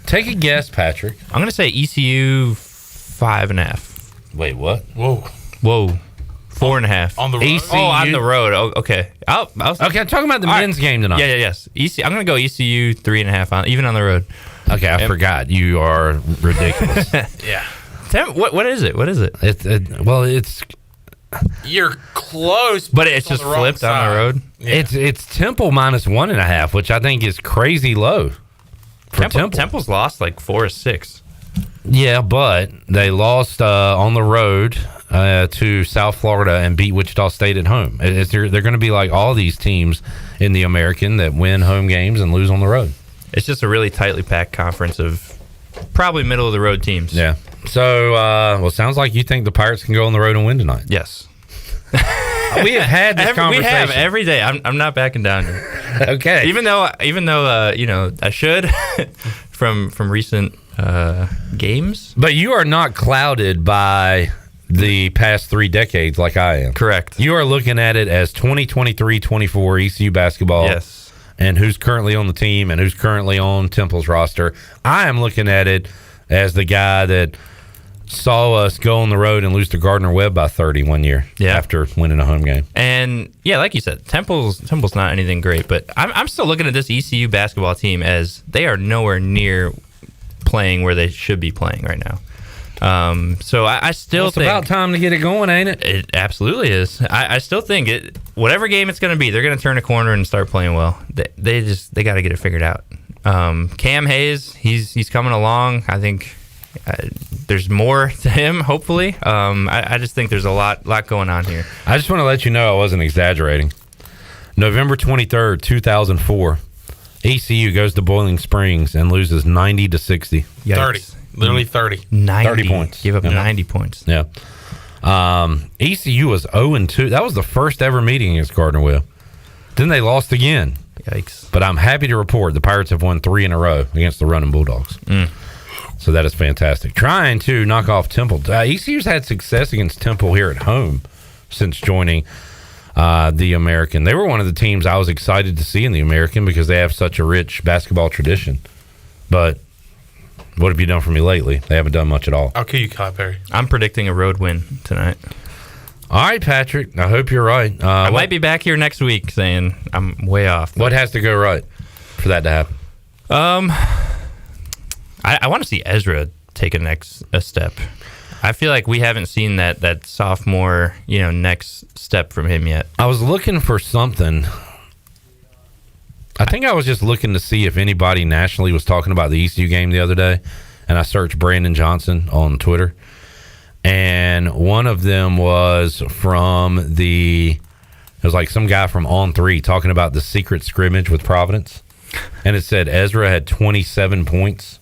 Take a guess, Patrick. I'm going to say ECU 5.5. Wait, what? Whoa. 4.5 on the road. ECU? Oh, on the road. Oh, okay. Okay, I'm talking about the men's game tonight. Yeah. Yes. I'm going to go ECU 3.5 even on the road. Okay, I forgot. You are ridiculous. Yeah. What is it? What is it? It's You're close, but it's just flipped on the road. Yeah. It's Temple minus 1.5, which I think is crazy low for Temple. Temple's lost like 4 or 6. Yeah, but they lost on the road to South Florida and beat Wichita State at home. They're going to be like all these teams in the American that win home games and lose on the road. It's just a really tightly packed conference of probably middle of the road teams. Yeah. So, it sounds like you think the Pirates can go on the road and win tonight. Yes. We have had this conversation. We have every day. I'm not backing down here. Okay. Even though I should from recent games. But you are not clouded by the past 3 decades like I am. Correct. You are looking at it as 2023-24 ECU basketball. Yes. And who's currently on the team and who's currently on Temple's roster. I am looking at it as the guy that saw us go on the road and lose to Gardner-Webb by 30 one year after winning a home game. And, yeah, like you said, Temple's not anything great. But I'm still looking at this ECU basketball team as they are nowhere near playing where they should be playing right now. So I still think... It's about time to get it going, ain't it? It absolutely is. I still think whatever game it's going to be, they're going to turn a corner and start playing well. They got to get it figured out. Cam Hayes, he's coming along. I think there's more to him, hopefully. I just think there's a lot going on here. I just want to let you know I wasn't exaggerating. November 23rd, 2004, ECU goes to Boiling Springs and loses 90-60. 30. Literally 30. 30 points. Give up 90 points. Yeah. ECU was 0-2. That was the first ever meeting against Gardner-Webb. Then they lost again. Yikes. But I'm happy to report the Pirates have won 3 in a row against the Running Bulldogs. So that is fantastic. Trying to knock off Temple. ECU's had success against Temple here at home since joining the American. They were one of the teams I was excited to see in the American because they have such a rich basketball tradition. But what have you done for me lately? They haven't done much at all. I'll kill you, Kyle Perry. I'm predicting a road win tonight. All right, Patrick. I hope you're right. I might be back here next week saying I'm way off. What has to go right for that to happen? I want to see Ezra take a step. I feel like we haven't seen that sophomore, next step from him yet. I was looking for something. I think I was just looking to see if anybody nationally was talking about the ECU game the other day, and I searched Brandon Johnson on Twitter, and one of them was from it was like some guy from On 3 talking about the secret scrimmage with Providence, and it said Ezra had 27 points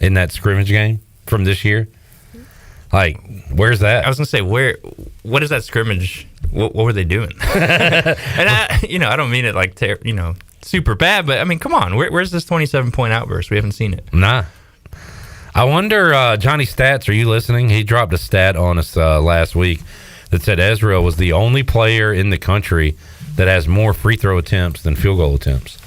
in that scrimmage game from this year. Like, where's that? I was gonna say, what is that scrimmage? What were they doing? And I don't mean it like super bad, but I mean, come on, where's this 27-point outburst? We haven't seen it. Nah. I wonder, Johnny Stats, are you listening? He dropped a stat on us last week that said Ezra was the only player in the country that has more free throw attempts than field goal attempts.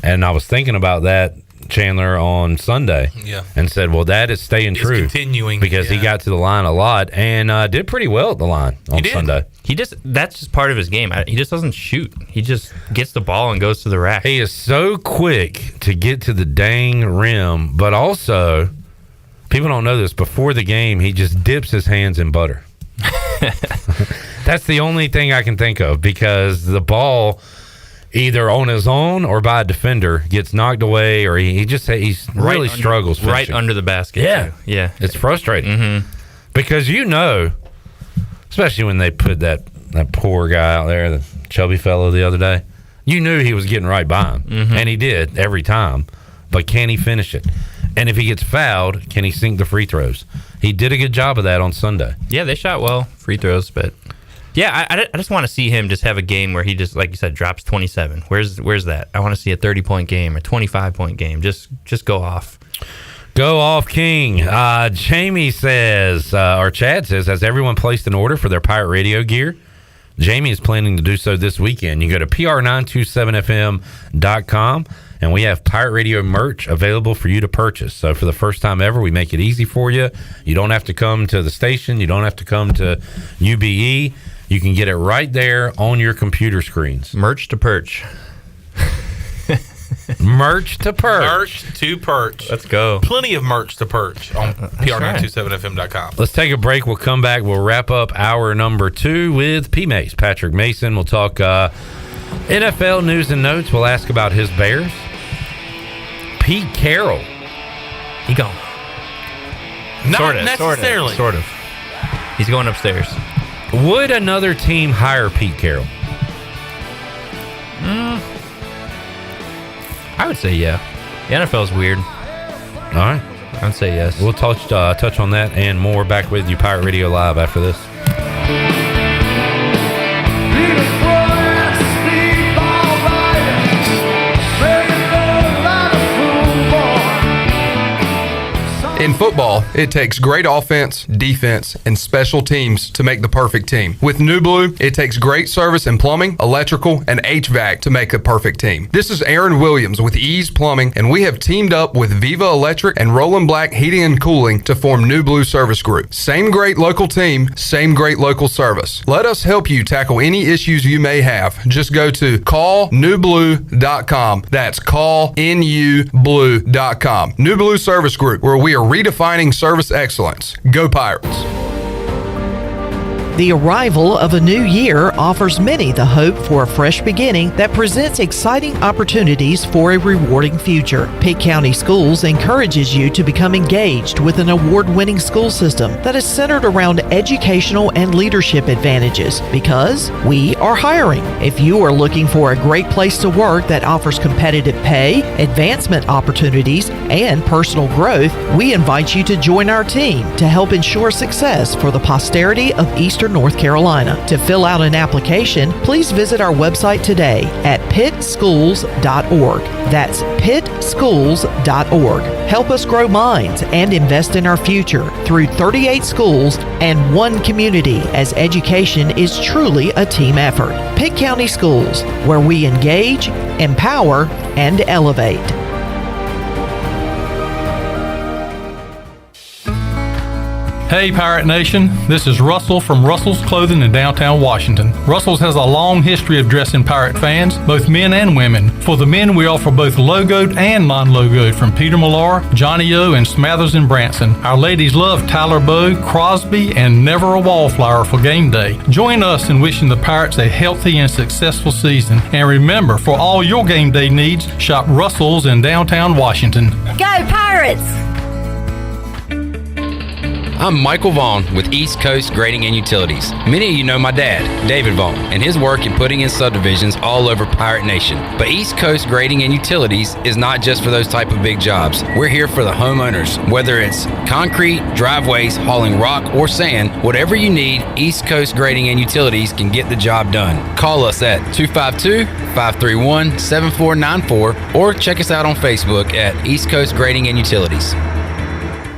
And I was thinking about that, Chandler, on Sunday. Yeah. And said, well, that is staying true. Continuing. Because he got to the line a lot and did pretty well at the line on Sunday. That's just part of his game. He just doesn't shoot. He just gets the ball and goes to the rack. He is so quick to get to the dang rim, but also, people don't know this, before the game, he just dips his hands in butter. That's the only thing I can think of, because the ball either on his own or by a defender, gets knocked away, or he really struggles finishing. Right under the basket. Yeah. Too. Yeah. It's frustrating. Mm-hmm. Because especially when they put that poor guy out there, the chubby fellow the other day, you knew he was getting right by him. Mm-hmm. And he did every time. But can he finish it? And if he gets fouled, can he sink the free throws? He did a good job of that on Sunday. Yeah, they shot well, free throws, but yeah, I just want to see him just have a game where he just, like you said, drops 27. Where's that? I want to see a 30-point game, a 25-point game. Just go off. Go off, King. Jamie says, or Chad says, has everyone placed an order for their Pirate Radio gear? Jamie is planning to do so this weekend. You go to pr927fm.com, and we have Pirate Radio merch available for you to purchase. So for the first time ever, we make it easy for you. You don't have to come to the station. You don't have to come to UBE. You can get it right there on your computer screens. Merch to perch. Merch to perch. Merch to perch. Let's go. Plenty of merch to perch on pr927fm.com. Let's take a break. We'll come back. We'll wrap up hour number 2 with P. Mace, Patrick Mason. We'll talk NFL news and notes. We'll ask about his Bears. Pete Carroll. He gone. Not necessarily. Sort of. He's going upstairs. Would another team hire Pete Carroll? I would say yeah. The NFL's weird. All right. I'd say yes. We'll touch on that and more. Back with you, Pirate Radio Live, after this. In football, it takes great offense, defense, and special teams to make the perfect team. With New Blue, it takes great service in plumbing, electrical, and HVAC to make the perfect team. This is Aaron Williams with Ease Plumbing, and we have teamed up with Viva Electric and Roland Black Heating and Cooling to form New Blue Service Group. Same great local team, same great local service. Let us help you tackle any issues you may have. Just go to callnewblue.com. That's callnublue.com. New Blue Service Group, where we are redefining service excellence. Go Pirates. The arrival of a new year offers many the hope for a fresh beginning that presents exciting opportunities for a rewarding future. Pitt County Schools encourages you to become engaged with an award-winning school system that is centered around educational and leadership advantages because we are hiring. If you are looking for a great place to work that offers competitive pay, advancement opportunities, and personal growth, we invite you to join our team to help ensure success for the posterity of Eastern North Carolina. To fill out an application, please visit our website today at pittschools.org. That's pittschools.org. Help us grow minds and invest in our future through 38 schools and one community, as education is truly a team effort. Pitt County Schools, where we engage, empower, and elevate. Hey Pirate Nation, this is Russell from Russell's Clothing in downtown Washington. Russell's has a long history of dressing Pirate fans, both men and women. For the men, we offer both logoed and non-logoed from Peter Millar, Johnny O, and Smathers and Branson. Our ladies love Tyler Bowe, Crosby, and Never a Wallflower for game day. Join us in wishing the Pirates a healthy and successful season. And remember, for all your game day needs, shop Russell's in downtown Washington. Go Pirates! I'm Michael Vaughn with East Coast Grading and Utilities. Many of you know my dad, David Vaughn, and his work in putting in subdivisions all over Pirate Nation. But East Coast Grading and Utilities is not just for those type of big jobs. We're here for the homeowners. Whether it's concrete, driveways, hauling rock, or sand, whatever you need, East Coast Grading and Utilities can get the job done. Call us at 252-531-7494 or check us out on Facebook at East Coast Grading and Utilities.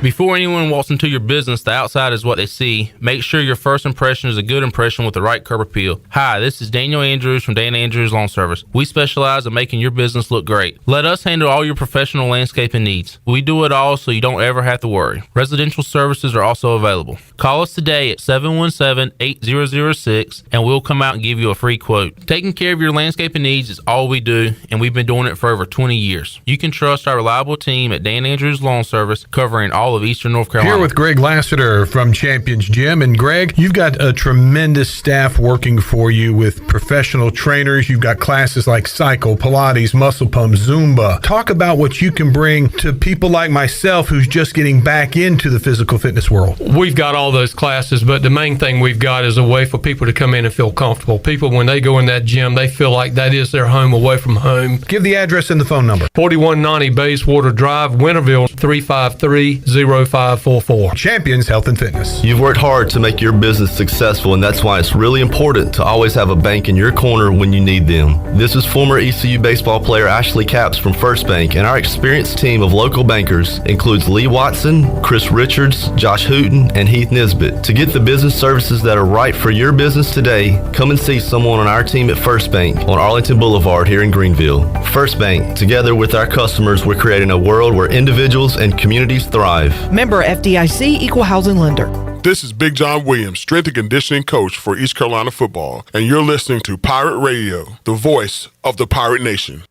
Before anyone walks into your business, the outside is what they see. Make sure your first impression is a good impression with the right curb appeal. Hi, this is Daniel Andrews from Dan Andrews Lawn Service. We specialize in making your business look great. Let us handle all your professional landscaping needs. We do it all so you don't ever have to worry. Residential services are also available. Call us today at 717-8006 and we'll come out and give you a free quote. Taking care of your landscaping needs is all we do, and we've been doing it for over 20 years. You can trust our reliable team at Dan Andrews Lawn Service, covering all all of Eastern North Carolina. Here with Greg Lassiter from Champions Gym. And Greg, you've got a tremendous staff working for you with professional trainers. You've got classes like cycle, Pilates, muscle pump, Zumba. Talk about what you can bring to people like myself who's just getting back into the physical fitness world. We've got all those classes, but the main thing we've got is a way for people to come in and feel comfortable. People, when they go in that gym, they feel like that is their home away from home. Give the address and the phone number. 4190 Bayswater Drive, Winterville, 353-0544. Champions Health and Fitness. You've worked hard to make your business successful, and that's why it's really important to always have a bank in your corner when you need them. This is former ECU baseball player Ashley Capps from First Bank, and our experienced team of local bankers includes Lee Watson, Chris Richards, Josh Hooten, and Heath Nisbet. To get the business services that are right for your business today, come and see someone on our team at First Bank on Arlington Boulevard here in Greenville. First Bank, together with our customers, we're creating a world where individuals and communities thrive. Member FDIC, Equal Housing Lender. This is Big John Williams, strength and conditioning coach for East Carolina football, and you're listening to Pirate Radio, the voice of the Pirate Nation.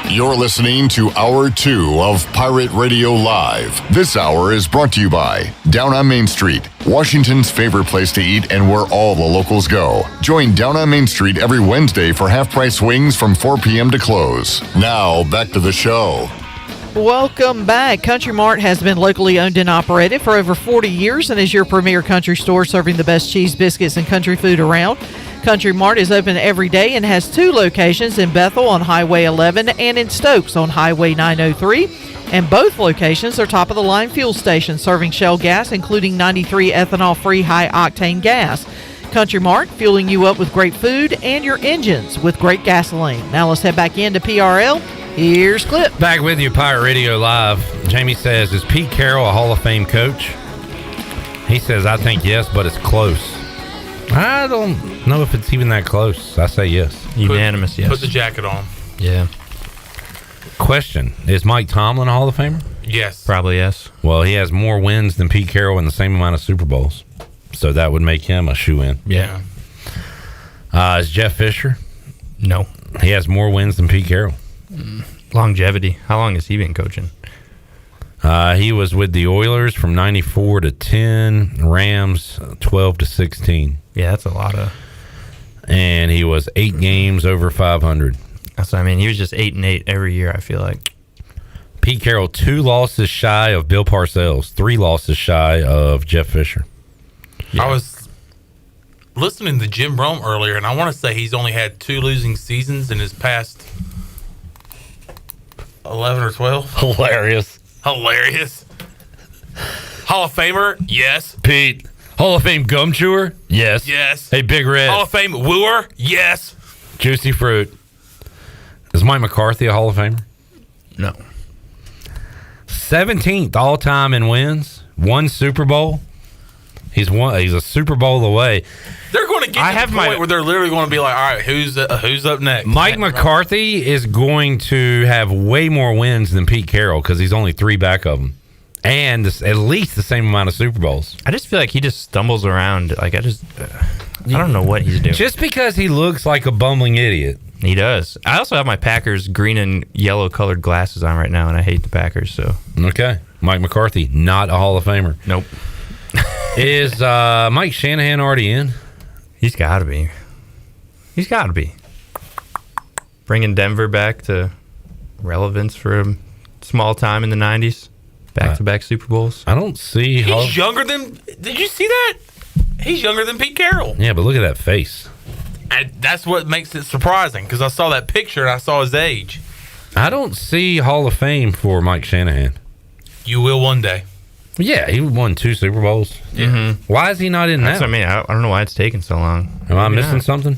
You're listening to Hour 2 of Pirate Radio Live. This hour is brought to you by Down on Main Street, Washington's favorite place to eat and where all the locals go. Join Down on Main Street every Wednesday for half-price wings from 4 p.m. to close. Now, back to the show. Welcome back. Country Mart has been locally owned and operated for over 40 years and is your premier country store serving the best cheese, biscuits, and country food around. Country Mart is open every day and has 2 locations in Bethel on Highway 11 and in Stokes on Highway 903. And both locations are top-of-the-line fuel stations serving Shell gas, including 93 ethanol-free high-octane gas. Country Mart, fueling you up with great food and your engines with great gasoline. Now let's head back into PRL. Here's Clip. Back with you, Pirate Radio Live. Jamie says, is Pete Carroll a Hall of Fame coach? He says, I think yes, but it's close. I don't know if it's even that close. I say yes. Unanimous, yes. Put the jacket on. Yeah. Question, is Mike Tomlin a Hall of Famer? Yes. Probably yes. Well, he has more wins than Pete Carroll in the same amount of Super Bowls. So that would make him a shoo-in. Yeah. Is Jeff Fisher? No. He has more wins than Pete Carroll. Longevity. How long has he been coaching? He was with the Oilers from 94 to 10, Rams 12 to 16. Yeah, that's a lot of. And he was 8 games over 500. That's what I mean. He was just 8-8 every year, I feel like. Pete Carroll, 2 losses shy of Bill Parcells, 3 losses shy of Jeff Fisher. Yeah. I was listening to Jim Rome earlier, and I want to say he's only had 2 losing seasons in his past 11 or 12. Hilarious. Hall of Famer? Yes. Pete. Hall of Fame gum chewer? Yes. Yes. Hey, Big Red. Hall of Fame wooer? Yes. Juicy Fruit. Is Mike McCarthy a Hall of Famer? No. 17th all-time in wins. 1 Super Bowl. He's a Super Bowl away. They're going to get to the point where they're literally going to be like, all right, who's up next? Mike McCarthy is going to have way more wins than Pete Carroll because he's only 3 back of him. And at least the same amount of Super Bowls. I just feel like he just stumbles around. Like, I don't know what he's doing. Just because he looks like a bumbling idiot. He does. I also have my Packers green and yellow colored glasses on right now, and I hate the Packers. So okay, Mike McCarthy, not a Hall of Famer. Nope. Is Mike Shanahan already in? He's got to be. Bringing Denver back to relevance for a small time in the 90s. Back-to-back Super Bowls. I don't see how... He's younger than... Did you see that? He's younger than Pete Carroll. Yeah, but look at that face. And that's what makes it surprising, because I saw that picture and I saw his age. I don't see Hall of Fame for Mike Shanahan. You will one day. Yeah, he won 2 Super Bowls. Yeah. Mm-hmm. Why is he not in That's that? what I mean. I don't know why it's taking so long. Am I missing something?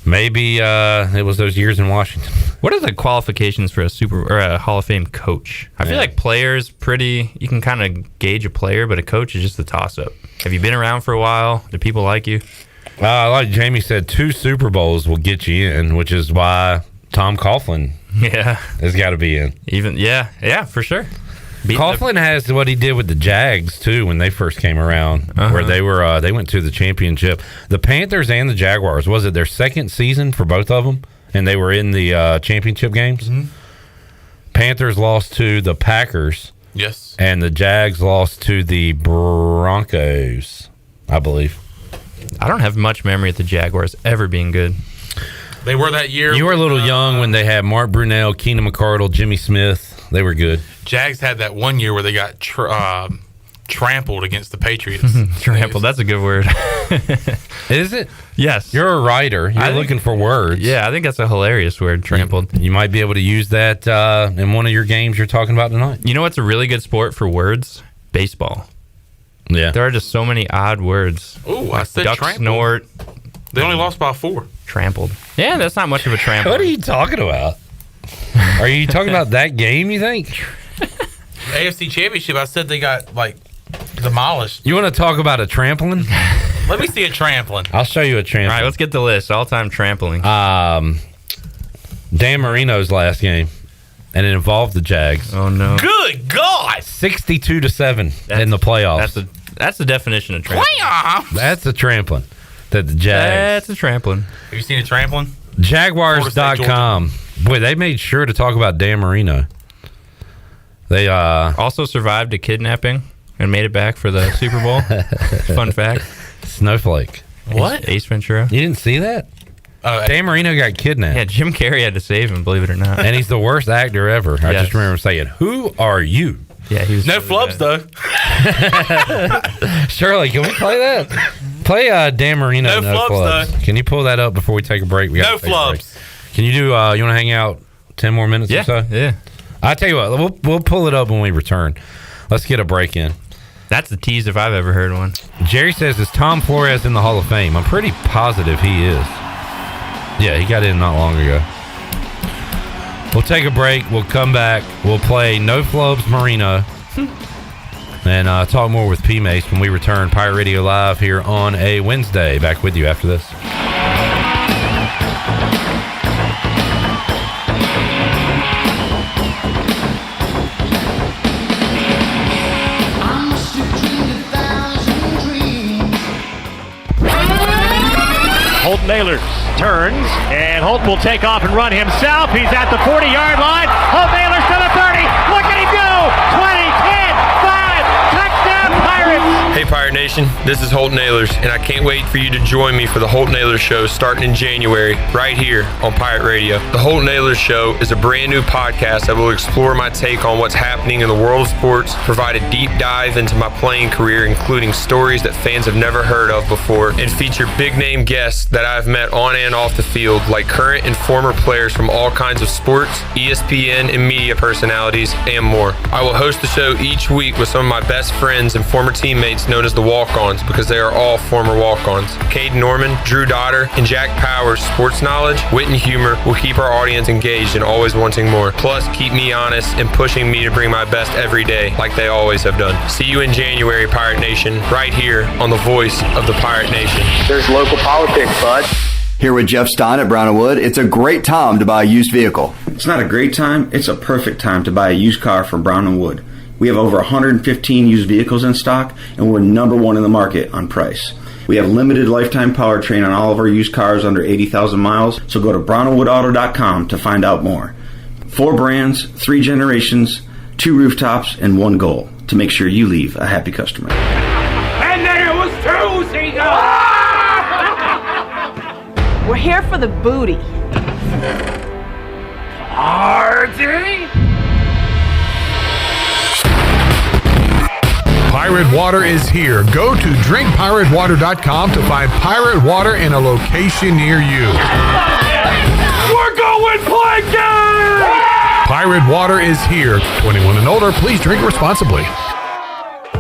Maybe it was those years in Washington. What are the qualifications for a Hall of Fame coach? I feel like players you can kind of gauge a player, but a coach is just a toss-up. Have you been around for a while? Do people like you? Like Jamie said, 2 Super Bowls will get you in, which is why Tom Coughlin has got to be in. Yeah, for sure. Coughlin has what he did with the Jags too when they first came around, where they went to the championship. The Panthers and the Jaguars, was it their second season for both of them, and they were in the championship games? Mm-hmm. Panthers lost to the Packers. Yes. And the Jags lost to the Broncos, I believe. I don't have much memory of the Jaguars ever being good. They were that year. You were a little young when they had Mark Brunell, Keenan McCardle, Jimmy Smith. They were good. Jags had that one year where they got trampled against the Patriots. Trampled, that's a good word. Is it? Yes. You're a writer. You're looking for words. Yeah, I think that's a hilarious word, trampled. You might be able to use that in one of your games you're talking about tonight. You know what's a really good sport for words? Baseball. Yeah. There are just so many odd words. Ooh, I said duck trampled. snort. They only lost by 4. Trampled. Yeah, that's not much of a trample. What are you talking about? Are you talking about that game, you think? AFC Championship, I said they got, demolished. You want to talk about a trampling? Let me see a trampling. I'll show you a trampling. All right, let's get the list. All-time trampling. Dan Marino's last game, and it involved the Jags. Oh, no. Good God! 62-7 in the playoffs. That's the definition of trampling. Playoffs? That's a trampling. That the Jags. That's a trampling. Have you seen a trampling? Jaguars.com. Boy, they made sure to talk about Dan Marino. They also survived a kidnapping and made it back for the Super Bowl. Fun fact. Snowflake. What? Ace Ventura. You didn't see that? Dan Marino got kidnapped. Yeah, Jim Carrey had to save him, believe it or not. And he's the worst actor ever. I just remember saying, "Who are you?" Yeah, he was no flubs though. Shirley, can we play that? Play Dan Marino. No flubs, though. Can you pull that up before we take a break? No flubs. Can you do? You want to hang out 10 more minutes or so? Yeah. I tell you what, we'll pull it up when we return. Let's get a break in. That's the tease if I've ever heard one. Jerry says, is Tom Flores in the Hall of Fame? I'm pretty positive he is. Yeah, he got in not long ago. We'll take a break. We'll come back. We'll play No Flubs Marino and talk more with P. Mace when we return. Pirate Radio Live here on a Wednesday. Back with you after this. Holt Naylor turns, and Holt will take off and run himself. He's at the 40-yard line. Holt Naylor's to the 30. Look at him go! 20, 10, 5, touchdown Pirates! Hey Pirate Nation, this is Holt Naylors, and I can't wait for you to join me for the Holt Naylors Show starting in January, right here on Pirate Radio. The Holt Naylors Show is a brand new podcast that will explore my take on what's happening in the world of sports, provide a deep dive into my playing career, including stories that fans have never heard of before, and feature big name guests that I've met on and off the field, like current and former players from all kinds of sports, ESPN and media personalities, and more. I will host the show each week with some of my best friends and former teammates known as the Walk-Ons, because they are all former Walk-Ons. Cade Norman, Drew Dodder, and Jack Powers' sports knowledge, wit, and humor will keep our audience engaged and always wanting more. Plus, keep me honest and pushing me to bring my best every day, like they always have done. See you in January, Pirate Nation, right here on the voice of the Pirate Nation. There's local politics, bud. Here with Jeff Stein at Brown & Wood, it's a great time to buy a used vehicle. It's not a great time, it's a perfect time to buy a used car from Brown & Wood. We have over 115 used vehicles in stock, and we're number one in the market on price. We have limited lifetime powertrain on all of our used cars under 80,000 miles, so go to brownandwoodauto.com to find out more. 4 brands, 3 generations, 2 rooftops, and 1 goal, to make sure you leave a happy customer. And then it was 2 seagulls! We're here for the booty. Party! Pirate Water is here. Go to drinkpiratewater.com to find pirate water in a location near you. We're going plankton! Pirate Water is here. 21 and older, please drink responsibly.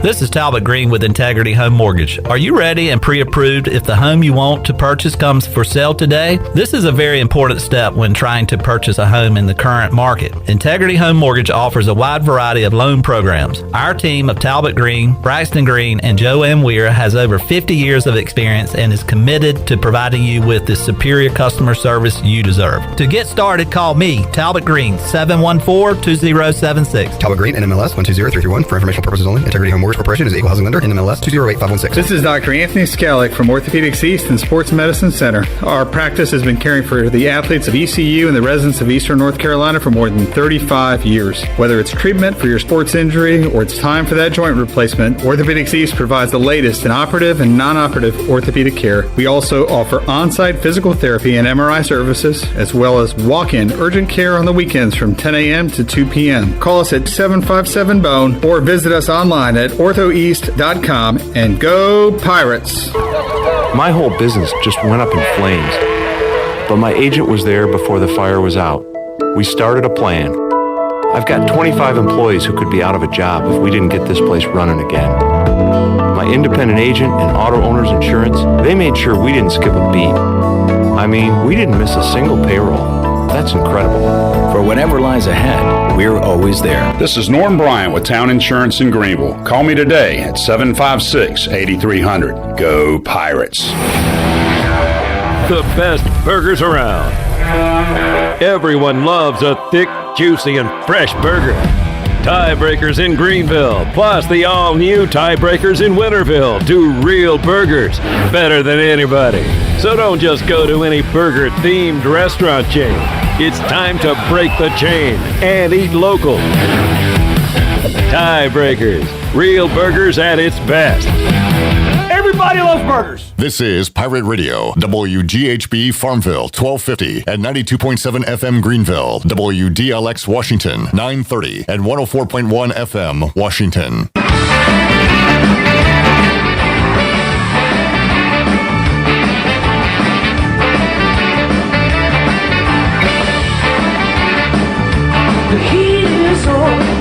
This is Talbot Green with Integrity Home Mortgage. Are you ready and pre-approved if the home you want to purchase comes for sale today? This is a very important step when trying to purchase a home in the current market. Integrity Home Mortgage offers a wide variety of loan programs. Our team of Talbot Green, Braxton Green, and Joanne Weir has over 50 years of experience and is committed to providing you with the superior customer service you deserve. To get started, call me, Talbot Green, 714-2076. Talbot Green, NMLS 120331. For informational purposes only. Integrity Home Mortgage Corporation is equal housing lender. NMLS 208516. This is Dr. Anthony Skellick from Orthopedics East and Sports Medicine Center. Our practice has been caring for the athletes of ECU and the residents of Eastern North Carolina for more than 35 years. Whether it's treatment for your sports injury or it's time for that joint replacement, Orthopedics East provides the latest in operative and non-operative orthopedic care. We also offer on-site physical therapy and MRI services, as well as walk-in urgent care on the weekends from 10 a.m. to 2 p.m. Call us at 757-BONE or visit us online at orthoeast.com and go Pirates! My whole business just went up in flames, but my agent was there before the fire was out. We started a plan. I've got 25 employees who could be out of a job if we didn't get this place running again. My independent agent and auto owner's insurance, they made sure we didn't skip a beat. I mean, we didn't miss a single payroll. That's incredible. For whatever lies ahead, we're always there. This is Norm Bryant with Town Insurance in Greenville. Call me today at 756-8300. Go Pirates. The best burgers around. Everyone loves a thick, juicy, and fresh burger. Tiebreakers in Greenville, plus the all-new Tiebreakers in Winterville, do real burgers better than anybody. So don't just go to any burger-themed restaurant chain. It's time to break the chain and eat local. Tiebreakers, real burgers at its best. Everybody loves burgers. This is Pirate Radio, WGHB Farmville, 1250 and 92.7 FM Greenville, WDLX Washington, 930 and 104.1 FM Washington. The heat is on.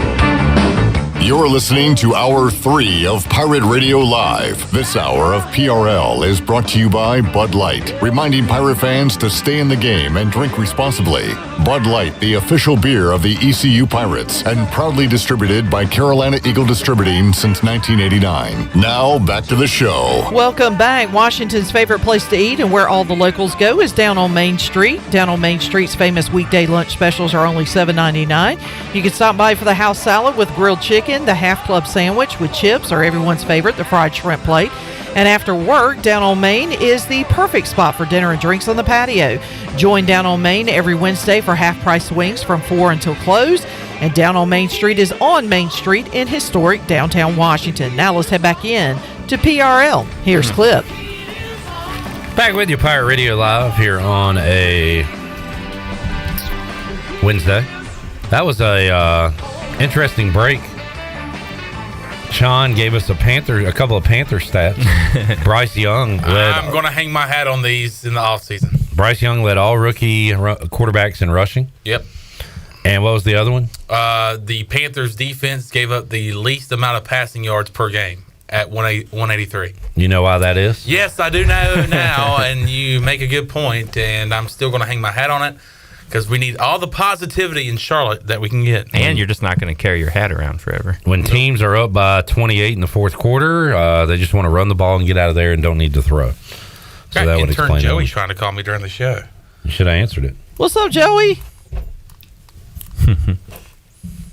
You're listening to Hour 3 of Pirate Radio Live. This hour of PRL is brought to you by Bud Light, reminding Pirate fans to stay in the game and drink responsibly. Bud Light, the official beer of the ECU Pirates, and proudly distributed by Carolina Eagle Distributing since 1989. Now, back to the show. Welcome back. Washington's favorite place to eat and where all the locals go is down on Main Street. Down on Main Street's famous weekday lunch specials are only $7.99. You can stop by for the house salad with grilled chicken, the half club sandwich with chips, or everyone's favorite, the fried shrimp plate. And after work, Down on Main is the perfect spot for dinner and drinks on the patio. Join Down on Main every Wednesday for half-price wings from 4 until close. And Down on Main Street is on Main Street in historic downtown Washington. Now let's head back in to PRL. Here's Clip. Back with you, Pirate Radio Live, here on a Wednesday. That was a interesting break. Sean gave us a couple of Panther stats. Bryce Young led. I'm going to hang my hat on these in the offseason. Bryce Young led all rookie quarterbacks in rushing. Yep. And what was the other one? The Panthers defense gave up the least amount of passing yards per game at 183. You know why that is? Yes, I do know now, and you make a good point, and I'm still going to hang my hat on it. Because we need all the positivity in Charlotte that we can get. And you're just not going to carry your hat around forever. When teams are up by 28 in the fourth quarter, they just want to run the ball and get out of there and don't need to throw. So that would explain it. Joey trying to call me during the show. You should have answered it. What's up, Joey?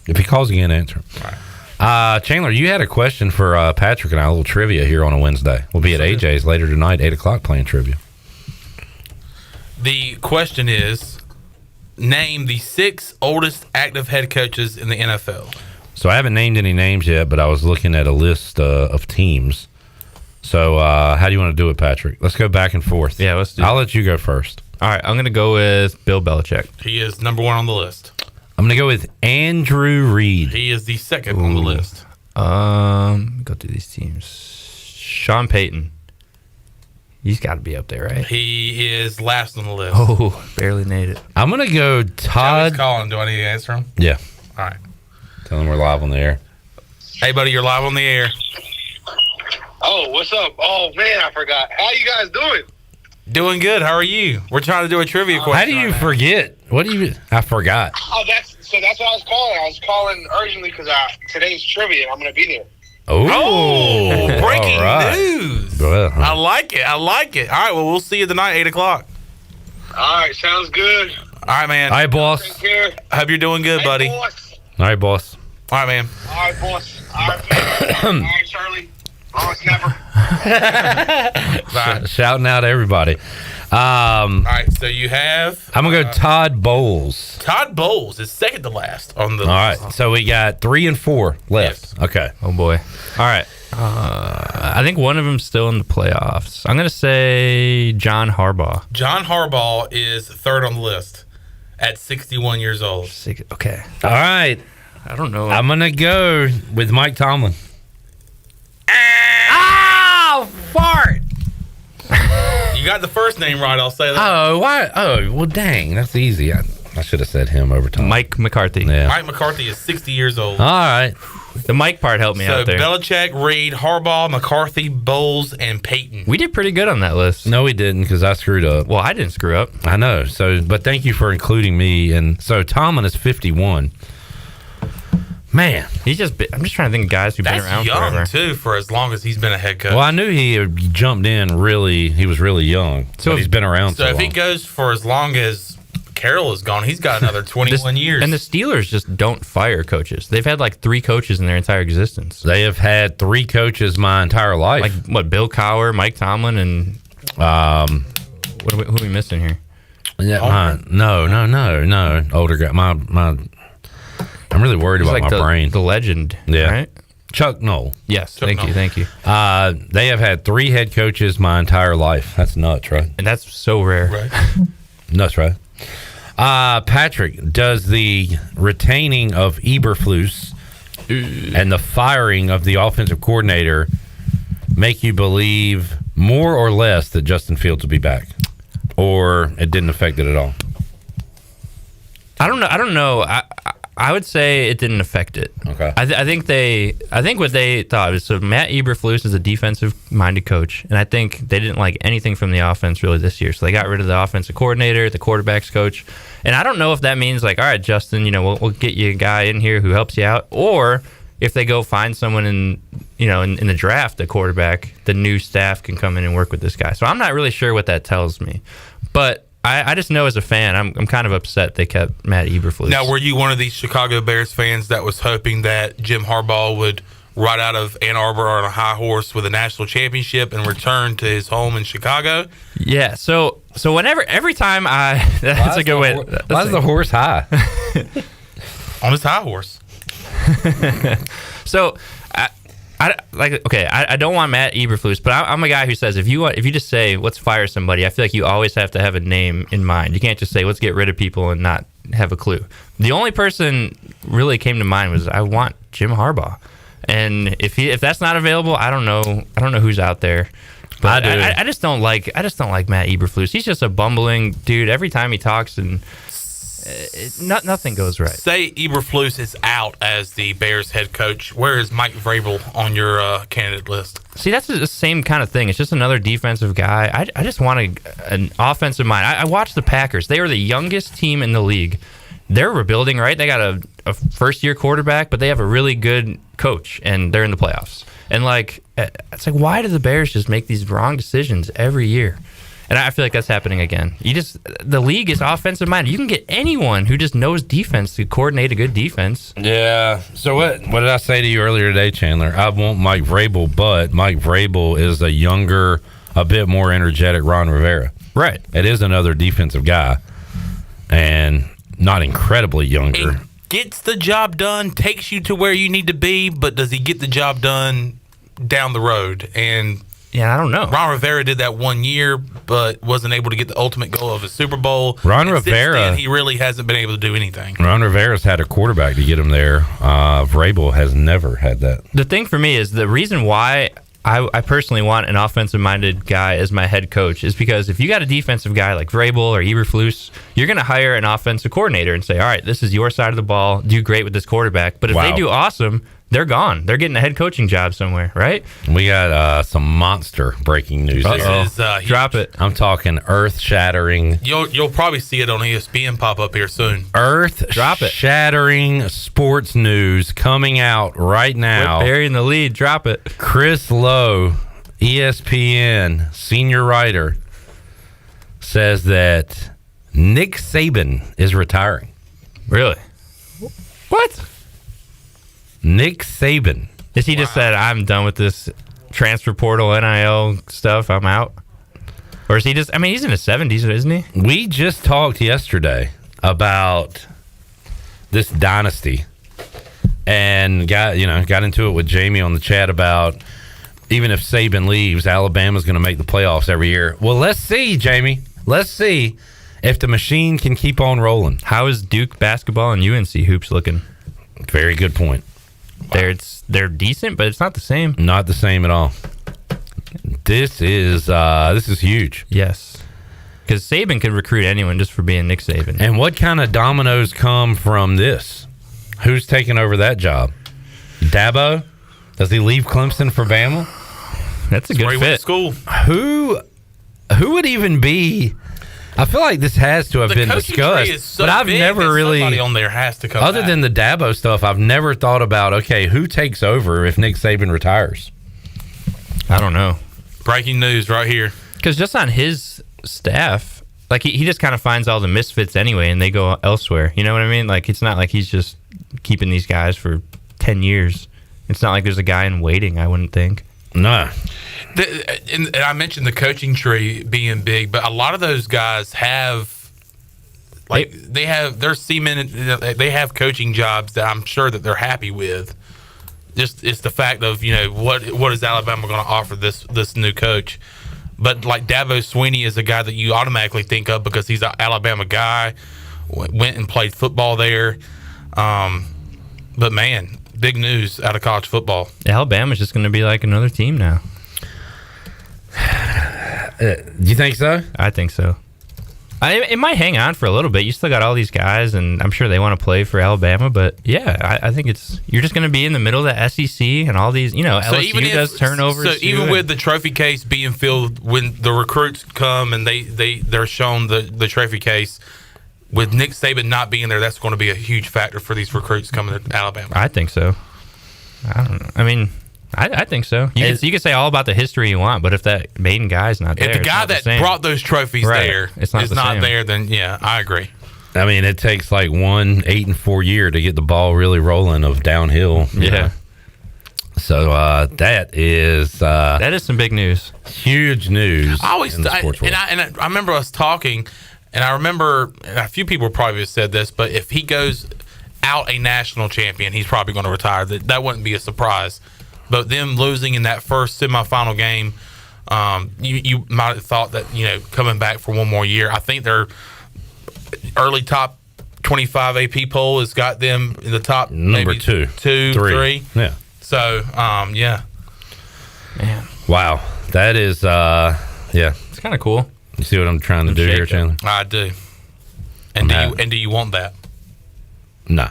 If he calls again, answer him. Right. Chandler, you had a question for Patrick and I, a little trivia here on a Wednesday. We'll be at AJ's later tonight, 8 o'clock, playing trivia. The question is, name the 6 oldest active head coaches in the NFL. So I haven't named any names yet, but I was looking at a list of teams. So how do you want to do it, Patrick? Let's go back and forth. Yeah, let's do I'll let you go first. All right, I'm going to go with Bill Belichick. He is number 1 on the list. I'm going to go with Andrew Reid. He is the second on the list. Go through these teams. Sean Payton. He's got to be up there, right? He is last on the list. Oh, barely made it. I'm going to go Todd. Joey's calling. Do I need to answer him? Yeah. All right. Tell him we're live on the air. Hey, buddy, you're live on the air. Oh, what's up? Oh, man, I forgot. How you guys doing? Doing good. How are you? We're trying to do a trivia question. How do you forget? What do you? I forgot. Oh, that's what I was calling. I was calling urgently because today's trivia, and I'm going to be there. Oh, breaking all right. news. Well, I like it. All right, well, we'll see you tonight, 8 o'clock. All right, sounds good. All right, man. All right, boss. Take care. Hope you're doing good, buddy. Boss. All right, boss. All right, man. All right, boss. All right, all right, Charlie. Oh, snapper. Shouting out to everybody. All right, so you have... I'm going to go Todd Bowles. Todd Bowles is second to last on the All right, so we got 3 and 4 left. Yes. Okay. Oh, boy. All right. I think one of them's still in the playoffs. I'm going to say John Harbaugh. John Harbaugh is third on the list at 61 years old. Okay. All right. I don't know. I'm going to go with Mike Tomlin. Oh, fart! You got the first name right, I'll say that. Oh, why? Oh, well, dang. That's easy. I should have said him over time. Mike McCarthy. Yeah. Mike McCarthy is 60 years old. All right. The Mike part helped me out there. Belichick, Reed, Harbaugh, McCarthy, Bowles, and Peyton. We did pretty good on that list. No, we didn't because I screwed up. Well, I didn't screw up. I know. So, but thank you for including me. And so Tomlin is 51. Man, I'm just trying to think of guys who've been around young forever. too, for as long as he's been a head coach. Well, I knew he jumped in really. He was really young, so he's been around. So if he goes for as long as Carroll is gone, he's got another 21 years. And the Steelers just don't fire coaches. They've had like 3 coaches in their entire existence. They have had 3 coaches my entire life. Like what? Bill Cowher, Mike Tomlin, and who are we missing here? Yeah, no. Older guy. My. I'm really worried about my brain. The legend, yeah. Right? Chuck Noll. Yes, Chuck thank Noll. you. They have had 3 head coaches my entire life. That's nuts, right? And that's so rare. Right. Nuts, right? Patrick, does the retaining of Eberflus and the firing of the offensive coordinator make you believe more or less that Justin Fields will be back? Or it didn't affect it at all? I don't know. I would say it didn't affect it. Okay. I think what they thought was, so Matt Eberflus is a defensive-minded coach, and I think they didn't like anything from the offense really this year. So they got rid of the offensive coordinator, the quarterback's coach, and I don't know if that means like, all right, Justin, we'll get you a guy in here who helps you out, or if they go find someone in the draft, a quarterback, the new staff can come in and work with this guy. So I'm not really sure what that tells me, but I just know as a fan, I'm kind of upset they kept Matt Eberflus. Now, were you one of these Chicago Bears fans that was hoping that Jim Harbaugh would ride out of Ann Arbor on a high horse with a national championship and return to his home in Chicago? Yeah. So every time that's a good way. Why is the horse high? On his high horse. So. I don't want Matt Eberflus, but I'm a guy who says if you just say let's fire somebody, I feel like you always have to have a name in mind. You can't just say let's get rid of people and not have a clue. The only person really came to mind was I want Jim Harbaugh, and if that's not available, I don't know who's out there. But I just don't like Matt Eberflus. He's just a bumbling dude. Every time he talks and. Nothing goes right. Say Eberflus is out as the Bears head coach. Where is Mike Vrabel on your candidate list? See, that's the same kind of thing. It's just another defensive guy. I just want an offensive mind. I watched the Packers. They are the youngest team in the league. They're rebuilding, right? They got a first-year quarterback, but they have a really good coach, and they're in the playoffs. And, it's like, why do the Bears just make these wrong decisions every year? And I feel like that's happening again. The league is offensive minded. You can get anyone who just knows defense to coordinate a good defense. Yeah. So what did I say to you earlier today, Chandler? I want Mike Vrabel, but Mike Vrabel is a younger, a bit more energetic Ron Rivera. Right. It is another defensive guy, and not incredibly younger. It gets the job done, takes you to where you need to be, but does he get the job done down the road? And yeah, I don't know. Ron Rivera did that 1 year, but wasn't able to get the ultimate goal of a Super Bowl. Ron and Rivera, since then, he really hasn't been able to do anything. Ron Rivera's had a quarterback to get him there. Vrabel has never had that. The thing for me is the reason why I personally want an offensive-minded guy as my head coach is because if you got a defensive guy like Vrabel or Eberflus, you're going to hire an offensive coordinator and say, all right, this is your side of the ball. Do great with this quarterback. But if they do awesome, they're gone. They're getting a head coaching job somewhere, right? We got some monster breaking news here. This is, Drop it. I'm talking earth-shattering. You'll probably see it on ESPN pop up here soon. Earth-shattering sports news coming out right now. We're burying the lead. Drop it. Chris Lowe, ESPN senior writer, says that Nick Saban is retiring. Really? What? Nick Saban. Is he just said, I'm done with this transfer portal, NIL stuff, I'm out? Or is he just, I mean, he's in his 70s, isn't he? We just talked yesterday about this dynasty and got into it with Jamie on the chat about even if Saban leaves, Alabama's going to make the playoffs every year. Well, let's see, Jamie. Let's see if the machine can keep on rolling. How is Duke basketball and UNC hoops looking? Very good point. They're decent, but it's not the same. Not the same at all. This is huge. Yes, because Saban could recruit anyone just for being Nick Saban. And what kind of dominoes come from this? Who's taking over that job? Dabo? Does he leave Clemson for Bama? That's a good fit. School. Who would even be? I feel like this has to have been discussed, but I've never really. Somebody on there has to come. Other than the Dabo stuff, I've never thought about who takes over if Nick Saban retires. I don't know. Breaking news right here. Because just on his staff, like he just kind of finds all the misfits anyway, and they go elsewhere. You know what I mean? Like it's not like he's just keeping these guys for 10 years. It's not like there's a guy in waiting. I wouldn't think. No. And I mentioned the coaching tree being big, but a lot of those guys have, they have coaching jobs that I'm sure that they're happy with. Just it's the fact of what is Alabama going to offer this new coach, but like Dabo Swinney is a guy that you automatically think of because he's an Alabama guy, went and played football there, but man. Big news out of college football. Alabama's just going to be like another team now. You think so? I think so. It might hang on for a little bit. You still got all these guys, and I'm sure they want to play for Alabama. But yeah, I think you're just going to be in the middle of the SEC and all these. LSU does turnovers. So even with the trophy case being filled, when the recruits come and they're shown the trophy case. With Nick Saban not being there, that's going to be a huge factor for these recruits coming to Alabama. I think so. I don't know. I mean, I think so. You can say all about the history you want, but if that main guy's not there, if the guy that brought those trophies there is not there, then yeah, I agree. I mean, it takes like 1 8-4 year to get the ball really rolling of downhill. Yeah. So that is some big news. Huge news. I remember us talking. And I remember a few people probably have said this, but if he goes out a national champion, he's probably going to retire. That wouldn't be a surprise. But them losing in that first semifinal game, you might have thought that coming back for one more year. I think their early top 25 AP poll has got them in the top number maybe 2, 3. Yeah. So yeah. Man. Wow, that is yeah. It's kind of cool. You see what I'm trying to do here, Chandler? I do. And do you want that? No.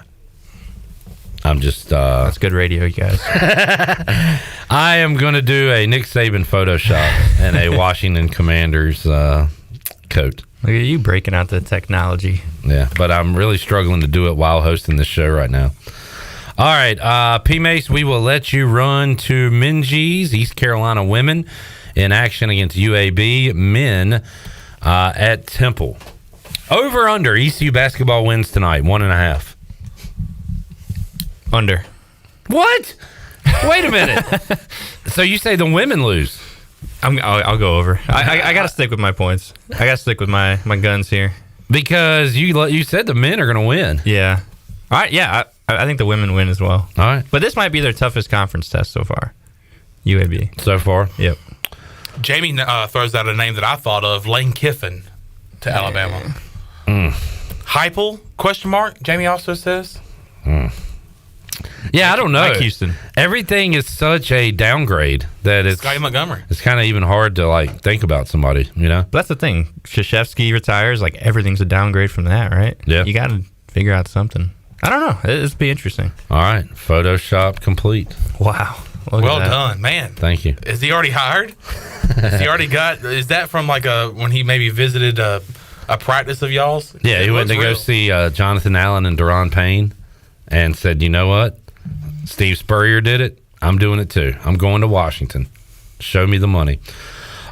I'm just that's good radio, you guys. I am going to do a Nick Saban Photoshop and a Washington Commanders coat. Look at you breaking out the technology. Yeah, but I'm really struggling to do it while hosting this show right now. All right, P-Mace, we will let you run to Minji's, East Carolina women, in action against UAB men at Temple. Over under ECU basketball wins tonight 1.5. Under. What? Wait a minute. So you say the women lose? I'll go over. I got to stick with my points. I got to stick with my guns here because you said the men are going to win. Yeah. All right. Yeah. I think the women win as well. All right. But this might be their toughest conference test so far. UAB. So far. Yep. Jamie throws out a name that I thought of, Lane Kiffin to Alabama. Heupel, question mark, Jamie also says. Yeah, I don't know. Like Houston. Everything is such a downgrade that it's Scotty Montgomery. It's kind of even hard to think about somebody, But that's the thing. Krzyzewski retires, everything's a downgrade from that, right? Yeah. You got to figure out something. I don't know. It'd be interesting. All right. Photoshop complete. Wow. Well done, man. Thank you. Is he already hired? Has he already got? Is that from like when he maybe visited a practice of y'all's? Yeah, he went to go see Jonathan Allen and Deron Payne and said, you know what? Steve Spurrier did it. I'm doing it too. I'm going to Washington. Show me the money.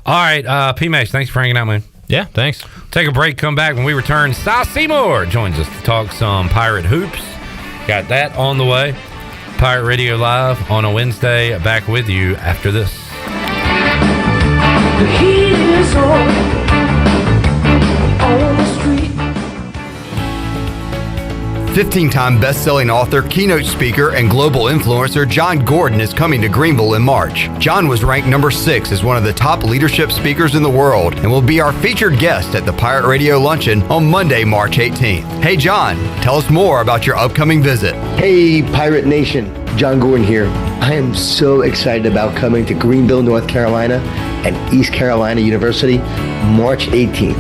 All right, P-Max, thanks for hanging out, man. Yeah, thanks. Take a break, come back. When we return, Seymour joins us to talk some Pirate Hoops. Got that on the way. Pirate Radio Live on a Wednesday. Back with you after this. The heat is on the street. 15-time best-selling author, keynote speaker, and global influencer John Gordon is coming to Greenville in March. John was ranked number 6 as one of the top leadership speakers in the world and will be our featured guest at the Pirate Radio Luncheon on Monday, March 18th. Hey, John, tell us more about your upcoming visit. Hey, Pirate Nation. John Gordon here. I am so excited about coming to Greenville, North Carolina and East Carolina University March 18th,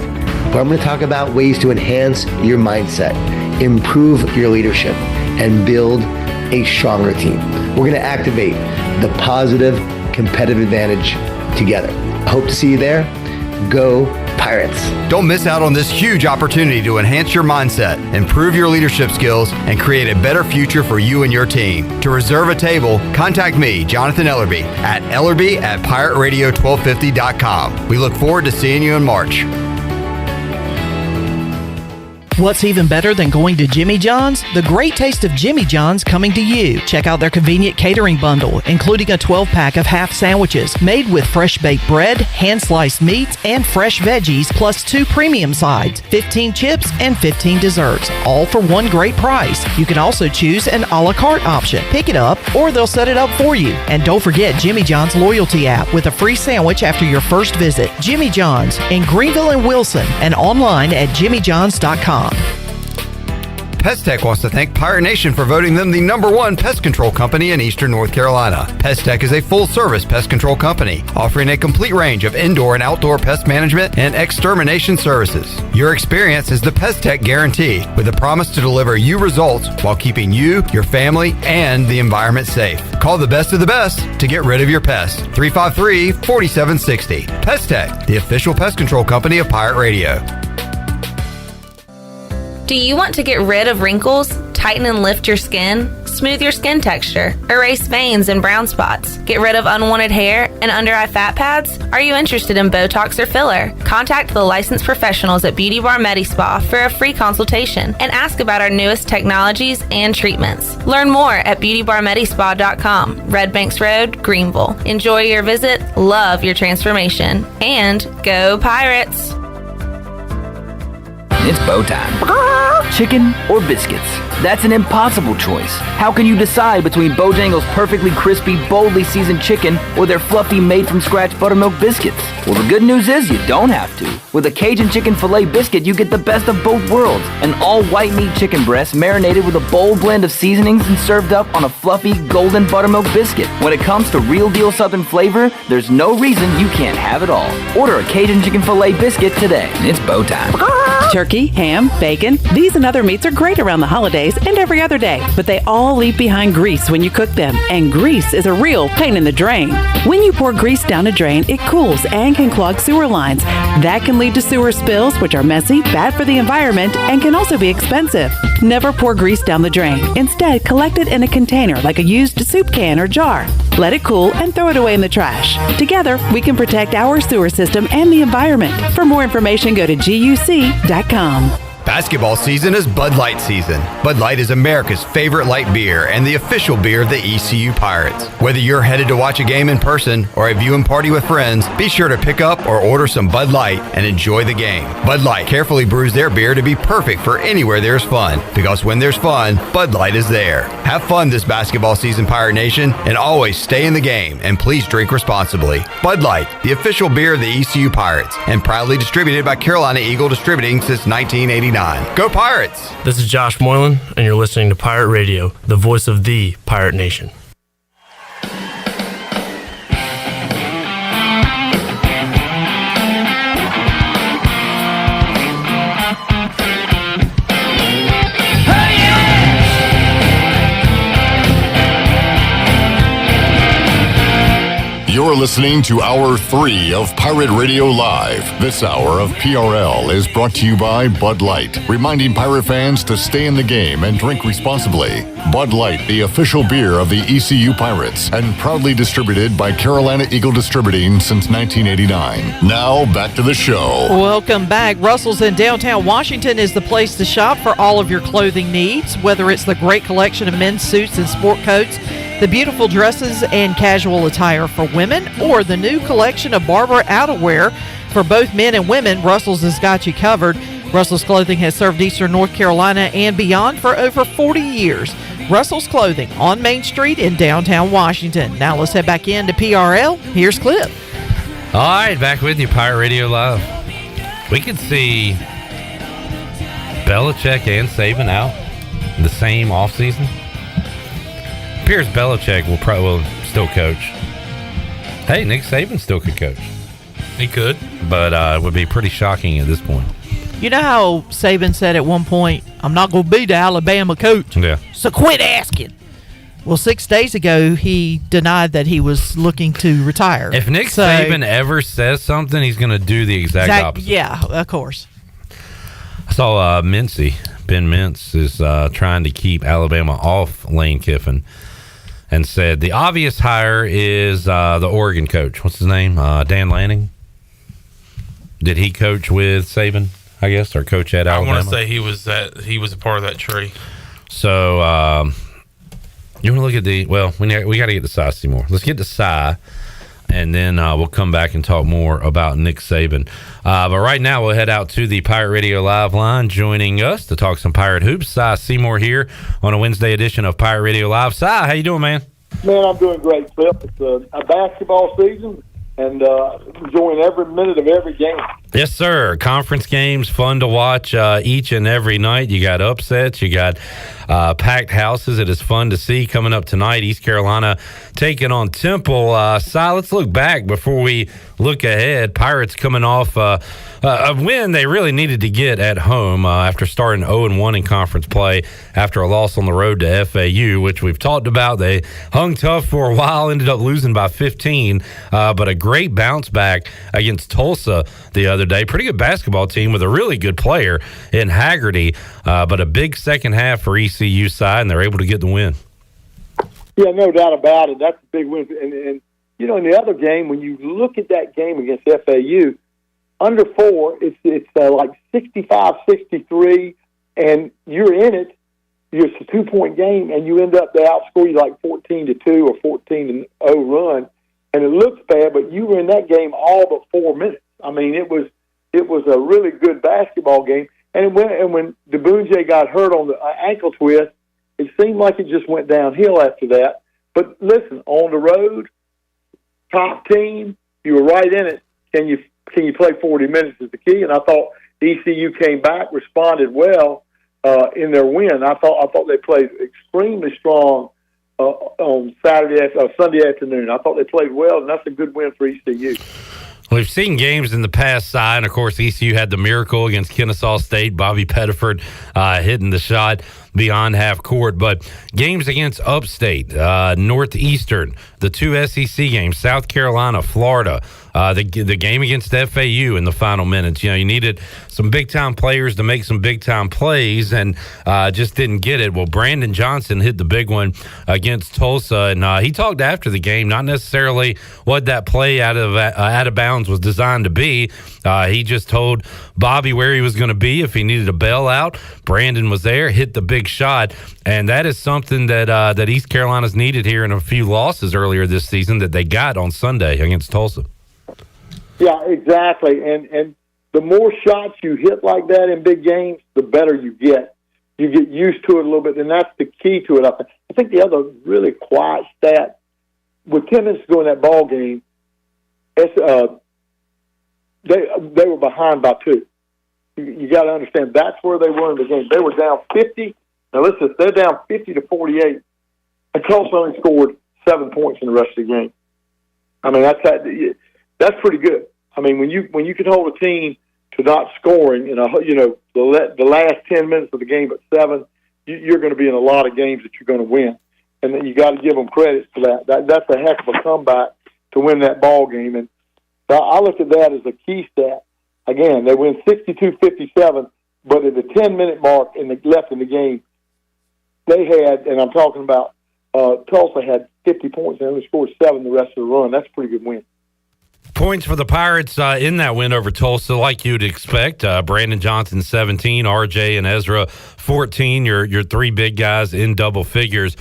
where I'm going to talk about ways to enhance your mindset, improve your leadership, and build a stronger team. We're going to activate the positive competitive advantage together. I hope to see you there. Go Pirates. Don't miss out on this huge opportunity to enhance your mindset, improve your leadership skills, and create a better future for you and your team. To reserve a table, contact me, Jonathan Ellerby, at ellerby@pirateradio1250.com. We look forward to seeing you in March. What's even better than going to Jimmy John's? The great taste of Jimmy John's coming to you. Check out their convenient catering bundle, including a 12-pack of half sandwiches made with fresh baked bread, hand-sliced meats, and fresh veggies, plus 2 premium sides, 15 chips, and 15 desserts, all for one great price. You can also choose an a la carte option. Pick it up, or they'll set it up for you. And don't forget Jimmy John's loyalty app with a free sandwich after your first visit. Jimmy John's in Greenville and Wilson, and online at jimmyjohns.com. Pestech wants to thank Pirate Nation for voting them the #1 pest control company in Eastern North Carolina. Pestech is a full-service pest control company offering a complete range of indoor and outdoor pest management and extermination services. Your experience is the Pestech guarantee, with a promise to deliver you results while keeping you, your family, and the environment safe. Call the best of the best to get rid of your pests. 353-4760. Pestech, the official pest control company of Pirate Radio. Do you want to get rid of wrinkles, tighten and lift your skin, smooth your skin texture, erase veins and brown spots, get rid of unwanted hair and under-eye fat pads? Are you interested in Botox or filler? Contact the licensed professionals at Beauty Bar Medi Spa for a free consultation and ask about our newest technologies and treatments. Learn more at beautybarmedispa.com, Red Banks Road, Greenville. Enjoy your visit, love your transformation, and go Pirates! It's bow time. Chicken or biscuits? That's an impossible choice. How can you decide between Bojangles' perfectly crispy, boldly seasoned chicken or their fluffy, made-from-scratch buttermilk biscuits? Well, the good news is you don't have to. With a Cajun chicken filet biscuit, you get the best of both worlds. An all-white meat chicken breast marinated with a bold blend of seasonings and served up on a fluffy, golden buttermilk biscuit. When it comes to real-deal Southern flavor, there's no reason you can't have it all. Order a Cajun chicken filet biscuit today. It's bow time. Turkey, ham, bacon, these and other meats are great around the holidays and every other day, but they all leave behind grease when you cook them, and grease is a real pain in the drain. When you pour grease down a drain, it cools and can clog sewer lines. That can lead to sewer spills, which are messy, bad for the environment, and can also be expensive. Never pour grease down the drain. Instead, collect it in a container like a used soup can or jar. Let it cool and throw it away in the trash. Together, we can protect our sewer system and the environment. For more information, go to guc.com. Basketball season is Bud Light season. Bud Light is America's favorite light beer and the official beer of the ECU Pirates. Whether you're headed to watch a game in person or a viewing party with friends, be sure to pick up or order some Bud Light and enjoy the game. Bud Light carefully brews their beer to be perfect for anywhere there's fun, because when there's fun, Bud Light is there. Have fun this basketball season, Pirate Nation, and always stay in the game, and please drink responsibly. Bud Light, the official beer of the ECU Pirates, and proudly distributed by Carolina Eagle Distributing since 1989. Go Pirates! This is Josh Moylan, and you're listening to Pirate Radio, the voice of the Pirate Nation. You're listening to Hour 3 of Pirate Radio Live. This hour of PRL is brought to you by Bud Light, reminding Pirate fans to stay in the game and drink responsibly. Bud Light, the official beer of the ECU Pirates, and proudly distributed by Carolina Eagle Distributing since 1989. Now, back to the show. Welcome back. Russell's in downtown Washington is the place to shop for all of your clothing needs, whether it's the great collection of men's suits and sport coats, the beautiful dresses and casual attire for women, or the new collection of Barber outerwear for both men and women. Russell's has got you covered. Russell's Clothing has served Eastern North Carolina and beyond for over 40 years. Russell's Clothing on Main Street in downtown Washington. Now let's head back into PRL. Here's Clip. All right, back with you, Pirate Radio Live. We could see Belichick and Saban out in the same offseason. Appears Belichick will still coach. Hey, Nick Saban still could coach. He could. But it would be pretty shocking at this point. You know how Saban said at one point, I'm not going to be the Alabama coach. Yeah. So quit asking. Well, 6 days ago, he denied that he was looking to retire. If Nick Saban ever says something, he's going to do the exact opposite. Yeah, of course. I saw Ben Mintz is trying to keep Alabama off Lane Kiffin and said the obvious hire is the Oregon coach. What's his name? Dan Lanning. Did he coach with Saban, I guess, or coach at Alabama? I want to say he was a part of that tree. So you want to look at we got to get to Cy Seymour. Let's get to Cy, and then we'll come back and talk more about Nick Saban. But right now, we'll head out to the Pirate Radio Live line. Joining us to talk some Pirate hoops, Cy Seymour here on a Wednesday edition of Pirate Radio Live. Cy, how you doing, man? Man, I'm doing great, Flip. It's a basketball season, and enjoying every minute of every game. Yes, sir. Conference games, fun to watch each and every night. You got upsets. You got packed houses. It is fun to see. Coming up tonight, East Carolina taking on Temple. Cy, let's look back before we look ahead. Pirates coming off a win they really needed to get at home after starting 0-1 in conference play after a loss on the road to FAU, which we've talked about. They hung tough for a while, ended up losing by 15, but a great bounce back against Tulsa the other day. Pretty good basketball team with a really good player in Haggerty, but a big second half for ECU side, and they're able to get the win. Yeah, no doubt about it. That's a big win. And you know, in the other game, when you look at that game against FAU, under 4, it's like 65-63, and you're in it. It's a 2-point game, and you end up, they outscore you like 14-2 or 14-0 run, and it looks bad, but you were in that game all but 4 minutes. I mean, it was a really good basketball game. And when DeBunje got hurt on the ankle twist, it seemed like it just went downhill after that. But listen, on the road, top team, you were right in it. Can you play 40 minutes is the key. And I thought ECU came back, responded well in their win. I thought they played extremely strong on Sunday afternoon. I thought they played well, and that's a good win for ECU. We've seen games in the past, Cy, and of course ECU had the miracle against Kennesaw State. Bobby Pettiford hitting the shot beyond half court. But games against Upstate, Northeastern, the 2 SEC games, South Carolina, Florida, the game against FAU in the final minutes. You know, you needed some big-time players to make some big-time plays, and just didn't get it. Well, Brandon Johnson hit the big one against Tulsa, and he talked after the game, not necessarily what that play out of bounds was designed to be. He just told Bobby where he was going to be if he needed a bailout. Brandon was there, hit the big shot, and that is something that East Carolina's needed here in a few losses earlier this season that they got on Sunday against Tulsa. Yeah, exactly. And the more shots you hit like that in big games, the better you get. You get used to it a little bit, and that's the key to it. I think the other really quiet stat, with 10 minutes to go in that ball game, they were behind by 2. You got to understand that's where they were in the game. They were down 50. Now listen, they're down 50-48, and Tulsa only scored 7 points in the rest of the game. I mean, that's pretty good. I mean, when you can hold a team to not scoring in the last 10 minutes of the game at 7, you're going to be in a lot of games that you're going to win, and then you got to give them credit for that. That's a heck of a comeback to win that ball game. And so I look at that as a key stat. Again, they win 62-57, but at the 10-minute mark left in the game, they had, and I'm talking about Tulsa had 50 points and only scored 7 the rest of the run. That's a pretty good win. Points for the Pirates in that win over Tulsa, like you'd expect. Brandon Johnson, 17, RJ and Ezra, 14. Your three big guys in double figures.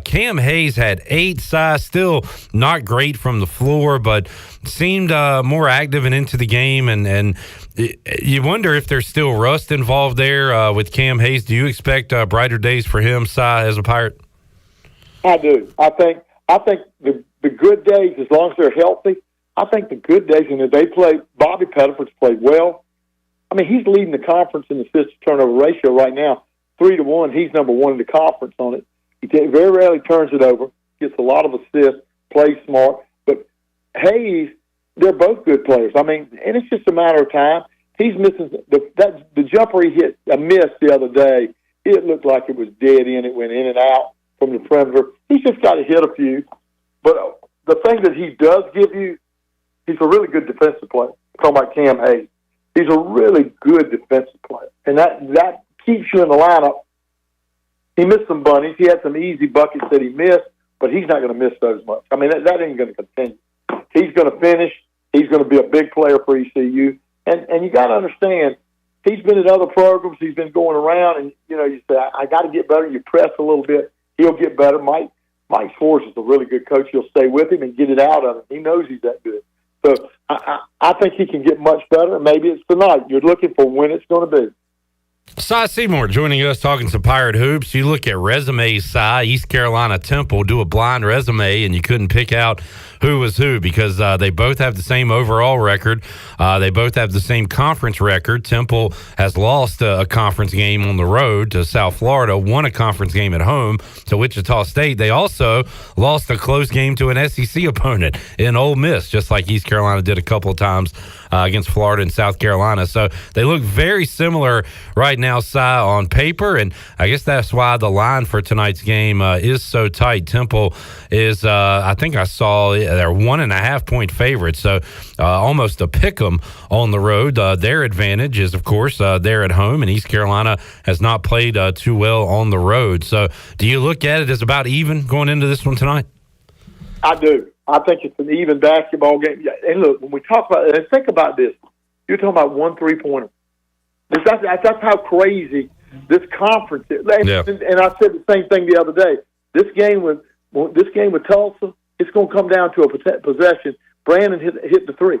Cam Hayes had 8. Still not great from the floor, but seemed more active and into the game. And you wonder if there's still rust involved there with Cam Hayes. Do you expect brighter days for him, as a Pirate? I do. I think the good days, as long as they're healthy, I think the good days, and if they play, Bobby Pettiford's played well. I mean, he's leading the conference in assist to turnover ratio right now, 3-1. He's number 1 in the conference on it. He very rarely turns it over, gets a lot of assists, plays smart. But Hayes, they're both good players. I mean, and it's just a matter of time. He's missing the jumper he hit a miss the other day. It looked like it was dead in. It went in and out from the perimeter. He's just got to hit a few. But the thing that he does give you, he's a really good defensive player. I'm talking about Cam Hayes. He's a really good defensive player. And that keeps you in the lineup. He missed some bunnies. He had some easy buckets that he missed, but he's not going to miss those much. I mean, that ain't going to continue. He's going to finish. He's going to be a big player for ECU. And you got to understand, he's been at other programs. He's been going around, and, you say, I got to get better. You press a little bit. He'll get better. Mike Schwartz is a really good coach. He'll stay with him and get it out of him. He knows he's that good. So I think he can get much better. Maybe it's tonight. You're looking for when it's going to be. Seymour joining us, talking some Pirate hoops. You look at resumes, East Carolina, Temple, do a blind resume, and you couldn't pick out who was who because they both have the same overall record. They both have the same conference record. Temple has lost a conference game on the road to South Florida, won a conference game at home to Wichita State. They also lost a close game to an SEC opponent in Ole Miss, just like East Carolina did a couple of times against Florida and South Carolina. So they look very similar right now, on paper, and I guess that's why the line for tonight's game is so tight. Temple is, I think I saw they're 1.5 point favorites, so almost a pick 'em on the road. Their advantage is, of course, they're at home, and East Carolina has not played too well on the road. So do you look at it as about even going into this one tonight? I do. I think it's an even basketball game. And look, when we talk about it, and think about this, you're talking about 1 3-pointer. That's how crazy this conference is. Yeah. And I said the same thing the other day. This game with Tulsa, it's going to come down to a possession. Brandon hit the 3,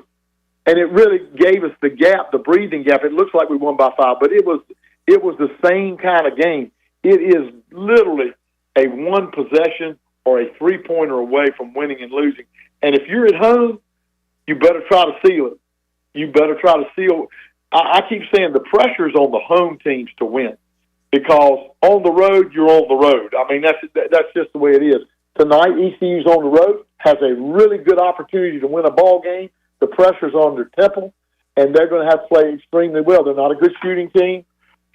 and it really gave us the gap, the breathing gap. It looks like we won by 5, but it was the same kind of game. It is literally a 1 possession or a 3-pointer away from winning and losing. And if you're at home, you better try to seal it. You better try to seal. I keep saying the pressure's on the home teams to win because on the road, you're on the road. I mean, that's just the way it is. Tonight, ECU's on the road, has a really good opportunity to win a ball game. The pressure's on their Temple, and they're going to have to play extremely well. They're not a good shooting team,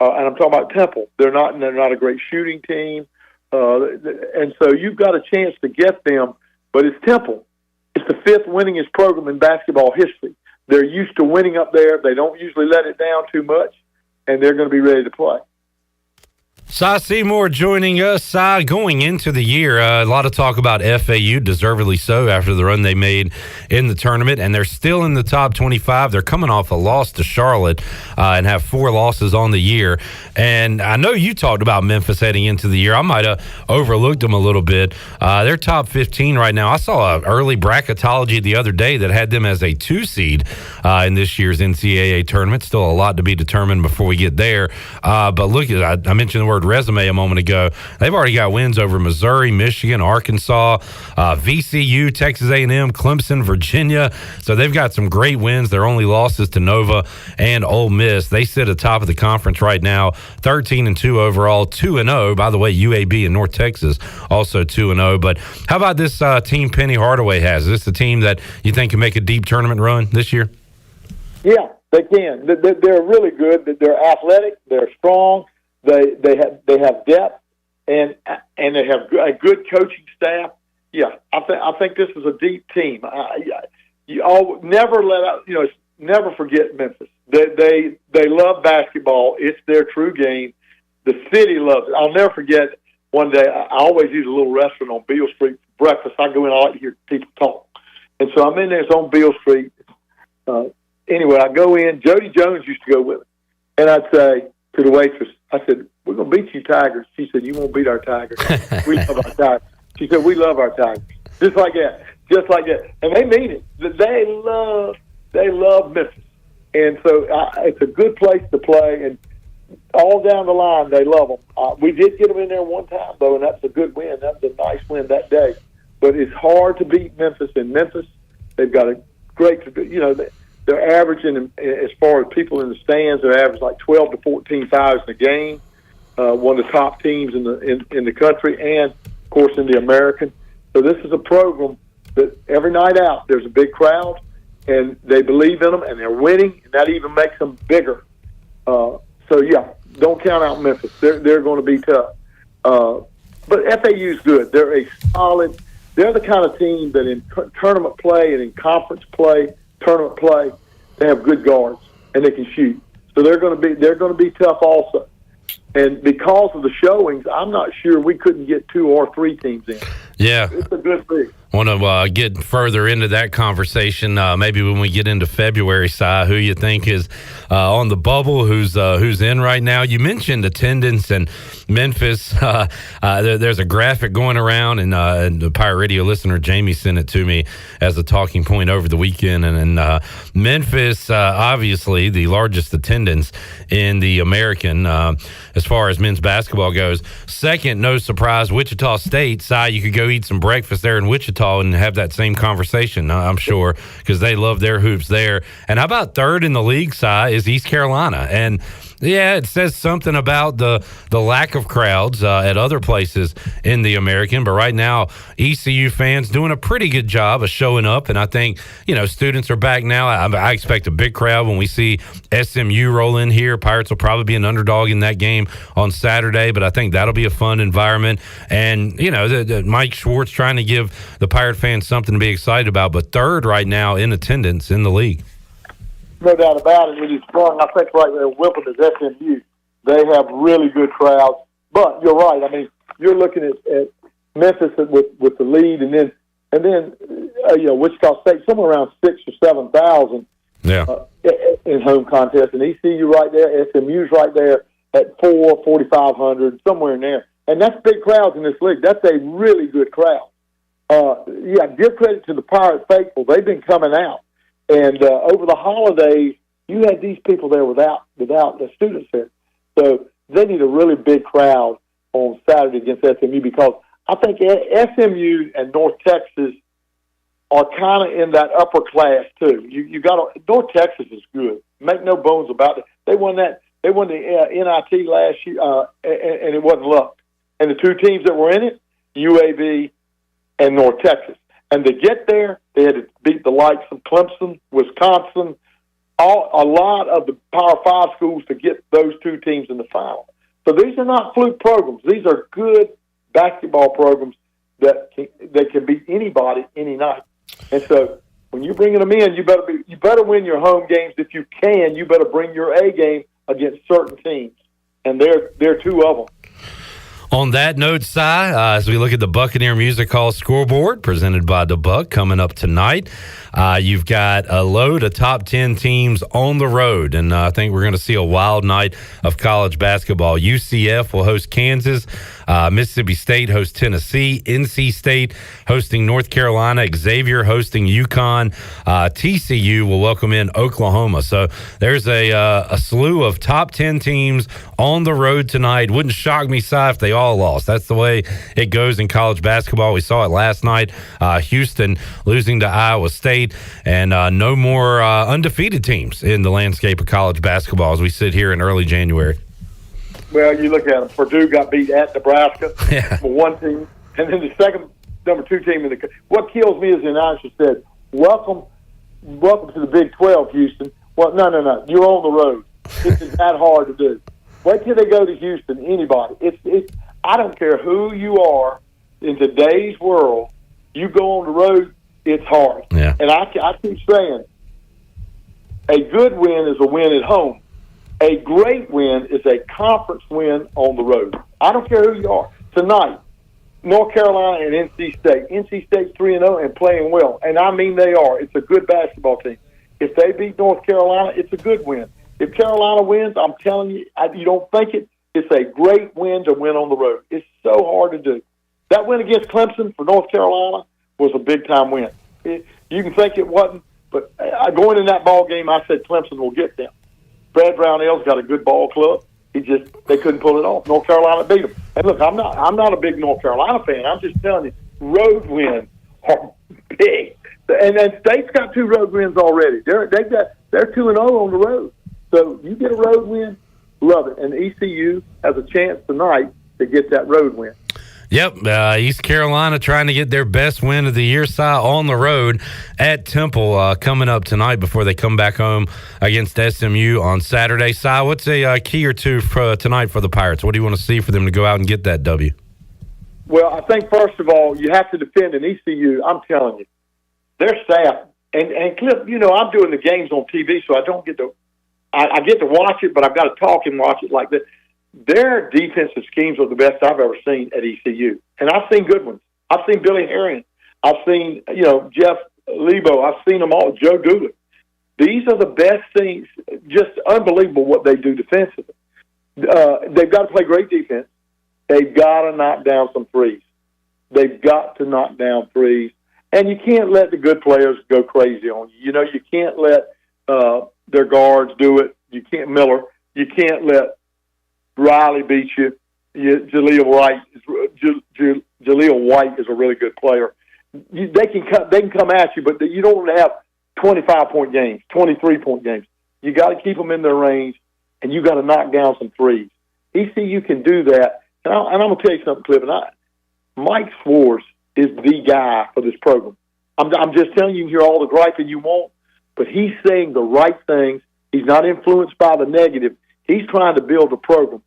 and I'm talking about Temple. They're not a great shooting team, and so you've got a chance to get them, but it's Temple. It's the 5th winningest program in basketball history. They're used to winning up there. They don't usually let it down too much, and they're going to be ready to play. Seymour joining us. Going into the year, a lot of talk about FAU, deservedly so, after the run they made in the tournament, and they're still in the top 25. They're coming off a loss to Charlotte and have 4 losses on the year. And I know you talked about Memphis heading into the year. I might have overlooked them a little bit. They're top 15 right now. I saw an early bracketology the other day that had them as a 2 seed in this year's NCAA tournament. Still a lot to be determined before we get there. But look, I mentioned the word resume a moment ago. They've already got wins over Missouri, Michigan, Arkansas, VCU, Texas A&M, Clemson, Virginia. So they've got some great wins. Their only losses to Nova and Ole Miss. They sit atop of the conference right now, 13-2 overall, 2-0. By the way, UAB and North Texas also 2-0. But how about this team Penny Hardaway has? Is this the team that you think can make a deep tournament run this year? Yeah, they can. They're really good. They're athletic. They're strong. They have depth, and they have a good coaching staff. I think this is a deep team. You all never let out. Never forget Memphis. They love basketball. It's their true game. The city loves it. I'll never forget one day. I always use a little restaurant on Beale Street for breakfast. I go in. I like to hear people talk, and so I'm in there. It's on Beale Street. Anyway, I go in. Jody Jones used to go with me, and I'd say to the waitress, I said, "We're gonna beat you, Tigers." She said, "You won't beat our Tigers. We love our Tigers." She said, "We love our Tigers." Just like that. And they mean it. They love Memphis. And so it's a good place to play. And all down the line, they love them. We did get them in there one time, though, and that's a good win. That was a nice win that day. But it's hard to beat Memphis. In Memphis, they've got a great, they're averaging, as far as people in the stands, they're averaging like 12 to 14 fouls in a game. One of the top teams in the country, and, of course, in the American. So this is a program that every night out there's a big crowd, and they believe in them, and they're winning, and that even makes them bigger. Don't count out Memphis. They're going to be tough. But FAU's good. They're a solid. They're the kind of team that in tournament play and in conference play, tournament play, they have good guards and they can shoot. So they're going to be tough also. And because of the showings, I'm not sure we couldn't get 2 or 3 teams in. Yeah. It's a good league. Want to get further into that conversation maybe when we get into February, Si, who you think is on the bubble, who's in right now. You mentioned attendance and Memphis. There's a graphic going around, and the Pirate Radio listener Jamie sent it to me as a talking point over the weekend. And Memphis, obviously, the largest attendance in the American as far as men's basketball goes. Second, no surprise, Wichita State. Si, you could go eat some breakfast there in Wichita and have that same conversation, I'm sure, because they love their hoops there. And how about third in the league, Si, is East Carolina. And yeah, it says something about the lack of crowds at other places in the American, but right now ECU fans doing a pretty good job of showing up, and I think students are back now. I expect a big crowd when we see SMU roll in here. Pirates will probably be an underdog in that game on Saturday, but I think that'll be a fun environment. And Mike Schwartz trying to give the Pirate fans something to be excited about, but third right now in attendance in the league. No doubt about it. It is strong. I think right there, Whippet is SMU. They have really good crowds. But you're right. I mean, you're looking at Memphis with the lead, and then Wichita State somewhere around 6,000 or 7,000. Yeah. In home contest, and ECU right there, SMU's right there at 4,500, somewhere in there, and that's big crowds in this league. That's a really good crowd. Give credit to the Pirate faithful. They've been coming out. And over the holidays, you had these people there without the students there. So they need a really big crowd on Saturday against SMU, because I think SMU and North Texas are kind of in that upper class too. North Texas is good. Make no bones about it. They won the NIT last year, and it wasn't luck. And the 2 teams that were in it, UAB and North Texas. And to get there, they had to beat the likes of Clemson, Wisconsin, a lot of the Power 5 schools to get those 2 teams in the final. So these are not fluke programs. These are good basketball programs that can beat anybody any night. And so when you're bringing them in, you better win your home games. If you can, you better bring your A game against certain teams. And there are 2 of them. On that note, Si, as we look at the Buccaneer Music Hall scoreboard presented by the Buck coming up tonight, you've got a load of top 10 teams on the road, and I think we're going to see a wild night of college basketball. UCF will host Kansas. Mississippi State hosts Tennessee. NC State hosting North Carolina. Xavier hosting UConn. TCU will welcome in Oklahoma. So there's a slew of top 10 teams on the road tonight. Wouldn't shock me, Si, if they all lost. That's the way it goes in college basketball. We saw it last night. Houston losing to Iowa State, and no more undefeated teams in the landscape of college basketball as we sit here in early January. Well, you look at them. Purdue got beat at Nebraska for 1 team, and then the second number 2 team in the. What kills me is the announcer said, "Welcome to the Big 12, Houston." Well, no. You're on the road. It's that hard to do. Wait till they go to Houston. Anybody. I don't care who you are in today's world. You go on the road, it's hard. Yeah. And I keep saying, a good win is a win at home. A great win is a conference win on the road. I don't care who you are. Tonight, North Carolina and NC State. NC State's 3-0 and playing well. And I mean they are. It's a good basketball team. If they beat North Carolina, it's a good win. If Carolina wins, I'm telling you, you don't think it, it's a great win to win on the road. It's so hard to do. That win against Clemson for North Carolina was a big-time win. You can think it wasn't, but going in that ball game, I said Clemson will get them. Brad Brownell's got a good ball club. They couldn't pull it off. North Carolina beat them. And look, I'm not a big North Carolina fan. I'm just telling you, road wins are big. And then State's got 2 road wins already. They're 2-0 on the road. So you get a road win, love it. And ECU has a chance tonight to get that road win. Yep, East Carolina trying to get their best win of the year, Si, on the road at Temple coming up tonight before they come back home against SMU on Saturday. Si, what's a key or two for tonight for the Pirates? What do you want to see for them to go out and get that W? Well, I think, first of all, you have to defend an ECU. I'm telling you, their staff, and Cliff, I'm doing the games on TV, so I don't get to I get to watch it, but I've got to talk and watch it like that. Their defensive schemes are the best I've ever seen at ECU. And I've seen good ones. I've seen Billy Herring. I've seen, Jeff Lebo. I've seen them all, Joe Dooley. These are the best things, just unbelievable what they do defensively. They've got to play great defense. They've got to knock down some threes. They've got to knock down threes. And you can't let the good players go crazy on you. You can't let their guards do it. You can't, Miller. You can't let Riley beat you. Jaleel White is a really good player. They can come at you, but you don't want to have 25-point games, 23-point games. You got to keep them in their range, and you got to knock down some threes. ECU can do that, and I'm going to tell you something, Cliff. Mike Swartz is the guy for this program. I'm just telling you, you can hear all the griping you want, but he's saying the right things. He's not influenced by the negative. He's trying to build a program.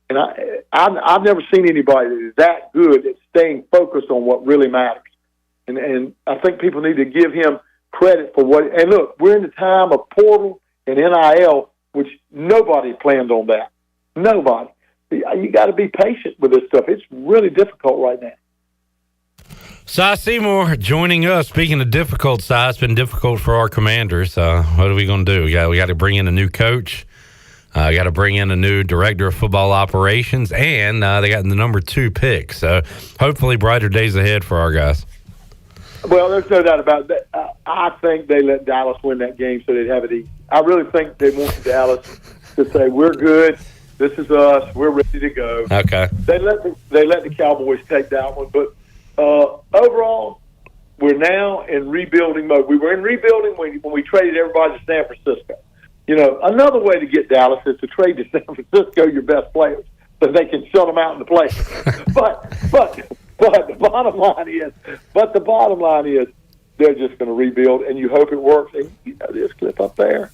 And I've never seen anybody that is that good at staying focused on what really matters. And I think people need to give him credit for what. And look, we're in the time of portal and NIL, which nobody planned on that. Nobody. You got to be patient with this stuff. It's really difficult right now. Si Seymour joining us. Speaking of difficult, Si, it's been difficult for our Commanders. What are we going to do? We got to bring in a new coach. Got to bring in a new director of football operations, and they got the number 2 pick. So hopefully brighter days ahead for our guys. Well, there's no doubt about that. I think they let Dallas win that game so they'd have it easy. I really think they wanted Dallas to say, we're good, this is us, we're ready to go. Okay. They let the Cowboys take that one. But overall, we're now in rebuilding mode. We were in rebuilding when we traded everybody to San Francisco. Another way to get Dallas is to trade to San Francisco your best players so they can shut them out in the play. but the bottom line is they're just going to rebuild, and you hope it works. And this Clip up there.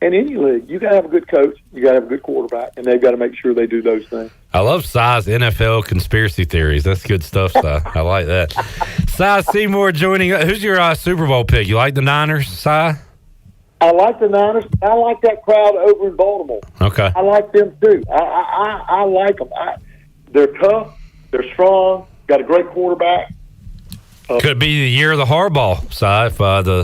And any league, you got to have a good coach, you got to have a good quarterback, and they've got to make sure they do those things. I love Si's NFL conspiracy theories. That's good stuff, Si. I like that. Si Seymour joining us. Who's your Super Bowl pick? You like the Niners, Si? I like the Niners. I like that crowd over in Baltimore. Okay. I like them too. I like them. They're tough. They're strong. Got a great quarterback. Could be the year of the Harbaugh, Si, if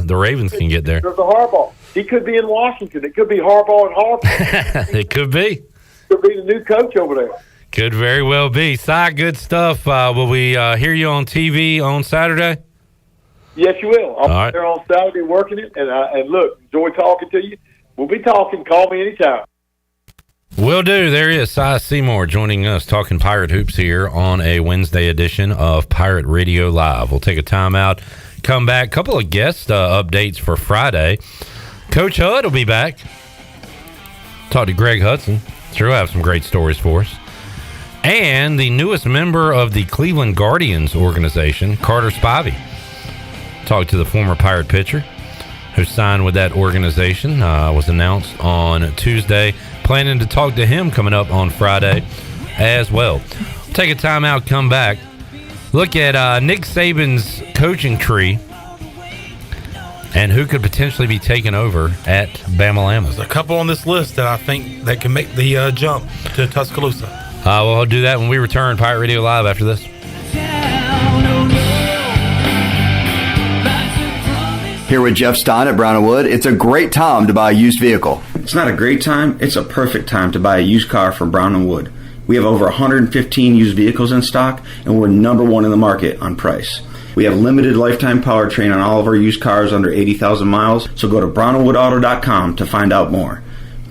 the Ravens can get there. There's the Harbaugh. He could be in Washington. It could be Harbaugh and Harbaugh. It could be. Could be the new coach over there. Could very well be. Si, good stuff. Will we hear you on TV on Saturday? Yes, you will. I'll All be there on Saturday working it. And look, enjoy talking to you. We'll be talking. Call me anytime. Will do. There is Si Seymour joining us, talking Pirate Hoops here on a Wednesday edition of Pirate Radio Live. We'll take a time out, come back. Couple of guest updates for Friday. Coach Hudd will be back. Talk to Greg Hudson. Sure, he'll have some great stories for us. And the newest member of the Cleveland Guardians organization, Carter Spivey. Talked to the former Pirate pitcher who signed with that organization. Was announced on Tuesday. Planning to talk to him coming up on Friday as well. Take a time out, come back. look at Nick Saban's coaching tree and who could potentially be taken over at Bama-Lama. There's a couple on this list that I think that can make the jump to Tuscaloosa. We'll do that when we return. Pirate Radio Live after this. Here with Jeff Stein at Brown & Wood. It's a great time to buy a used vehicle. It's not a great time, it's a perfect time to buy a used car from Brown & Wood. We have over 115 used vehicles in stock, and we're number one in the market on price. We have limited lifetime powertrain on all of our used cars under 80,000 miles, so go to brownandwoodauto.com to find out more.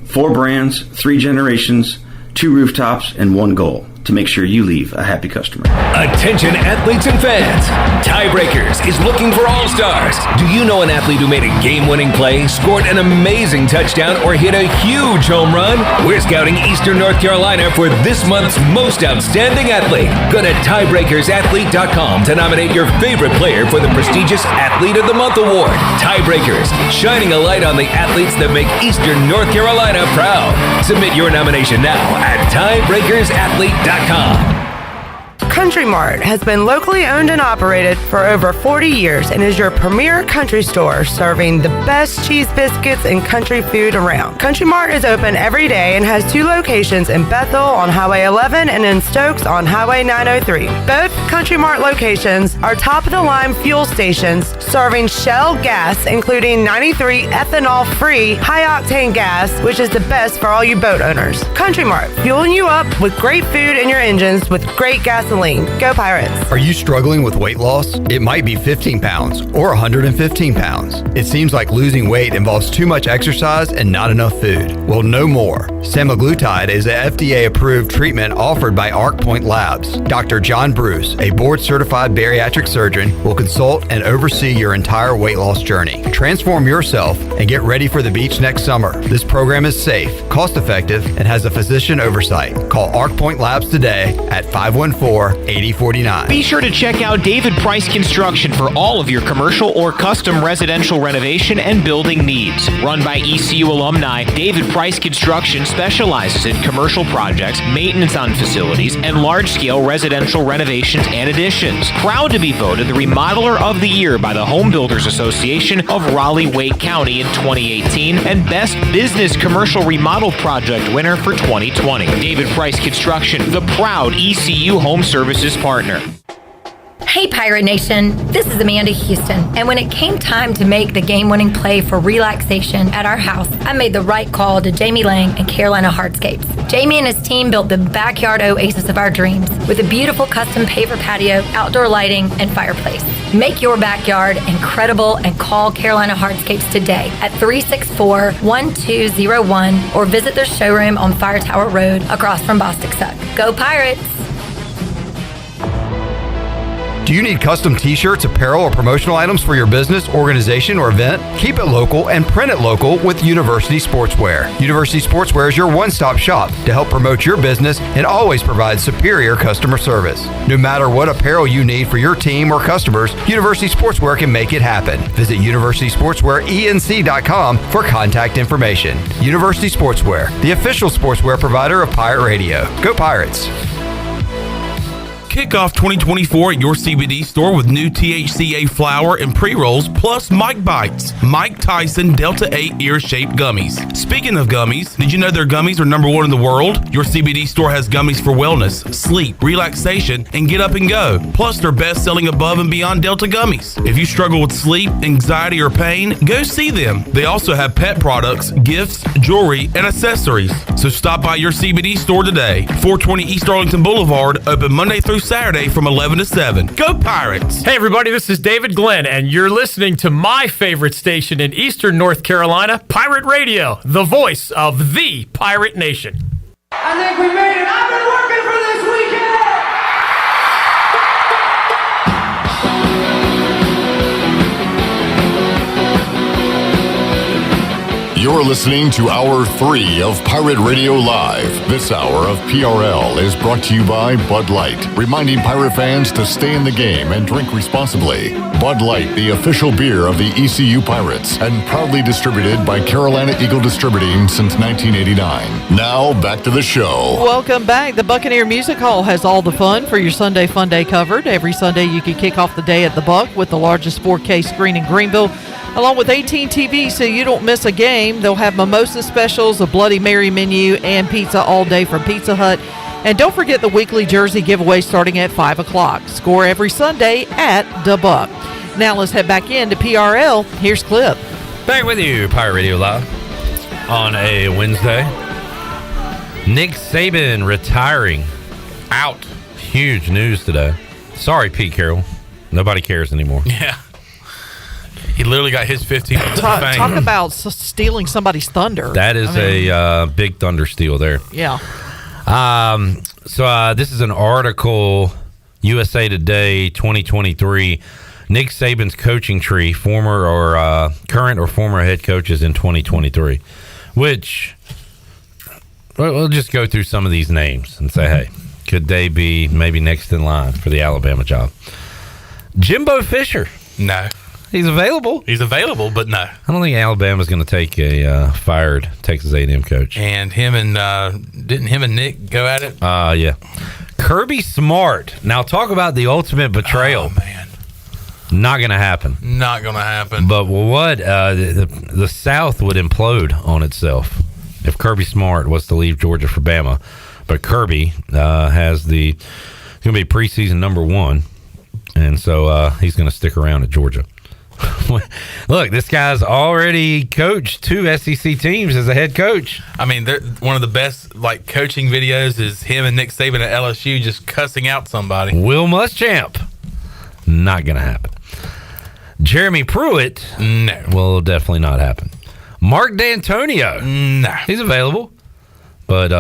4 brands, 3 generations, 2 rooftops, and 1 goal: to make sure you leave a happy customer. Attention athletes and fans. Tiebreakers is looking for all-stars. Do you know an athlete who made a game-winning play, scored an amazing touchdown, or hit a huge home run? We're scouting Eastern North Carolina for this month's most outstanding athlete. Go to tiebreakersathlete.com to nominate your favorite player for the prestigious Athlete of the Month award. Tiebreakers, shining a light on the athletes that make Eastern North Carolina proud. Submit your nomination now at tiebreakersathlete.com. Country Mart has been locally owned and operated for over 40 years and is your premier country store serving the best cheese biscuits and country food around. Country Mart is open every day and has 2 locations in Bethel on Highway 11 and in Stokes on Highway 903. Both Country Mart locations are top-of-the-line fuel stations serving Shell gas, including 93 ethanol-free high-octane gas, which is the best for all you boat owners. Country Mart, fueling you up with great food in your engines with great gasoline. Go Pirates. Are you struggling with weight loss? It might be 15 pounds or 115 pounds. It seems like losing weight involves too much exercise and not enough food. Well, no more. Semaglutide is an FDA-approved treatment offered by ArcPoint Labs. Dr. John Bruce, a board-certified bariatric surgeon, will consult and oversee your entire weight loss journey. Transform yourself and get ready for the beach next summer. This program is safe, cost-effective, and has a physician oversight. Call ArcPoint Labs today at 514-8049. Be sure to check out David Price Construction for all of your commercial or custom residential renovation and building needs. Run by ECU alumni, David Price Construction specializes in commercial projects, maintenance on facilities, and large-scale residential renovations and additions. Proud to be voted the Remodeler of the Year by the Home Builders Association of Raleigh-Wake County in 2018 and Best Business Commercial Remodel Project winner for 2020. David Price Construction, the proud ECU Home Services partner. Hey Pirate Nation, this is Amanda Houston, and when it came time to make the game-winning play for relaxation at our house, I made the right call to Jamie Lang and Carolina Hardscapes. Jamie and his team built the backyard oasis of our dreams with a beautiful custom paver patio, outdoor lighting, and fireplace. Make your backyard incredible and call Carolina Hardscapes today at 364-1201 or visit their showroom on Fire Tower Road across from Bostic Suck. Go Pirates! Do you need custom t-shirts, apparel, or promotional items for your business, organization, or event? Keep it local and print it local with University Sportswear. University Sportswear is your one-stop shop to help promote your business and always provide superior customer service. No matter what apparel you need for your team or customers, University Sportswear can make it happen. Visit universitysportswearenc.com for contact information. University Sportswear, the official sportswear provider of Pirate Radio. Go Pirates! Kick off 2024 at your CBD store with new THCA flower and pre-rolls plus Mike Bites, Mike Tyson Delta 8 ear-shaped gummies. Speaking of gummies, did you know their gummies are #1 in the world? Your CBD store has gummies for wellness, sleep, relaxation, and get up and go. Plus, they're best-selling above and beyond Delta gummies. If you struggle with sleep, anxiety, or pain, go see them. They also have pet products, gifts, jewelry, and accessories. So stop by your CBD store today. 420 East Arlington Boulevard, open Monday through Saturday from 11 to 7. Go Pirates! Hey everybody, this is David Glenn, and you're listening to my favorite station in Eastern North Carolina, Pirate Radio, the voice of the Pirate Nation. I think we made it. I've been working for this weekend! You're listening to Hour 3 of Pirate Radio Live. This hour of PRL is brought to you by Bud Light, reminding Pirate fans to stay in the game and drink responsibly. Bud Light, the official beer of the ECU Pirates, and proudly distributed by Carolina Eagle Distributing since 1989. Now, back to the show. Welcome back. The Buccaneer Music Hall has all the fun for your Sunday Fun Day covered. Every Sunday you can kick off the day at the Buck with the largest 4K screen in Greenville, along with 18 TVs so you don't miss a game. They'll have mimosa specials, a Bloody Mary menu, and pizza all day from Pizza Hut. And don't forget the weekly jersey giveaway starting at 5 o'clock. Score every Sunday at the Buck. Now let's head back into PRL. Here's Clip. Back with you, Pirate Radio Live, on a Wednesday. Nick Saban retiring. Out. Huge news today. Sorry, Pete Carroll. Nobody cares anymore. Yeah. He literally got his 15 minutes of fame. Talk about stealing somebody's thunder. That is a big thunder steal there. Yeah. So this is an article, USA Today 2023. Nick Saban's coaching tree, former or current or former head coaches in 2023, which we'll just go through some of these names and say, hey, could they be maybe next in line for the Alabama job? Jimbo Fisher. No. He's available. He's available, but no. I don't think Alabama's going to take a fired Texas A&M coach. And him and didn't him and Nick go at it? Yeah. Kirby Smart. Now talk about the ultimate betrayal. Oh, man. Not going to happen. Not going to happen. But what? The South would implode on itself if Kirby Smart was to leave Georgia for Bama. But Kirby has going to be preseason number 1, and so he's going to stick around at Georgia. Look, this guy's already coached 2 SEC teams as a head coach. I mean, one of the best coaching videos is him and Nick Saban at LSU just cussing out somebody. Will Muschamp. Not going to happen. Jeremy Pruitt. No. Will definitely not happen. Mark D'Antonio. No. He's available, but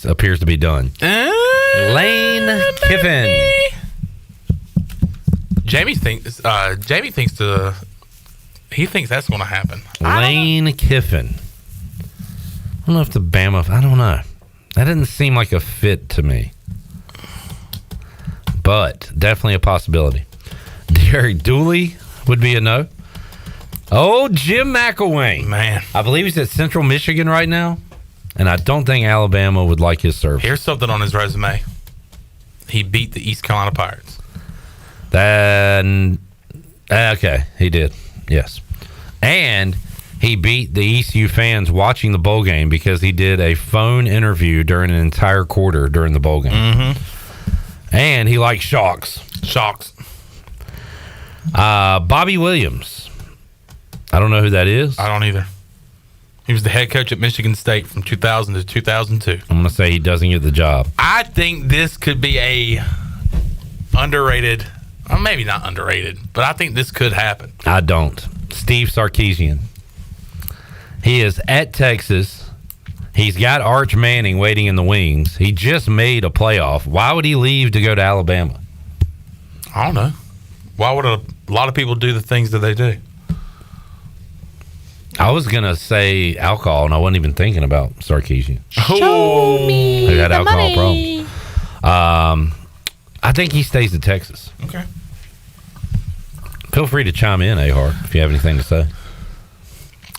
appears to be done. Lane Kiffin. Jamie thinks that's going to happen. Lane Kiffin. I don't know if the Bama. I don't know. That didn't seem like a fit to me, but definitely a possibility. Derek Dooley would be a no. Oh, Jim McElwain. Man, I believe he's at Central Michigan right now, and I don't think Alabama would like his service. Here's something on his resume. He beat the East Carolina Pirates. Okay, he did. Yes. And he beat the ECU fans watching the bowl game because he did a phone interview during an entire quarter during the bowl game. Mm-hmm. And he likes Shocks. Bobby Williams. I don't know who that is. I don't either. He was the head coach at Michigan State from 2000 to 2002. I'm going to say he doesn't get the job. I think this could be a underrated, or maybe not underrated, but I think this could happen. I don't. Steve Sarkisian. He is at Texas. He's got Arch Manning waiting in the wings. He just made a playoff. Why would he leave to go to Alabama? I don't know. Why would a lot of people do the things that they do? I was going to say alcohol, and I wasn't even thinking about Sarkisian. Show me He had the alcohol money. problems. I think he stays at Texas. Okay. Feel free to chime in, Ahar, if you have anything to say.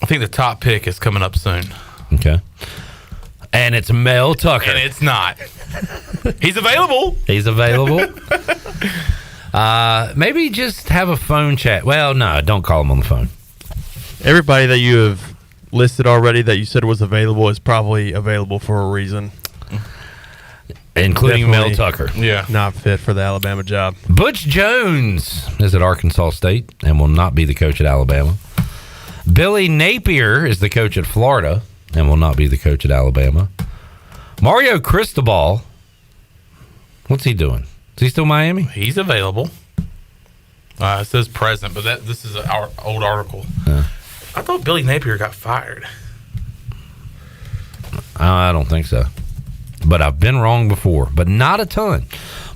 I think the top pick is coming up soon. Okay. And it's Mel Tucker. And it's not. He's available. He's available. Maybe just have a phone chat. Well, no, don't call him on the phone. Everybody that you have listed already that you said was available is probably available for a reason. Including Definitely Mel Tucker. Yeah. Not fit for the Alabama job. Butch Jones is at Arkansas State and will not be the coach at Alabama. Billy Napier is the coach at Florida and will not be the coach at Alabama. Mario Cristobal, what's he doing? Is he still Miami? He's available. It says present, but this is our old article. I thought Billy Napier got fired. I don't think so. But I've been wrong before, but not a ton.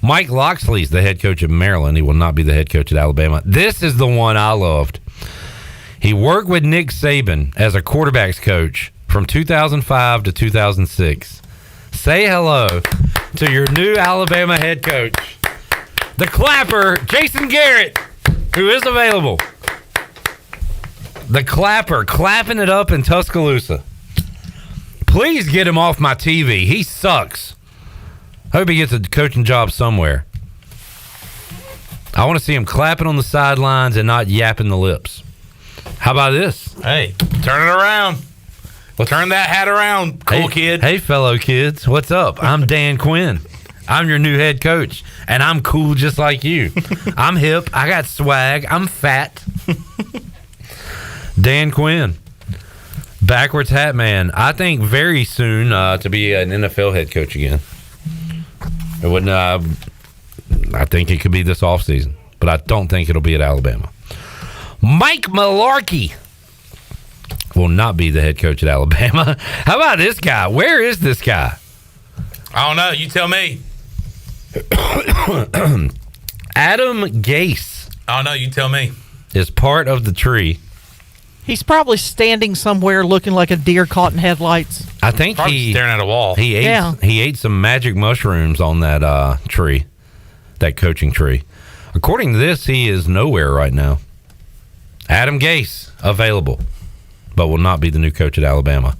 Mike Loxley's the head coach of Maryland. He will not be the head coach at Alabama. This is the one I loved. He worked with Nick Saban as a quarterbacks coach from 2005 to 2006. Say hello to your new Alabama head coach, the Clapper, Jason Garrett, who is available. The Clapper, clapping it up in Tuscaloosa. Please get him off my TV. He sucks. Hope he gets a coaching job somewhere. I want to see him clapping on the sidelines and not yapping the lips. How about this? Hey, turn it around. Turn that hat around, cool kid. Hey, fellow kids. What's up? I'm Dan Quinn. I'm your new head coach, and I'm cool just like you. I'm hip. I got swag. I'm fat. Dan Quinn. Backwards hat man. I think very soon to be an NFL head coach again. It wouldn't. I think it could be this offseason, but I don't think it'll be at Alabama. Mike Mularkey will not be the head coach at Alabama. How about this guy? Where is this guy? I don't know. You tell me. Adam Gase. I don't know. You tell me. Is part of the tree. He's probably standing somewhere looking like a deer caught in headlights. I think Probably staring at a wall. He ate some magic mushrooms on that tree, that coaching tree. According to this, he is nowhere right now. Adam Gase available, but will not be the new coach at Alabama.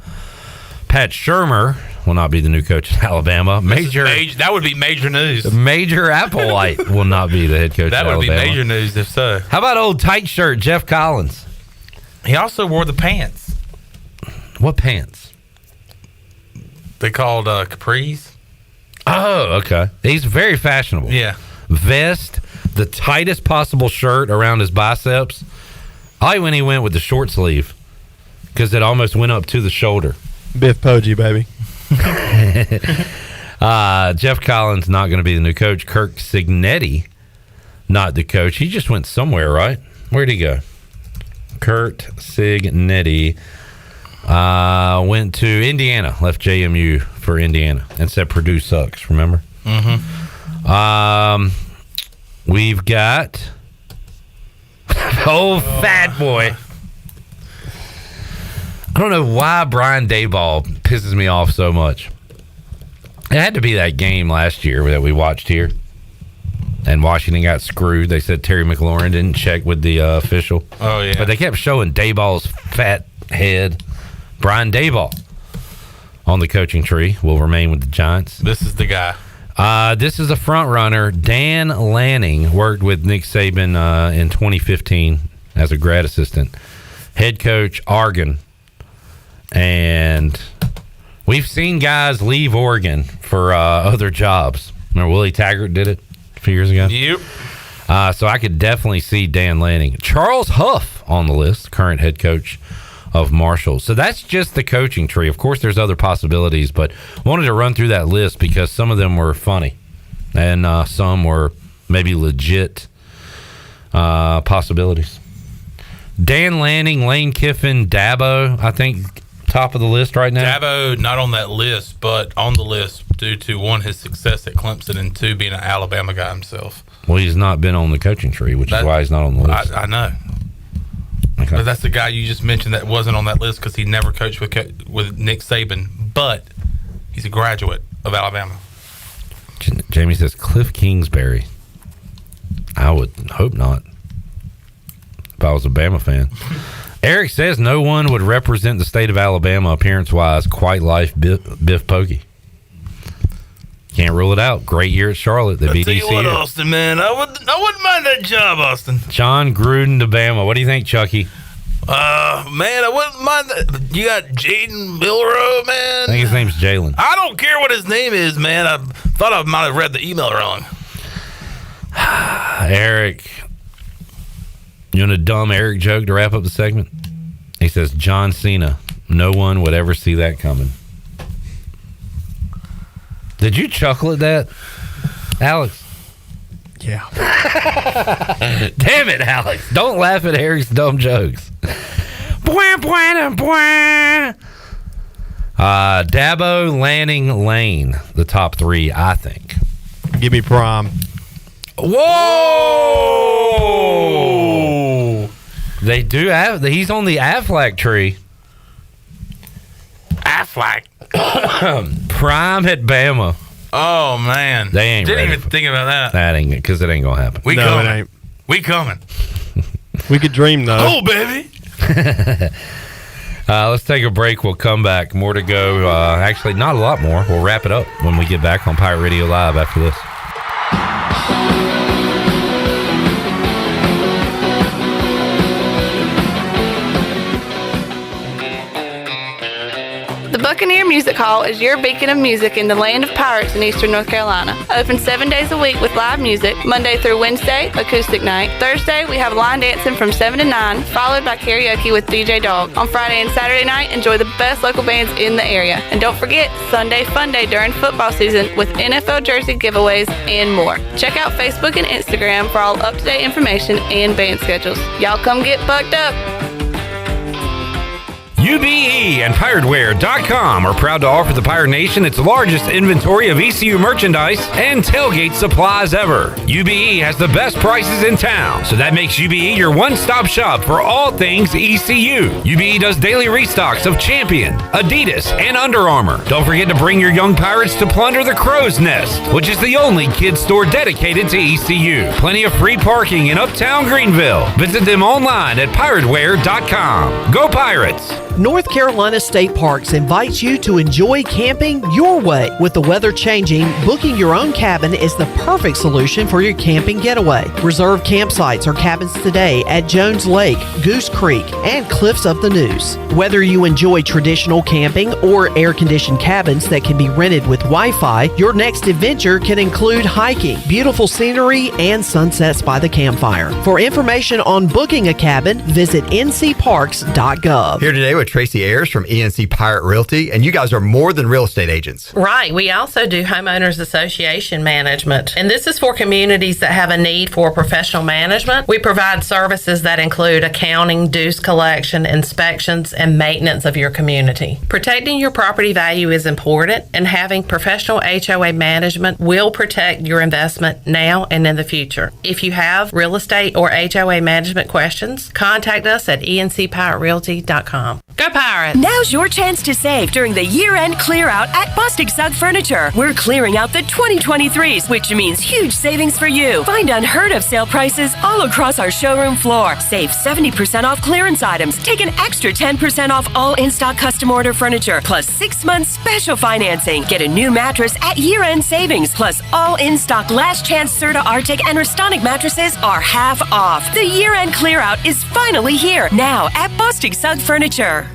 Pat Shurmur will not be the new coach at Alabama. That would be major news. Major Applewhite will not be the head coach at Alabama. That would be major news if so. How about old tight shirt Jeff Collins? He also wore the pants. What pants? They called capris. Oh, okay. He's very fashionable. Yeah. Vest, the tightest possible shirt around his biceps. I like when he went with the short sleeve because it almost went up to the shoulder. Biff Poggi, baby. Jeff Collins not going to be the new coach. Kirk Cignetti, not the coach. He just went somewhere, right? Where'd he go? Kurt Cignetti went to Indiana, left JMU for Indiana, and said Purdue sucks, remember? Mm-hmm. We've got fat boy. I don't know why Brian Daboll pisses me off so much. It had to be that game last year that we watched here. And Washington got screwed. They said Terry McLaurin didn't check with the official. Oh, yeah. But they kept showing Daboll's fat head. Brian Daboll on the coaching tree will remain with the Giants. This is the guy. This is a front runner. Dan Lanning worked with Nick Saban in 2015 as a grad assistant. Head coach, Oregon. And we've seen guys leave Oregon for other jobs. Remember Willie Taggart did it a few years ago? Yep. So I could definitely see Dan Lanning. Charles Huff on the list, current head coach of Marshall. So that's just the coaching tree. Of course, there's other possibilities, but wanted to run through that list because some of them were funny and some were maybe legit possibilities. Dan Lanning, Lane Kiffin, Dabo, I think top of the list right now. Dabo not on that list, but on the list due to one, his success at Clemson, and two, being an Alabama guy himself. Well, he's not been on the coaching tree, which is why he's not on the list. I know. Okay. But that's the guy you just mentioned that wasn't on that list because he never coached with Nick Saban, but he's a graduate of Alabama. Jamie says Cliff Kingsbury. I would hope not if I was a Bama fan. Eric says no one would represent the state of Alabama appearance-wise quite like Biff Poggi. Can't rule it out. Great year at Charlotte. The BDC. Tell you what, Austin, man, I wouldn't mind that job, Austin. John Gruden to Bama. What do you think, Chucky? Man, I wouldn't mind that. You got Jaden Milrow, man. I think his name's Jalen. I don't care what his name is, man. I thought I might have read the email wrong. Eric, you want a dumb Eric joke to wrap up the segment? He says, John Cena. No one would ever see that coming. Did you chuckle at that, Alex? Yeah. Damn it, Alex. Don't laugh at Eric's dumb jokes. Dabo, Lanning, Lane. The top three, I think. Give me Prime. Whoa! They do have. He's on the Aflac tree. Aflac. Prime at Bama. Oh man, They ain't didn't ready even think about that. That ain't because it ain't gonna happen. We No, coming. it ain't. We coming. We could dream though. Oh baby. Let's take a break. We'll come back. More to go. Actually, not a lot more. We'll wrap it up when we get back on Pirate Radio Live after this. The Buccaneer Music Hall is your beacon of music in the land of pirates in eastern North Carolina. Open 7 days a week with live music. Monday through Wednesday, acoustic night. Thursday, we have line dancing from 7 to 9, followed by karaoke with DJ Dog. On Friday and Saturday night, enjoy the best local bands in the area. And don't forget, Sunday Fun Day during football season with NFL jersey giveaways and more. Check out Facebook and Instagram for all up-to-date information and band schedules. Y'all come get bucked up. UBE and PirateWear.com are proud to offer the Pirate Nation its largest inventory of ECU merchandise and tailgate supplies ever. UBE has the best prices in town, so that makes UBE your one-stop shop for all things ECU. UBE does daily restocks of Champion, Adidas, and Under Armour. Don't forget to bring your young pirates to plunder the Crow's Nest, which is the only kids store dedicated to ECU. Plenty of free parking in Uptown Greenville. Visit them online at PirateWear.com. Go Pirates! North Carolina State Parks invites you to enjoy camping your way. With the weather changing, booking your own cabin is the perfect solution for your camping getaway. Reserve campsites or cabins today at Jones Lake, Goose Creek, and Cliffs of the Neuse. Whether you enjoy traditional camping or air-conditioned cabins that can be rented with Wi-Fi, your next adventure can include hiking, beautiful scenery, and sunsets by the campfire. For information on booking a cabin, visit ncparks.gov. Here today with Tracy Ayers from ENC Pirate Realty, and you guys are more than real estate agents. Right. We also do homeowners association management, and this is for communities that have a need for professional management. We provide services that include accounting, dues collection, inspections, and maintenance of your community. Protecting your property value is important, and having professional HOA management will protect your investment now and in the future. If you have real estate or HOA management questions, contact us at encpiraterealty.com. Go Pirates! Now's your chance to save during the year-end clear-out at Bostic Sugg Furniture. We're clearing out the 2023s, which means huge savings for you. Find unheard-of sale prices all across our showroom floor. Save 70% off clearance items. Take an extra 10% off all in-stock custom order furniture, plus 6 months special financing. Get a new mattress at year-end savings, plus all in-stock last chance Serta Arctic and Restonic mattresses are half off. The year-end clear-out is finally here, now at Bostic Sugg Furniture.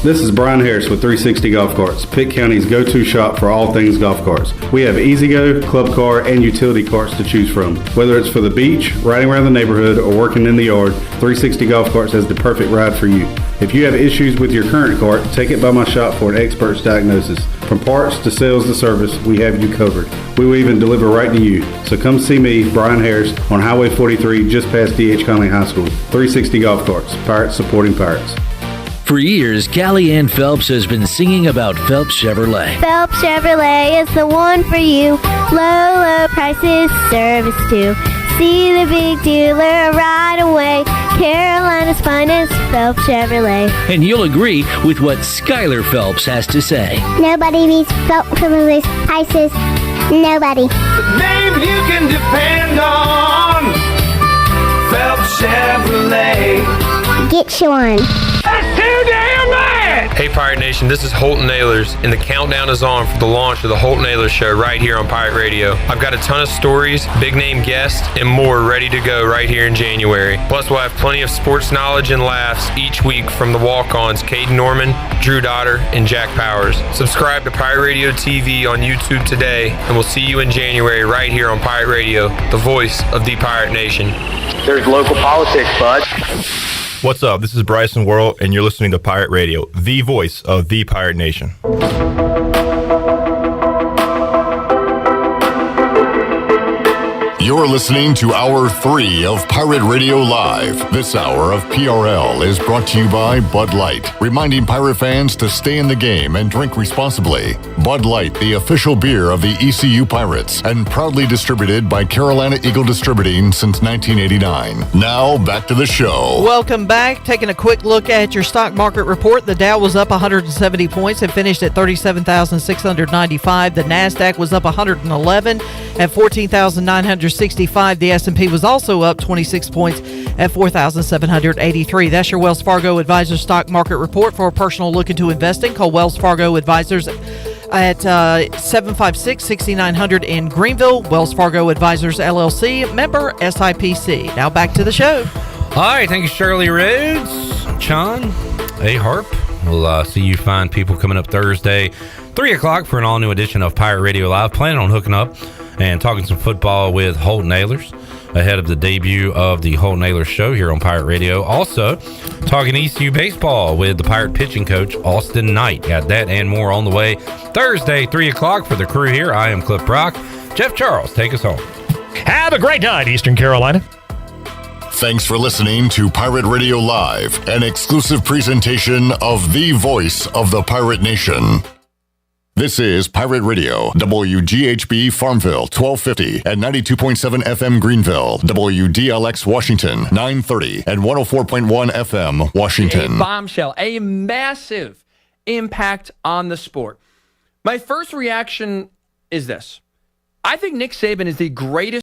This is Brian Harris with 360 Golf Carts, Pitt County's go-to shop for all things golf carts. We have E-Z-Go, club car, and utility carts to choose from. Whether it's for the beach, riding around the neighborhood, or working in the yard, 360 Golf Carts has the perfect ride for you. If you have issues with your current cart, take it by my shop for an expert's diagnosis. From parts to sales to service, we have you covered. We will even deliver right to you. So come see me, Brian Harris, on Highway 43, just past D.H. Conley High School. 360 Golf Carts, Pirates supporting Pirates. For years, Callie Ann Phelps has been singing about Phelps Chevrolet. Phelps Chevrolet is the one for you. Low, low prices, service too. See the big dealer right away. Carolina's finest, Phelps Chevrolet. And you'll agree with what Skylar Phelps has to say. Nobody beats Phelps Chevrolet's prices. Nobody. The name you can depend on. Phelps Chevrolet. Get you one. That's too damn bad! Hey Pirate Nation, this is Holton Nailers, and the countdown is on for the launch of the Holton Nailers Show right here on Pirate Radio. I've got a ton of stories, big name guests, and more ready to go right here in January. Plus we'll have plenty of sports knowledge and laughs each week from the walk-ons Caden Norman, Drew Dotter, and Jack Powers. Subscribe to Pirate Radio TV on YouTube today, and we'll see you in January right here on Pirate Radio, the voice of the Pirate Nation. There's local politics, bud. What's up? This is Bryson Worrell, and you're listening to Pirate Radio, the voice of the Pirate Nation. You're listening to Hour 3 of Pirate Radio Live. This hour of PRL is brought to you by Bud Light, reminding Pirate fans to stay in the game and drink responsibly. Bud Light, the official beer of the ECU Pirates, and proudly distributed by Carolina Eagle Distributing since 1989. Now, back to the show. Welcome back. Taking a quick look at your stock market report. The Dow was up 170 points and finished at 37,695. The NASDAQ was up 111 at 14,965. The S&P was also up 26 points at 4,783. That's your Wells Fargo Advisors stock market report. For a personal look into investing, call Wells Fargo Advisors at 756-6900 in Greenville. Wells Fargo Advisors, LLC, member SIPC. Now back to the show. All right, thank you, Shirley Rhodes, Sean, A. Harp. We'll see you fine people coming up Thursday, 3 o'clock for an all-new edition of Pirate Radio Live. Planning on hooking up and talking some football with Holton Ahlers ahead of the debut of the Holton Ahlers show here on Pirate Radio. Also, talking ECU baseball with the Pirate pitching coach, Austin Knight. Got that and more on the way Thursday, 3 o'clock for the crew here. I am Cliff Brock. Jeff Charles, take us home. Have a great night, Eastern Carolina. Thanks for listening to Pirate Radio Live, an exclusive presentation of the voice of the Pirate Nation. This is Pirate Radio, WGHB Farmville, 1250 and 92.7 FM Greenville, WDLX Washington, 930 and 104.1 FM Washington. A bombshell, a massive impact on the sport. My first reaction is this. I think Nick Saban is the greatest